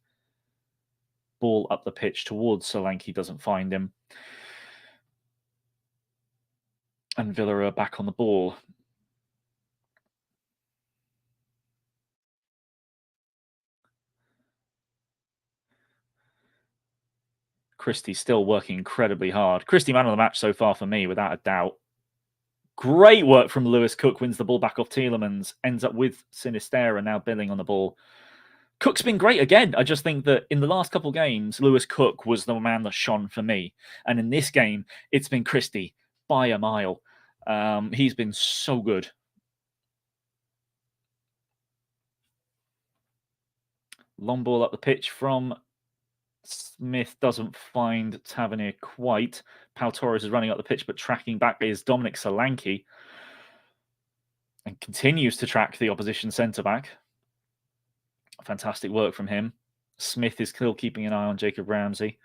Ball up the pitch towards Solanke, doesn't find him. And Villa are back on the ball. Christie still working incredibly hard. Christie, man of the match so far for me, without a doubt. Great work from Lewis Cook, wins the ball back off Tielemans, ends up with Sinisterra now billing on the ball. Cook's been great again. I just think that in the last couple of games, Lewis Cook was the man that shone for me. And in this game, it's been Christie by a mile. He's been so good. Long ball up the pitch from Smith, doesn't find Tavernier quite. Pau Torres is running up the pitch, but tracking back is Dominic Solanke. And continues to track the opposition centre-back. Fantastic work from him. Smith is still keeping an eye on Jacob Ramsey.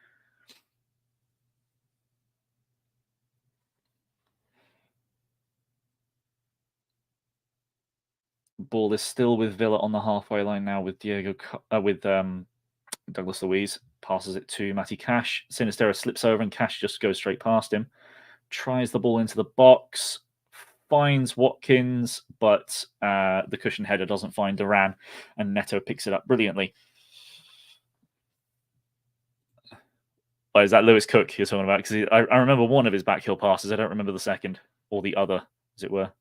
Ball is still with Villa on the halfway line now with Douglas Luiz. Passes it to Matty Cash. Sinisterra slips over and Cash just goes straight past him. Tries the ball into the box. Finds Watkins, but the cushion header doesn't find Duran, and Neto picks it up brilliantly. Oh, is that Lewis Cook you're talking about? Because I remember one of his backheel passes. I don't remember the second, or the other, as it were.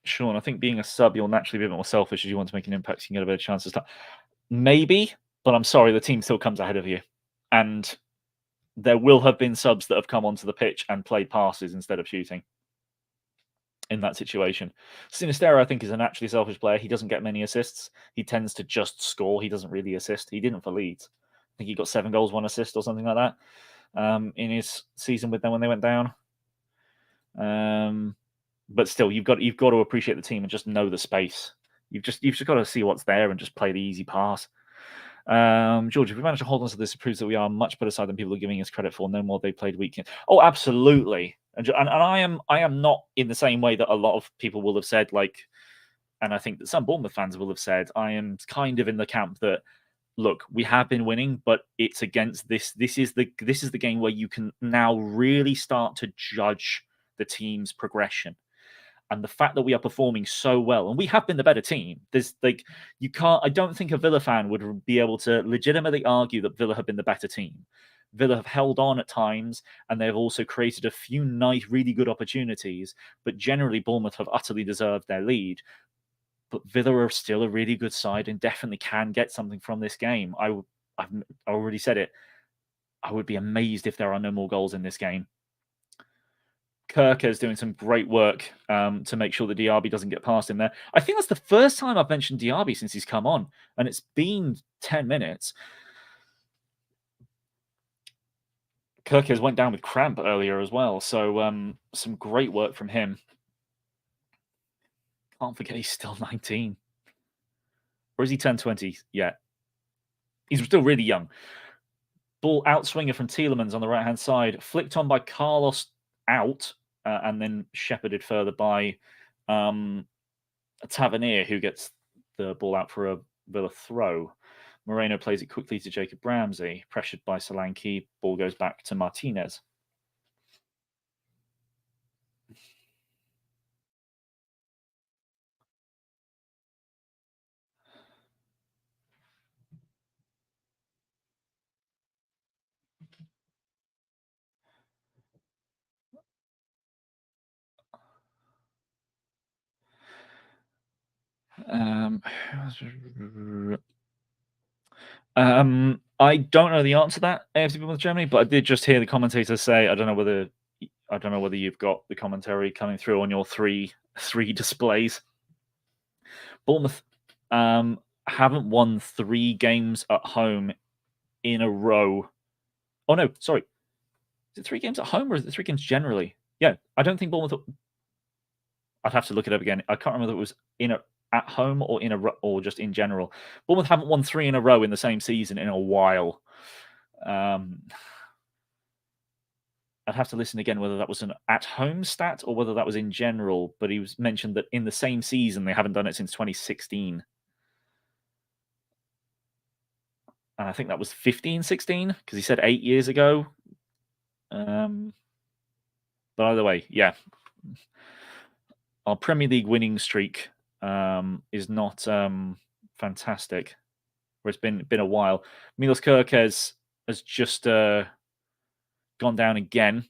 Sean, I think being a sub, you'll naturally be a bit more selfish as you want to make an impact. You can get a better chance to start. Maybe, but I'm sorry, the team still comes ahead of you. And there will have been subs that have come onto the pitch and played passes instead of shooting in that situation. Sinisterra, I think, is a naturally selfish player. He doesn't get many assists. He tends to just score. He doesn't really assist. He didn't for Leeds. I think he got 7 goals, 1 assist or something like that in his season with them when they went down. But still, you've got to appreciate the team and just know the space. You've just got to see what's there and just play the easy pass. George, if we manage to hold on to this, it proves that we are a much better side than people are giving us credit for. No more they played weekend. Oh, absolutely. And I am not in the same way that a lot of people will have said, and I think that some Bournemouth fans will have said, I am kind of in the camp that, look, we have been winning, but it's against this. This is the game where you can now really start to judge the team's progression. And the fact that we are performing so well, and we have been the better team. I don't think a Villa fan would be able to legitimately argue that Villa have been the better team. Villa have held on at times, and they've also created a few nice, really good opportunities. But generally, Bournemouth have utterly deserved their lead. But Villa are still a really good side and definitely can get something from this game. I've already said it. I would be amazed if there are no more goals in this game. Kirk is doing some great work to make sure that Diaby doesn't get past him there. I think that's the first time I've mentioned Diaby since he's come on, and it's been 10 minutes. Kirkes went down with cramp earlier as well, so some great work from him. Can't forget he's still 19. Or is he turned 20 yet? He's still really young. Ball outswinger from Tielemans on the right-hand side, flicked on by Carlos out, and then shepherded further by Tavernier, who gets the ball out for a Villa throw. Moreno plays it quickly to Jacob Ramsey, pressured by Solanke. Ball goes back to Martinez. I don't know the answer to that, AFC Bournemouth Germany, but I did just hear the commentator say, I don't know whether you've got the commentary coming through on your three displays. Bournemouth haven't won 3 games at home in a row. Oh no, sorry. Is it 3 games at home or is it 3 games generally? Yeah, I don't think Bournemouth. I'd have to look it up again. I can't remember if it was at home or or just in general. Bournemouth haven't won 3 in a row in the same season in a while. I'd have to listen again whether that was an at-home stat or whether that was in general. But he was mentioned that in the same season they haven't done it since 2016. And I think that was 15-16 because he said 8 years ago. But either way, yeah. Our Premier League winning streak is not fantastic. Where it's been a while. Milos Kerkez has just gone down again,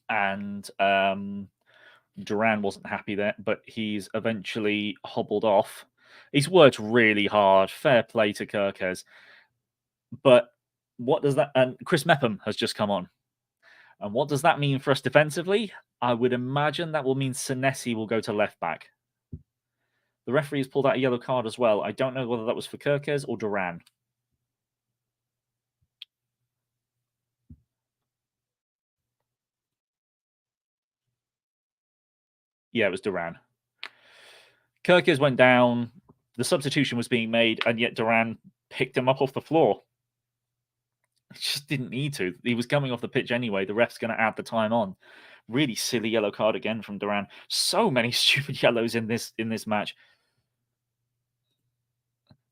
and Duran wasn't happy there, but he's eventually hobbled off. He's worked really hard. Fair play to Kerkez. But what does that? And Chris Mepham has just come on. And what does that mean for us defensively? I would imagine that will mean Senesi will go to left back. The referee has pulled out a yellow card as well. I don't know whether that was for Kerkez or Duran. Yeah, it was Duran. Kerkez went down. The substitution was being made, and yet Duran picked him up off the floor. He just didn't need to. He was coming off the pitch anyway. The ref's going to add the time on. Really silly yellow card again from Duran. So many stupid yellows in this match.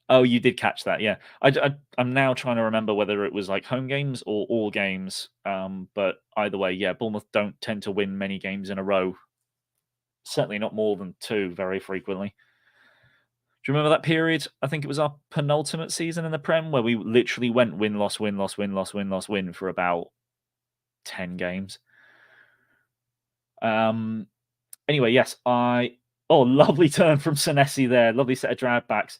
Oh, you did catch that, yeah. I'm now trying to remember whether it was like home games or all games. But either way, yeah, Bournemouth don't tend to win many games in a row. Certainly not more than 2 very frequently. Do you remember that period? I think it was our penultimate season in the Prem where we literally went win, loss, win, loss, win, loss, win, loss, win for about 10 games. Anyway, yes, lovely turn from Senesi there. Lovely set of drag backs.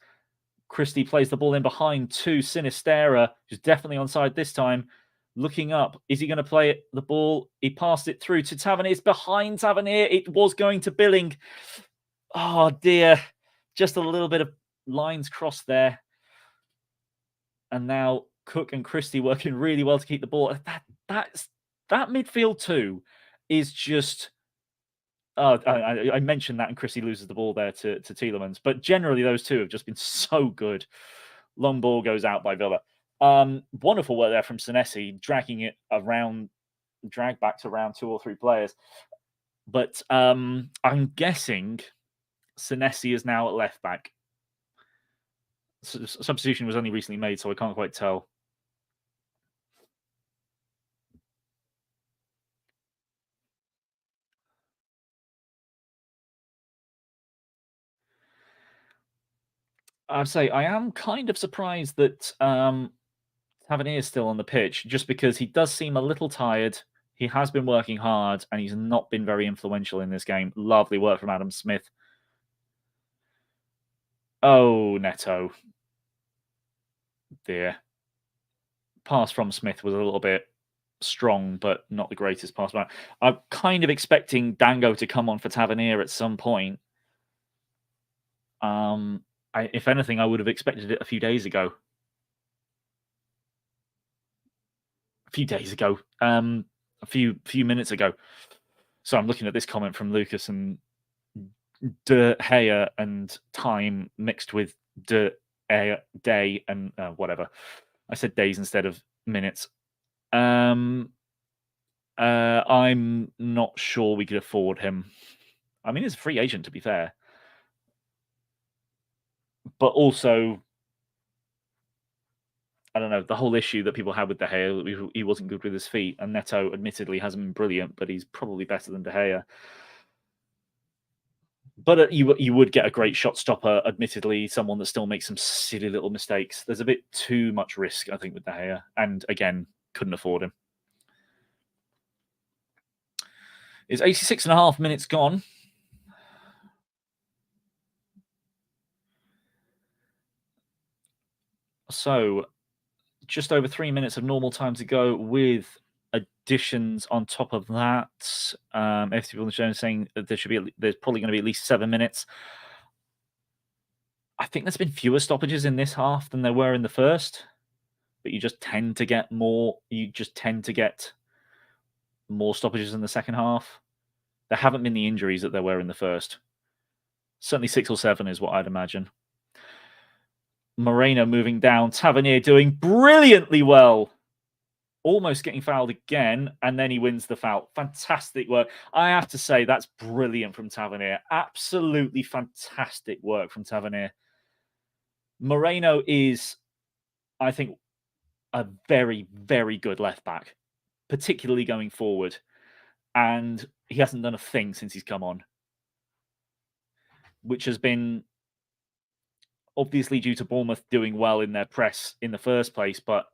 Christie plays the ball in behind to Sinistera, who's definitely onside this time. Looking up, is he going to play it? The ball, he passed it through to Tavernier. It's behind Tavernier. It was going to Billing. Oh dear. Just a little bit of lines crossed there. And now Cook and Christie working really well to keep the ball. That midfield too is just... I mentioned that, and Christie loses the ball there to Tielemans. But generally, those two have just been so good. Long ball goes out by Villa. Wonderful work there from Senesi, dragging it around, drag back to around 2 or 3 players. But I'm guessing Senesi is now at left back. Substitution was only recently made, so I can't quite tell. I'd say I am kind of surprised that Tavernier is still on the pitch, just because he does seem a little tired. He has been working hard, and he's not been very influential in this game. Lovely work from Adam Smith. Oh, Neto. Dear. Pass from Smith was a little bit strong, but not the greatest pass back. I'm kind of expecting Dango to come on for Tavernier at some point. If anything, I would have expected it a few days ago. few days ago, a few minutes ago. So I'm looking at this comment from Lucas, and De Gea and time mixed with day and whatever. I said days instead of minutes. I'm not sure we could afford him. I mean, he's a free agent, to be fair. But also, I don't know, the whole issue that people had with De Gea, he wasn't good with his feet, and Neto admittedly hasn't been brilliant, but he's probably better than De Gea. But you would get a great shot stopper, admittedly, someone that still makes some silly little mistakes. There's a bit too much risk, I think, with De Gea, and again, couldn't afford him. Is 86.5 minutes gone? So, just over 3 minutes of normal time to go with additions on top of that. AFC Bournemouth saying that there's probably going to be at least 7 minutes. I think there's been fewer stoppages in this half than there were in the first, but you just tend to get more. You just tend to get more stoppages in the second half. There haven't been the injuries that there were in the first. Certainly 6 or 7 is what I'd imagine. Moreno moving down. Tavernier doing brilliantly well. Almost getting fouled again, and then he wins the foul. Fantastic work. I have to say, that's brilliant from Tavernier. Absolutely fantastic work from Tavernier. Moreno is, I think, a very, very good left back, particularly going forward. And he hasn't done a thing since he's come on, which has been obviously due to Bournemouth doing well in their press in the first place, but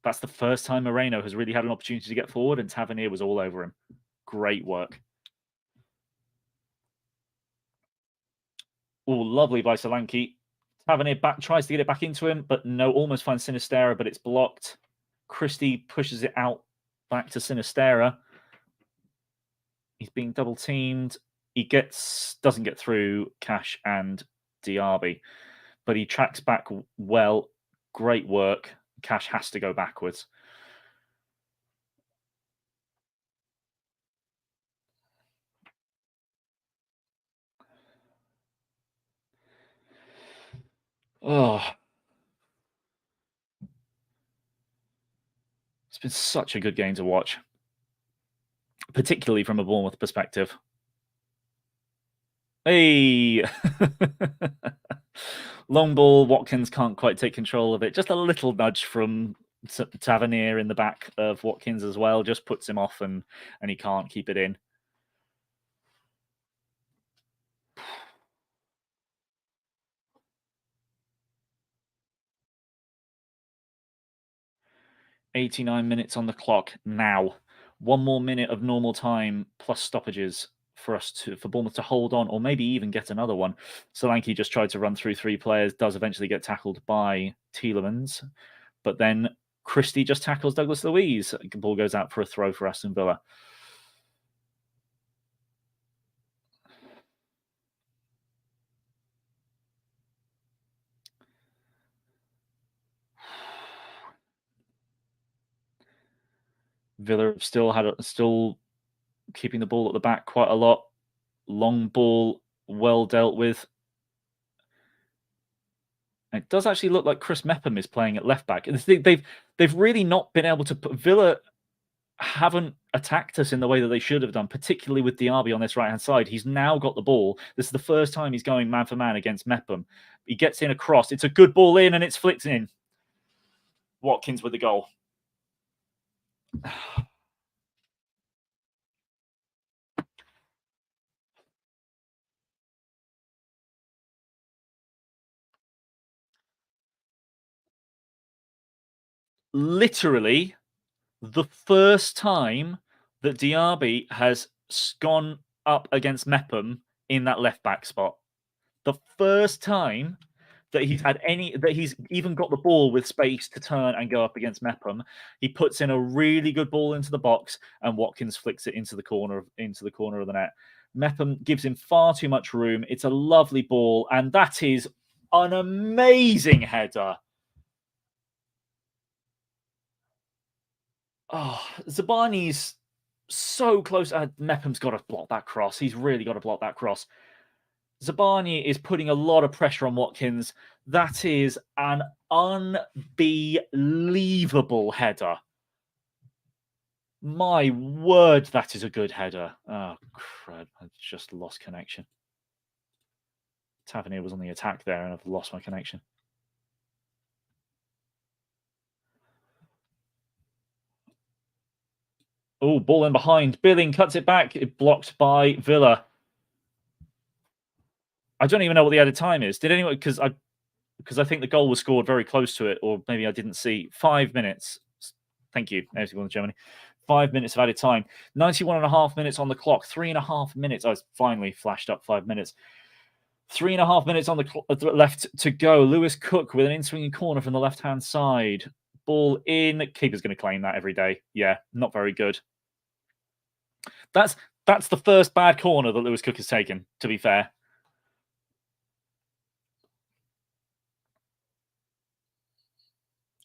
that's the first time Moreno has really had an opportunity to get forward, and Tavernier was all over him. Great work. Oh, lovely by Solanke. Tavernier tries to get it back into him, but no, almost finds Sinistera, but it's blocked. Christie pushes it out back to Sinistera. He's being double teamed. He doesn't get through Cash and Diaby, but he tracks back well. Great work. Cash has to go backwards. Oh, it's been such a good game to watch, particularly from a Bournemouth perspective. Hey! Long ball, Watkins can't quite take control of it. Just a little nudge from Tavernier in the back of Watkins as well. Just puts him off, and he can't keep it in. "89 minutes on the clock now. 1 more minute of normal time plus stoppages for Bournemouth to hold on, or maybe even get another one." Solanke just tried to run through 3 players, does eventually get tackled by Tielemans, but then Christie just tackles Douglas Luiz. The ball goes out for a throw for Aston Villa. Villa still keeping the ball at the back quite a lot. Long ball, well dealt with. It does actually look like Chris Mepham is playing at left back. They've really not been able to put Villa haven't attacked us in the way that they should have done, particularly with Diaby on this right-hand side. He's now got the ball. This is the first time he's going man for man against Mepham. He gets in a cross. It's a good ball in, and it's flicked in. Watkins with the goal. Literally the first time that Diaby has gone up against Mepham in that left-back spot. The first time that he's even got the ball with space to turn and go up against Mepham. He puts in a really good ball into the box, and Watkins flicks it into the corner of the net. Mepham gives him far too much room. It's a lovely ball, and that is an amazing header. Oh, Zabani's so close. Mepham's got to block that cross. He's really got to block that cross. Zabani is putting a lot of pressure on Watkins. That is an unbelievable header. My word, that is a good header. Oh, crud. I just lost connection. Tavernier was on the attack there, and I've lost my connection. Oh, ball in behind. Billing cuts it back. It blocked by Villa. I don't even know what the added time is. Did anyone? Because I think the goal was scored very close to it, or maybe I didn't see. 5 minutes. Thank you, AFC BOURNEMOUTH Germany. 5 minutes of added time. 91.5 minutes on the clock. 3.5 minutes. I was finally flashed up 5 minutes. 3.5 minutes on the left to go. Lewis Cook with an in-swinging corner from the left-hand side. Ball in. Keeper's going to claim that every day. Yeah, not very good. That's the first bad corner that Lewis Cook has taken, to be fair.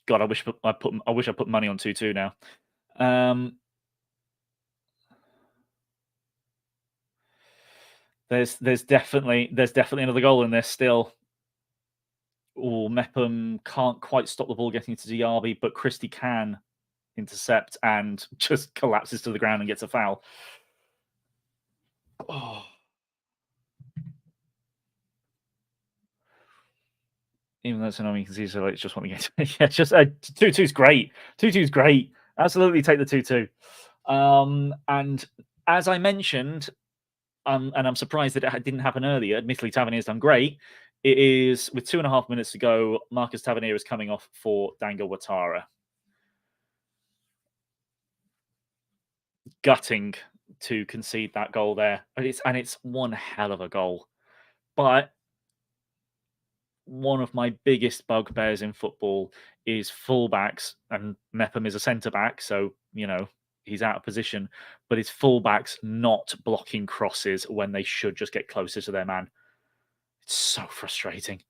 God, I wish I put money on 2-2 now. There's definitely another goal in this still. Oh, Mepham can't quite stop the ball getting to Diaby, but Christie can intercept and just collapses to the ground and gets a foul. Oh. Even though it's annoying, you can see so it's just one again. Yeah, just 2-2's great. 2-2's great. Absolutely take the 2-2. And as I mentioned, and I'm surprised that it didn't happen earlier. Admittedly, Tavernier's done great. It is with 2.5 minutes to go. Marcus Tavernier is coming off for Dango Ouattara. Gutting to concede that goal there, and it's one hell of a goal. But one of my biggest bugbears in football is fullbacks, and Mepham is a centre back, so he's out of position. But it's fullbacks not blocking crosses when they should just get closer to their man. It's so frustrating.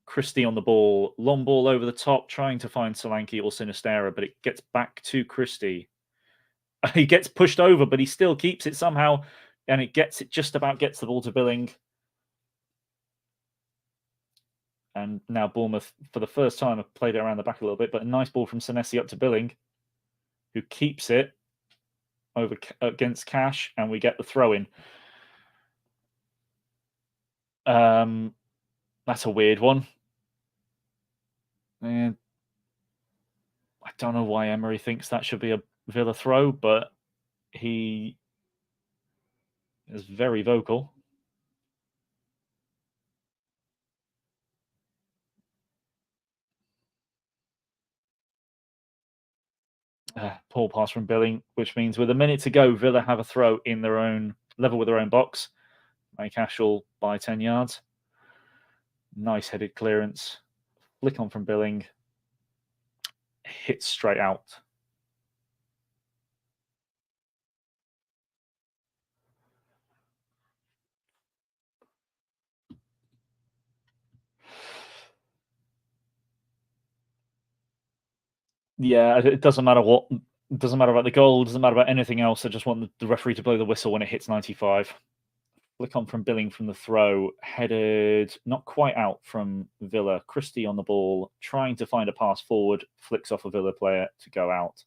Christie on the ball, long ball over the top, trying to find Solanke or Sinistera, but it gets back to Christie. He gets pushed over, but he still keeps it somehow, and it just about gets the ball to Billing. And now Bournemouth, for the first time, have played it around the back a little bit, but a nice ball from Senesi up to Billing, who keeps it over against Cash, and we get the throw-in. That's a weird one. And I don't know why Emery thinks that should be a Villa throw, but he is very vocal. Poor pass from Billing, which means with a minute to go, Villa have a throw in their own level with their own box. Mike Ashall by 10 yards. Nice headed clearance. Flick on from Billing. Hits straight out. Yeah, it doesn't matter what. It doesn't matter about the goal. It doesn't matter about anything else. I just want the referee to blow the whistle when it hits 95. Flick on from Billing from the throw. Headed not quite out from Villa. Christie on the ball, trying to find a pass forward. Flicks off a Villa player to go out.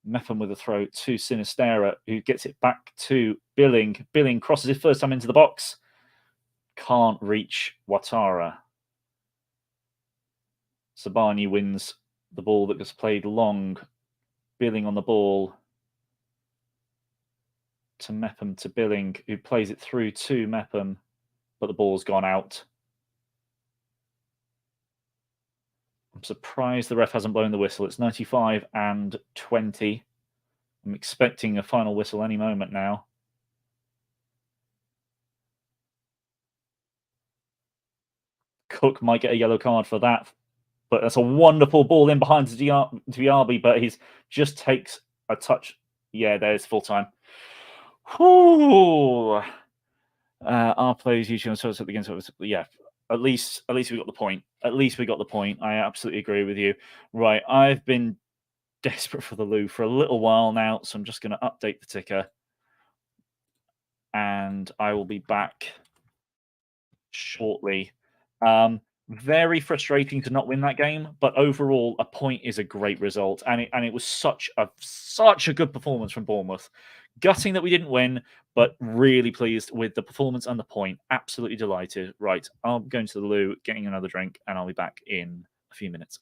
Mepham with a throw to Sinistera, who gets it back to Billing. Billing crosses his first time into the box. Can't reach Ouattara. Sabani wins the ball that gets played long. Billing on the ball to Mepham to Billing, who plays it through to Mepham, but the ball's gone out. I'm surprised the ref hasn't blown the whistle. It's 95 and 20. I'm expecting a final whistle any moment now. Cook might get a yellow card for that, but that's a wonderful ball in behind to Diaby, but he just takes a touch. Yeah, there's full time. Whoo! Our players usually on against, yeah, At least we got the point. At least we got the point. I absolutely agree with you. Right, I've been desperate for the loo for a little while now, so I'm just going to update the ticker, and I will be back shortly. Very frustrating to not win that game, but overall, a point is a great result, and it was such a good performance from Bournemouth. Gutting that we didn't win, but really pleased with the performance and the point. Absolutely delighted. Right, I'm going to the loo, getting another drink, and I'll be back in a few minutes.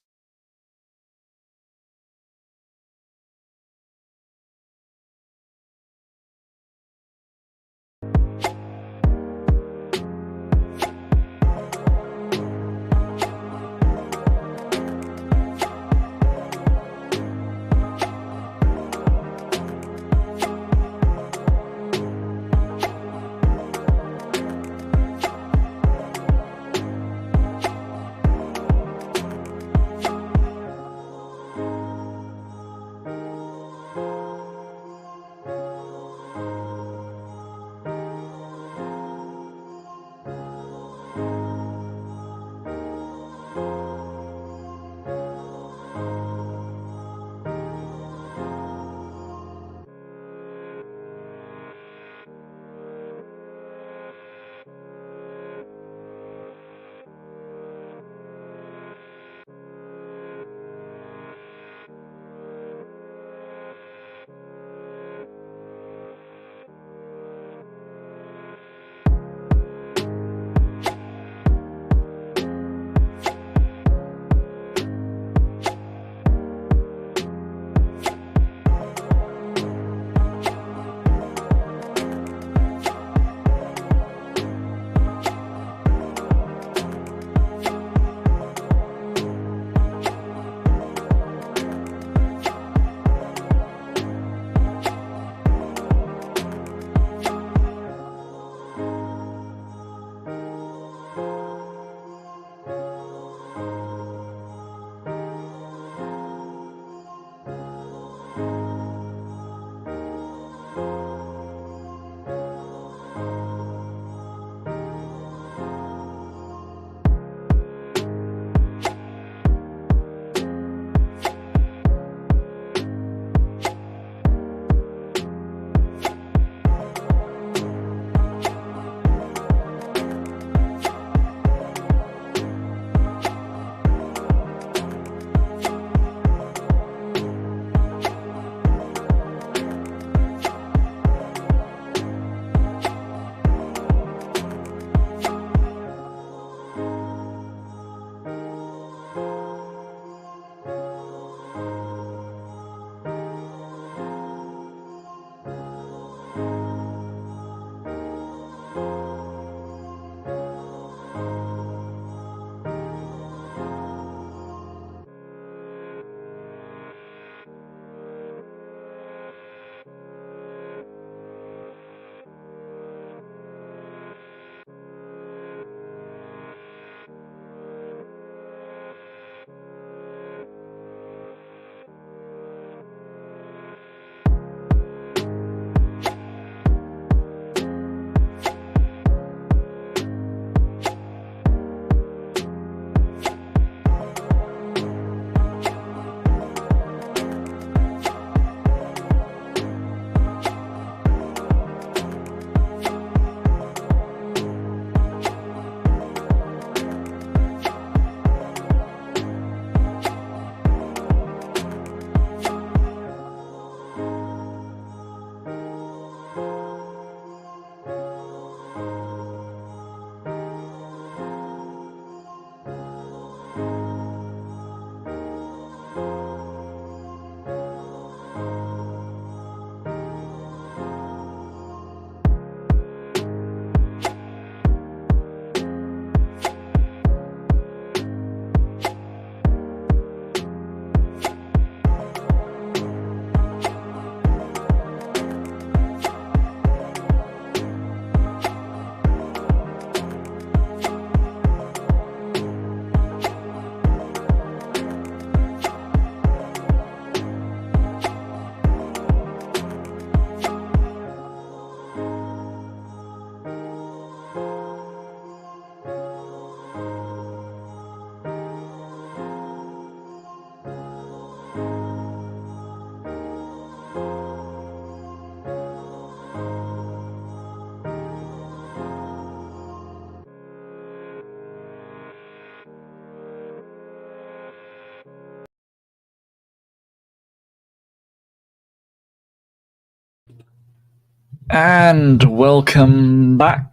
And welcome back.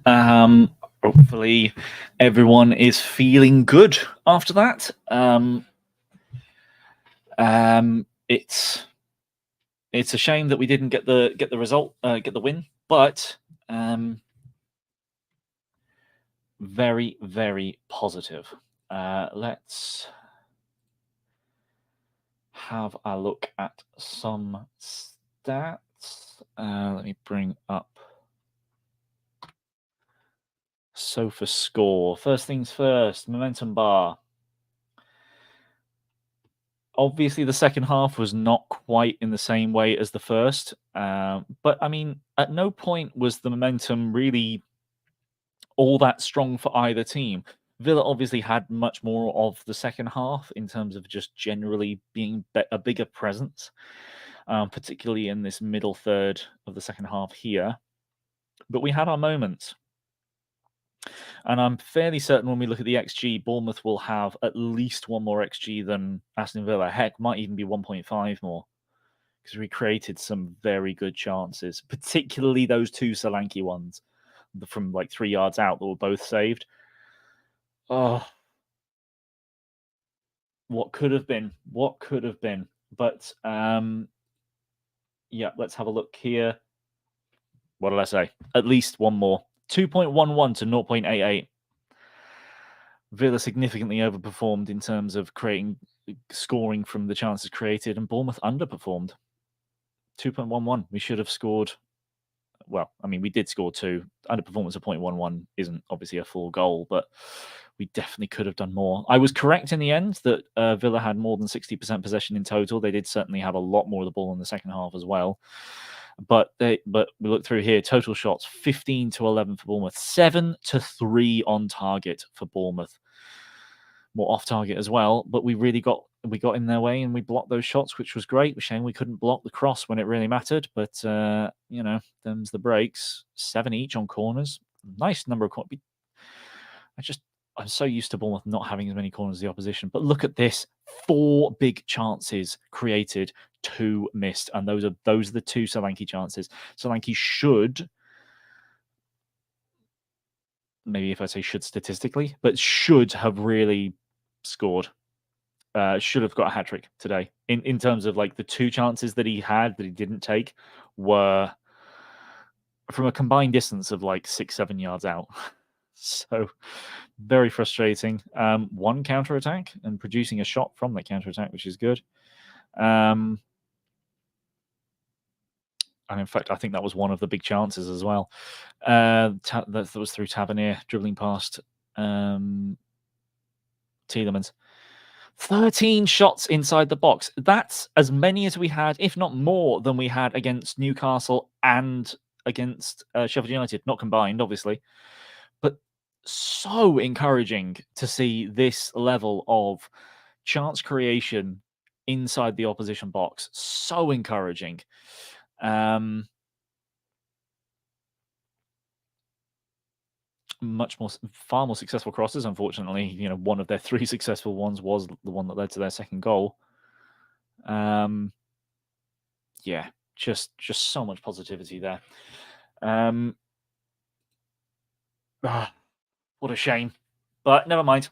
Hopefully everyone is feeling good after that. It's a shame that we didn't get the result, get the win, but very, very positive. Let's have a look at some stats. Let me bring up Sofa score. First things first, momentum bar. Obviously, the second half was not quite in the same way as the first. But I mean, at no point was the momentum really all that strong for either team. Villa obviously had much more of the second half in terms of just generally being a bigger presence, particularly in this middle third of the second half here. But we had our moments. And I'm fairly certain when we look at the XG, Bournemouth will have at least one more XG than Aston Villa. Heck, might even be 1.5 more. Because we created some very good chances, particularly those two Solanke ones from like 3 yards out that were both saved. Oh, what could have been? What could have been? But yeah, let's have a look here. What did I say? At least one more. 2.11 to 0.88. Villa significantly overperformed in terms of scoring from the chances created, and Bournemouth underperformed. 2.11. We should have scored. Well, I mean, we did score 2. Underperformance of 0.11 isn't obviously a full goal, but we definitely could have done more. I was correct in the end that Villa had more than 60% possession in total. They did certainly have a lot more of the ball in the second half as well. But we look through here, total shots 15 to 11 for Bournemouth, 7 to 3 on target for Bournemouth. More off target as well, but we got in their way and we blocked those shots, which was great. Shame we couldn't block the cross when it really mattered, but you know, them's the breaks. 7 each on corners. Nice number of corners. I'm so used to Bournemouth not having as many corners as the opposition, but look at this: 4 big chances created, 2 missed, and those are the 2 Solanke chances. Solanke should, maybe if I say should statistically, but should have really scored. Should have got a hat trick today. In terms of like the 2 chances that he had that he didn't take were from a combined distance of like 6-7 yards out. So very frustrating. 1 counter attack and producing a shot from that counter attack, which is good. And in fact, I think that was one of the big chances as well. That was through Tavernier dribbling past Tielemans. 13 shots inside the box. That's as many as we had, if not more than we had against Newcastle and against Sheffield United. Not combined, obviously. But so encouraging to see this level of chance creation inside the opposition box. So encouraging. Far more successful crosses. Unfortunately, you know, one of their 3 successful ones was the one that led to their second goal. Yeah, just so much positivity there. What a shame, but never mind.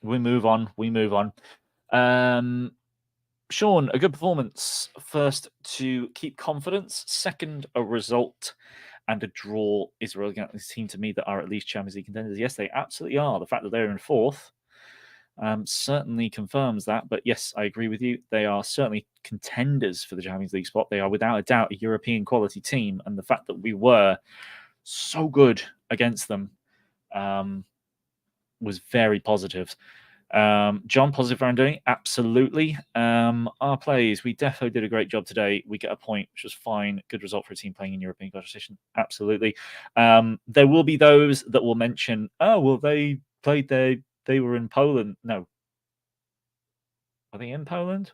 We move on. Sean, a good performance. First, to keep confidence. Second, a result. And a draw is relegating this team to me that are at least Champions League contenders. Yes, they absolutely are. The fact that they're in 4th certainly confirms that. But yes, I agree with you. They are certainly contenders for the Champions League spot. They are without a doubt a European quality team. And the fact that we were so good against them was very positive. John, positive for Andoni? Absolutely. Our plays, we definitely did a great job today. We get a point, which was fine. Good result for a team playing in European competition. Absolutely. There will be those that will mention, oh, well, they were in Poland. No. Are they in Poland?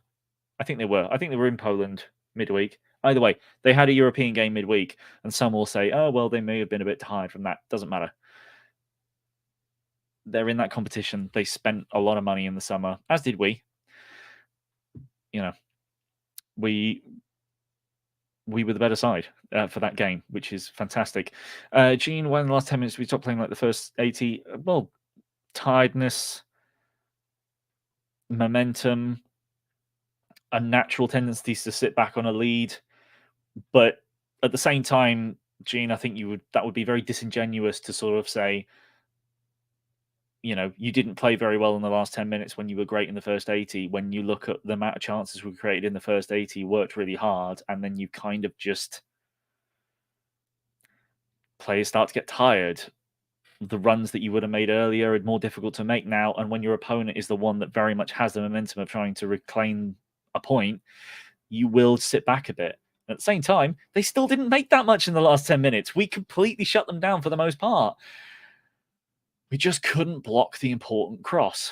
I think they were. I think they were in Poland midweek. Either way, they had a European game midweek, and some will say, oh, well, they may have been a bit tired from that. Doesn't matter. They're in that competition. They spent a lot of money in the summer, as did we. You know, we we were the better side for that game, which is fantastic. Gene, when in the last 10 minutes we stopped playing like the first 80? Well, tiredness, momentum, a natural tendency to sit back on a lead. But at the same time, Gene, I think that would be very disingenuous to sort of say, you didn't play very well in the last 10 minutes when you were great in the first 80. When you look at the amount of chances we created in the first 80, worked really hard, and then you kind of just players start to get tired. The runs that you would have made earlier are more difficult to make now. And when your opponent is the one that very much has the momentum of trying to reclaim a point, you will sit back a bit. At the same time, they still didn't make that much in the last 10 minutes. We completely shut them down for the most part. We just couldn't block the important cross.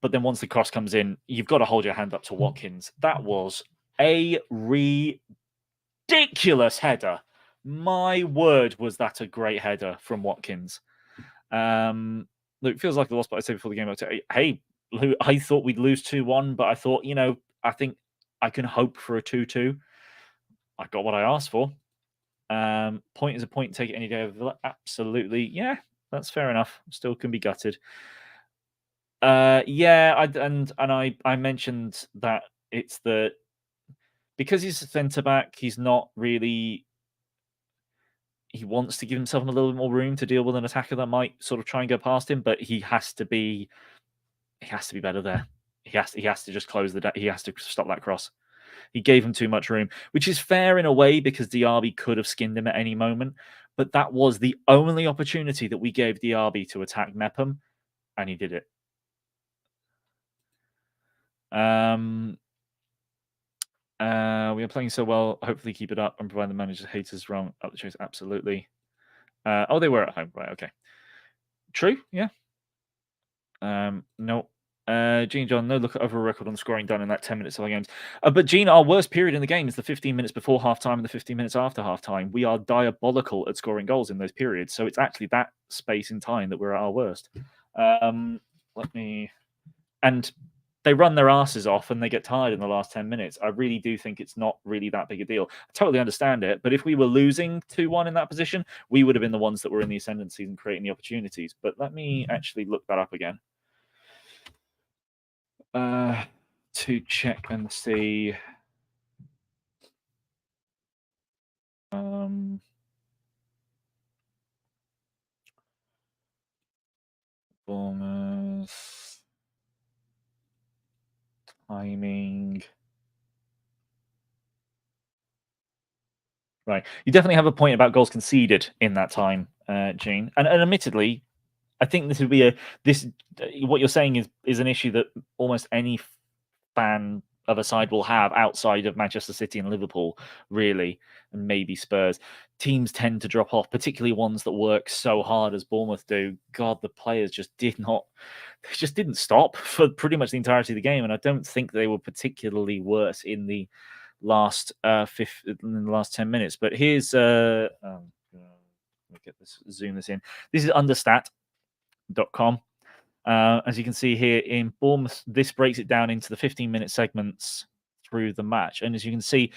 But then once the cross comes in, you've got to hold your hand up to Watkins. That was a ridiculous header. My word, was that a great header from Watkins. Look, it feels like a loss, but I said before the game, hey, I thought we'd lose 2-1, but I thought, I think I can hope for a 2-2. I got what I asked for. Point is a point, take it any day over Villa. Absolutely. Yeah, that's fair enough. Still can be gutted. Yeah, I mentioned that it's because he's a centre back, he's not really. He wants to give himself a little bit more room to deal with an attacker that might sort of try and go past him, but he has to be better there. He has to just close he has to stop that cross. He gave him too much room, which is fair in a way because Diaby could have skinned him at any moment, but that was the only opportunity that we gave Diaby to attack Mepham, and he did it. We are playing so well. Hopefully keep it up and provide the manager's haters wrong up the chase. Absolutely. Oh, they were at home. Right, okay. True, yeah. No. Gene John, no look at overall record on scoring done in that 10 minutes of our games. But Gene, our worst period in the game is the 15 minutes before halftime and the 15 minutes after halftime. We are diabolical at scoring goals in those periods. So it's actually that space in time that we're at our worst. And they run their asses off and they get tired in the last 10 minutes. I really do think it's not really that big a deal. I totally understand it. But if we were losing 2-1 in that position, we would have been the ones that were in the ascendancy and creating the opportunities. But let me actually look that up again. To check and see. Bournemouth timing. Right, you definitely have a point about goals conceded in that time, Gene. And admittedly, I think this would be what you're saying is an issue that almost any fan of a side will have outside of Manchester City and Liverpool, really, and maybe Spurs. Teams tend to drop off, particularly ones that work so hard as Bournemouth do. God, the players just didn't stop for pretty much the entirety of the game, and I don't think they were particularly worse in the last 10 minutes. But here's let me zoom this in. This is understat.com. As you can see here in Bournemouth, this breaks it down into the 15-minute segments through the match. And as you can see,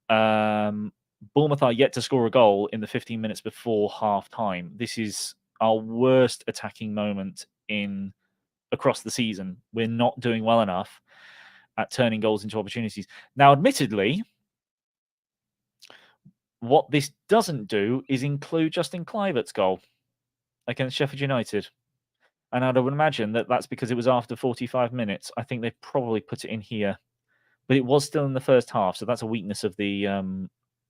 Bournemouth are yet to score a goal in the 15 minutes before half-time. This is our worst attacking moment across the season. We're not doing well enough at turning goals into opportunities. Now, admittedly, what this doesn't do is include Justin Kluivert's goal against Sheffield United. And I would imagine that that's because it was after 45 minutes. I think they probably put it in here, but it was still in the first half. So that's a weakness of the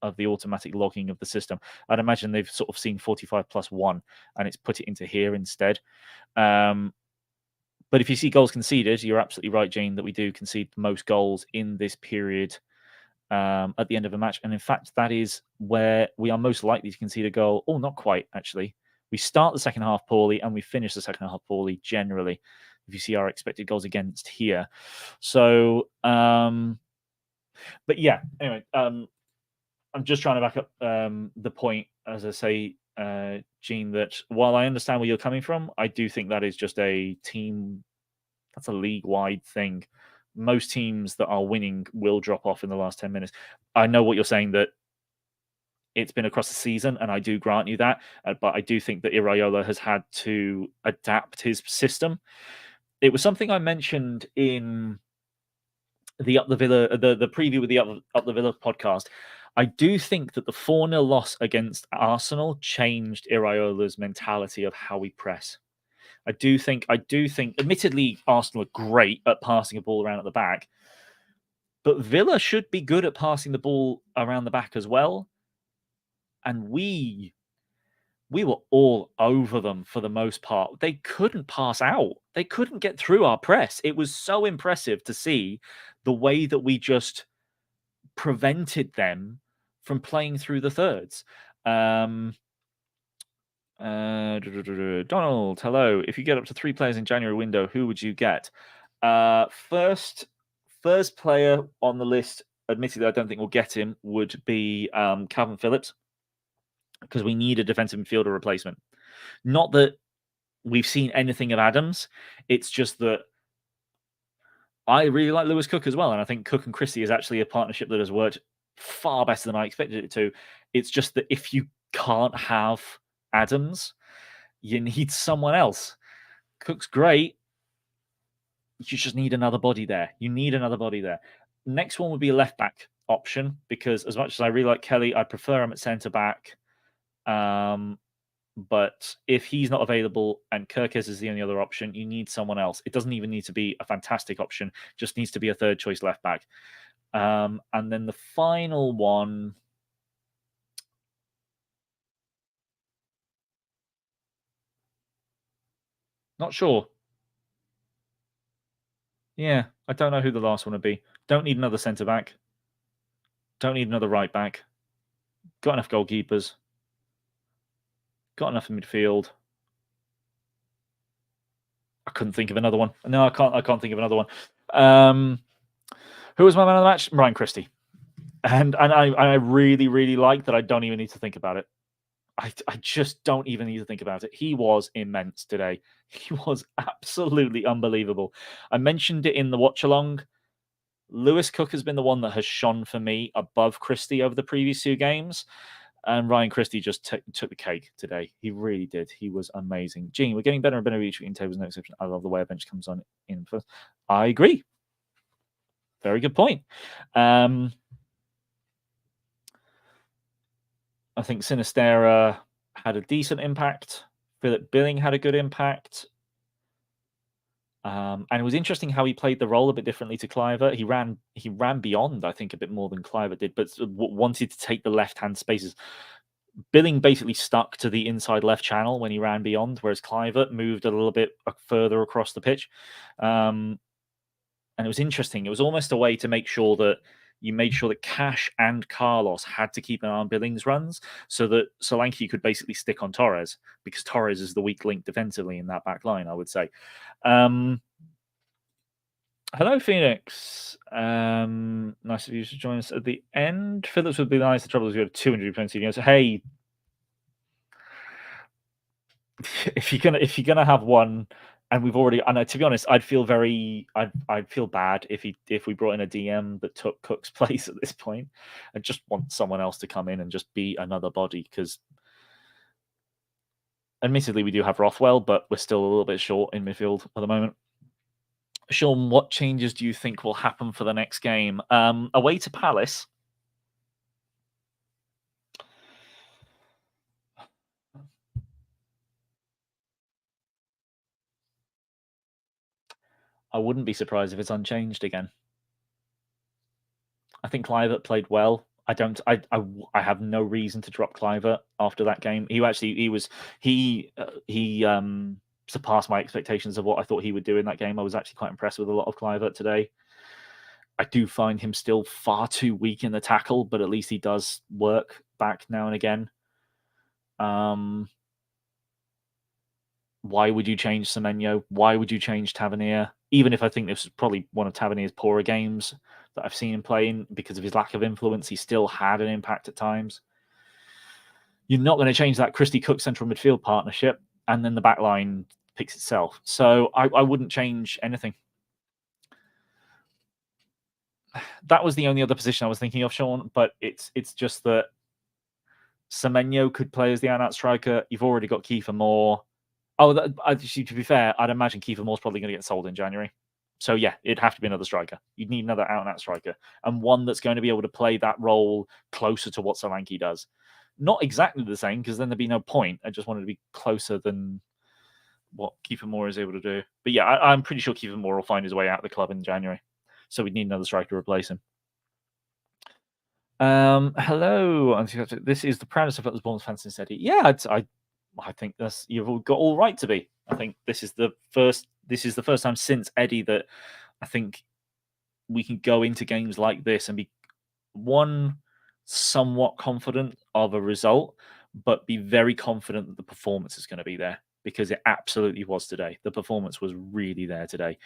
automatic logging of the system. I'd imagine they've sort of seen 45 plus 1 and it's put it into here instead. But if you see goals conceded, you're absolutely right, Jane, that we do concede most goals in this period at the end of a match. And in fact, that is where we are most likely to concede a goal. Oh, not quite, actually. We start the second half poorly and we finish the second half poorly generally, if you see our expected goals against here. So, but yeah, anyway, I'm just trying to back up the point, as I say, Gene, that while I understand where you're coming from, I do think that is just that's a league-wide thing most teams that are winning will drop off in the last 10 minutes. I know what you're saying, that it's been across the season, and I do grant you that. But I do think that Iraola has had to adapt his system. It was something I mentioned in the Up the Villa, the preview with the Up the Villa podcast. I do think that the 4-0 loss against Arsenal changed Iraola's mentality of how we press. I do think, admittedly, Arsenal are great at passing a ball around at the back, but Villa should be good at passing the ball around the back as well. And we were all over them for the most part. They couldn't pass out. They couldn't get through our press. It was so impressive to see the way that we just prevented them from playing through the thirds. Donald, hello. If you get up to 3 players in January window, who would you get? First player on the list, admittedly, I don't think we'll get him, would be Calvin Phillips, because we need a defensive midfielder replacement. Not that we've seen anything of Adams. It's just that I really like Lewis Cook as well. And I think Cook and Christie is actually a partnership that has worked far better than I expected it to. It's just that if you can't have Adams, you need someone else. Cook's great. You just need another body there. Next one would be a left back option, because as much as I really like Kelly, I prefer him at centre back. But if he's not available and Kirkes is the only other option, you need someone else. It doesn't even need to be a fantastic option, just needs to be a third choice left back. And then the final one, not sure. Yeah, I don't know who the last one would be. Don't need another centre back. Don't need another right back. Got enough goalkeepers. Got enough in midfield. I couldn't think of another one. No, I can't think of another one. Who was my man of the match? Ryan Christie. And I really, really like that I don't even need to think about it. I just don't even need to think about it. He was immense today. He was absolutely unbelievable. I mentioned it in the watch-along. Lewis Cook has been the one that has shone for me above Christie over the previous 2 games. And Ryan Christie just took the cake today. He really did. He was amazing. Gene, we're getting better and better each week in tables, no exception. I love the way a bench comes on in first. I agree. Very good point. I think Sinistera had a decent impact. Philip Billing had a good impact. And it was interesting how he played the role a bit differently to Cliver. He ran beyond, I think, a bit more than Cliver did, but wanted to take the left-hand spaces. Billing basically stuck to the inside left channel when he ran beyond, whereas Cliver moved a little bit further across the pitch. And it was interesting. It was almost a way to make sure that you made sure that Cash and Carlos had to keep an eye on Billings' runs, so that Solanke could basically stick on Torres, because Torres is the weak link defensively in that back line, I would say. Hello, Phoenix. Nice of you to join us at the end. Phillips would be nice. The trouble is we have 200 plenty of games. Hey, if you're gonna have one, and we've already, and to be honest, I'd feel bad if we brought in a DM that took Cook's place at this point. I just want someone else to come in and just be another body, because admittedly we do have Rothwell, but we're still a little bit short in midfield at the moment. Sean, what changes do you think will happen for the next game? Away to Palace. I wouldn't be surprised if it's unchanged again. I think Clivert played well. I have no reason to drop Clivert after that game. He surpassed my expectations of what I thought he would do in that game. I was actually quite impressed with a lot of Clivert today. I do find him still far too weak in the tackle, but at least he does work back now and again. Why would you change Semenyo? Why would you change Tavernier? Even if I think this is probably one of Tavernier's poorer games that I've seen him playing, because of his lack of influence, he still had an impact at times. You're not going to change that Christie Cook central midfield partnership, and then the back line picks itself. So I wouldn't change anything. that was the only other position I was thinking of, Sean. But it's just that Semenyo could play as the out-and-out striker. You've already got Kiefer Moore. To be fair, I'd imagine Kiefer Moore's probably going to get sold in January. So yeah, it'd have to be another striker. You'd need another out-and-out striker, and one that's going to be able to play that role closer to what Solanke does. Not exactly the same, because then there'd be no point. I just wanted to be closer than what Kiefer Moore is able to do. But yeah, I'm pretty sure Kiefer Moore will find his way out of the club in January. So we'd need another striker to replace him. Hello. This is the proudest of Bournemouth fans since Eddie. Yeah, I think you've got all right to be. I think this is the first time since Eddie that I think we can go into games like this and be somewhat confident of a result, but be very confident that the performance is going to be there, because it absolutely was today. The performance was really there today.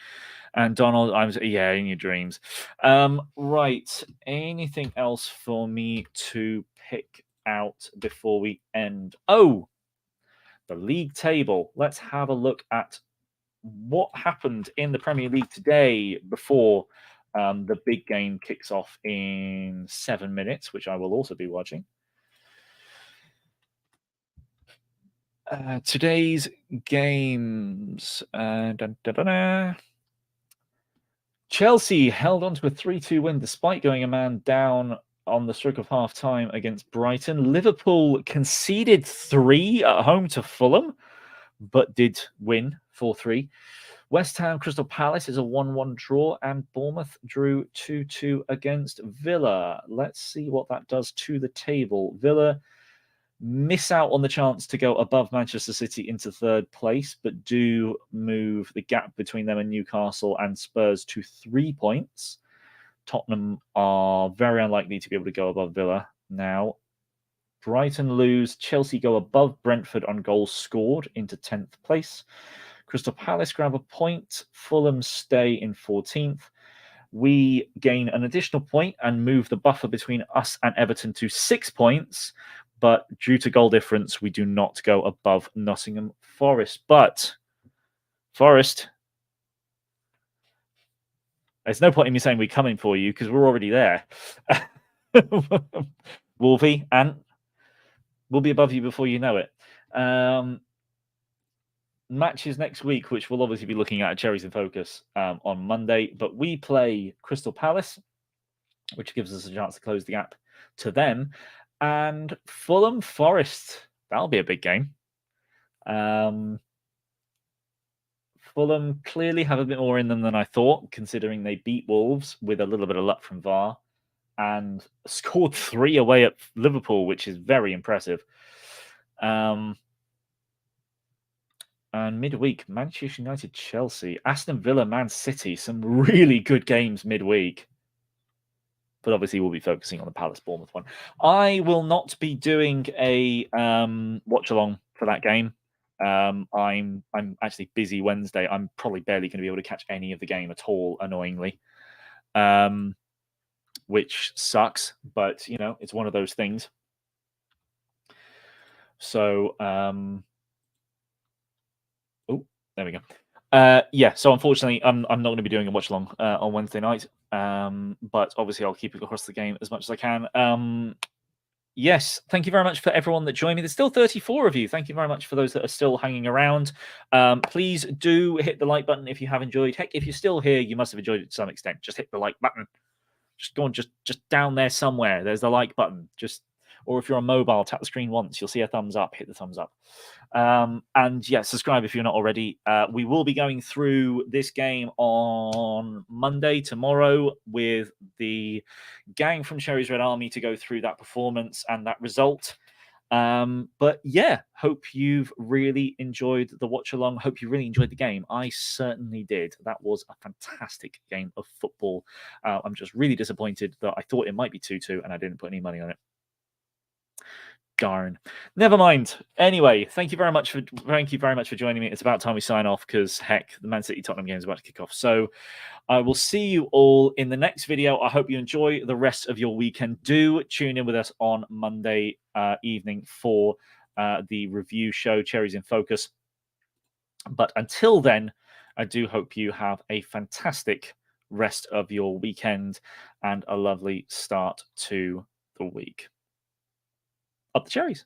And Donald, in your dreams. Right. Anything else for me to pick out before we end? Oh, the league table. Let's have a look at what happened in the Premier League today before the big game kicks off in 7 minutes, which I will also be watching. Today's games. Chelsea held on to a 3-2 win despite going a man down on the stroke of half-time against Brighton. Liverpool conceded 3 at home to Fulham, but did win 4-3. West Ham Crystal Palace is a 1-1 draw, and Bournemouth drew 2-2 against Villa. Let's see what that does to the table. Villa miss out on the chance to go above Manchester City into third place, but do move the gap between them and Newcastle and Spurs to 3 points. Tottenham are very unlikely to be able to go above Villa now. Brighton lose. Chelsea go above Brentford on goals scored into 10th place. Crystal Palace grab a point. Fulham stay in 14th. We gain an additional point and move the buffer between us and Everton to 6 points. But due to goal difference, we do not go above Nottingham Forest. But Forest, there's no point in me saying we're coming for you because we're already there. Wolvie, and we'll be above you before you know it. Matches next week, which we'll obviously be looking at Cherries in Focus on Monday. But we play Crystal Palace, which gives us a chance to close the gap to them. And Fulham Forest, that'll be a big game. Fulham clearly have a bit more in them than I thought, considering they beat Wolves with a little bit of luck from VAR and scored 3 away at Liverpool, which is very impressive. And midweek, Manchester United, Chelsea, Aston Villa, Man City, some really good games midweek. But obviously we'll be focusing on the Palace Bournemouth one. I will not be doing a watch along for that game. I'm actually busy Wednesday. I'm probably barely going to be able to catch any of the game at all, annoyingly, which sucks. But it's one of those things. So, there we go. So unfortunately, I'm not going to be doing a watch along on Wednesday night. But obviously, I'll keep it across the game as much as I can. Yes, thank you very much for everyone that joined me. There's still 34 of you. Thank you very much for those that are still hanging around. Please do hit the like button if you have enjoyed. Heck, if you're still here, you must have enjoyed it to some extent. Just hit the like button. Just go on, just down there somewhere. There's the like button. Or if you're on mobile, tap the screen once. You'll see a thumbs up. Hit the thumbs up. And yeah, subscribe if you're not already. We will be going through this game on Monday, tomorrow, with the gang from Cherries Red Army to go through that performance and that result. But yeah, hope you've really enjoyed the watch along. Hope you really enjoyed the game. I certainly did. That was a fantastic game of football. I'm just really disappointed that I thought it might be 2-2 and I didn't put any money on it. Darn. Never mind. Anyway, thank you very much for joining me. It's about time we sign off because heck, the Man City Tottenham game is about to kick off. So I will see you all in the next video. I hope you enjoy the rest of your weekend. Do tune in with us on Monday evening for the review show, Cherries in Focus. But until then, I do hope you have a fantastic rest of your weekend and a lovely start to the week. Up the cherries.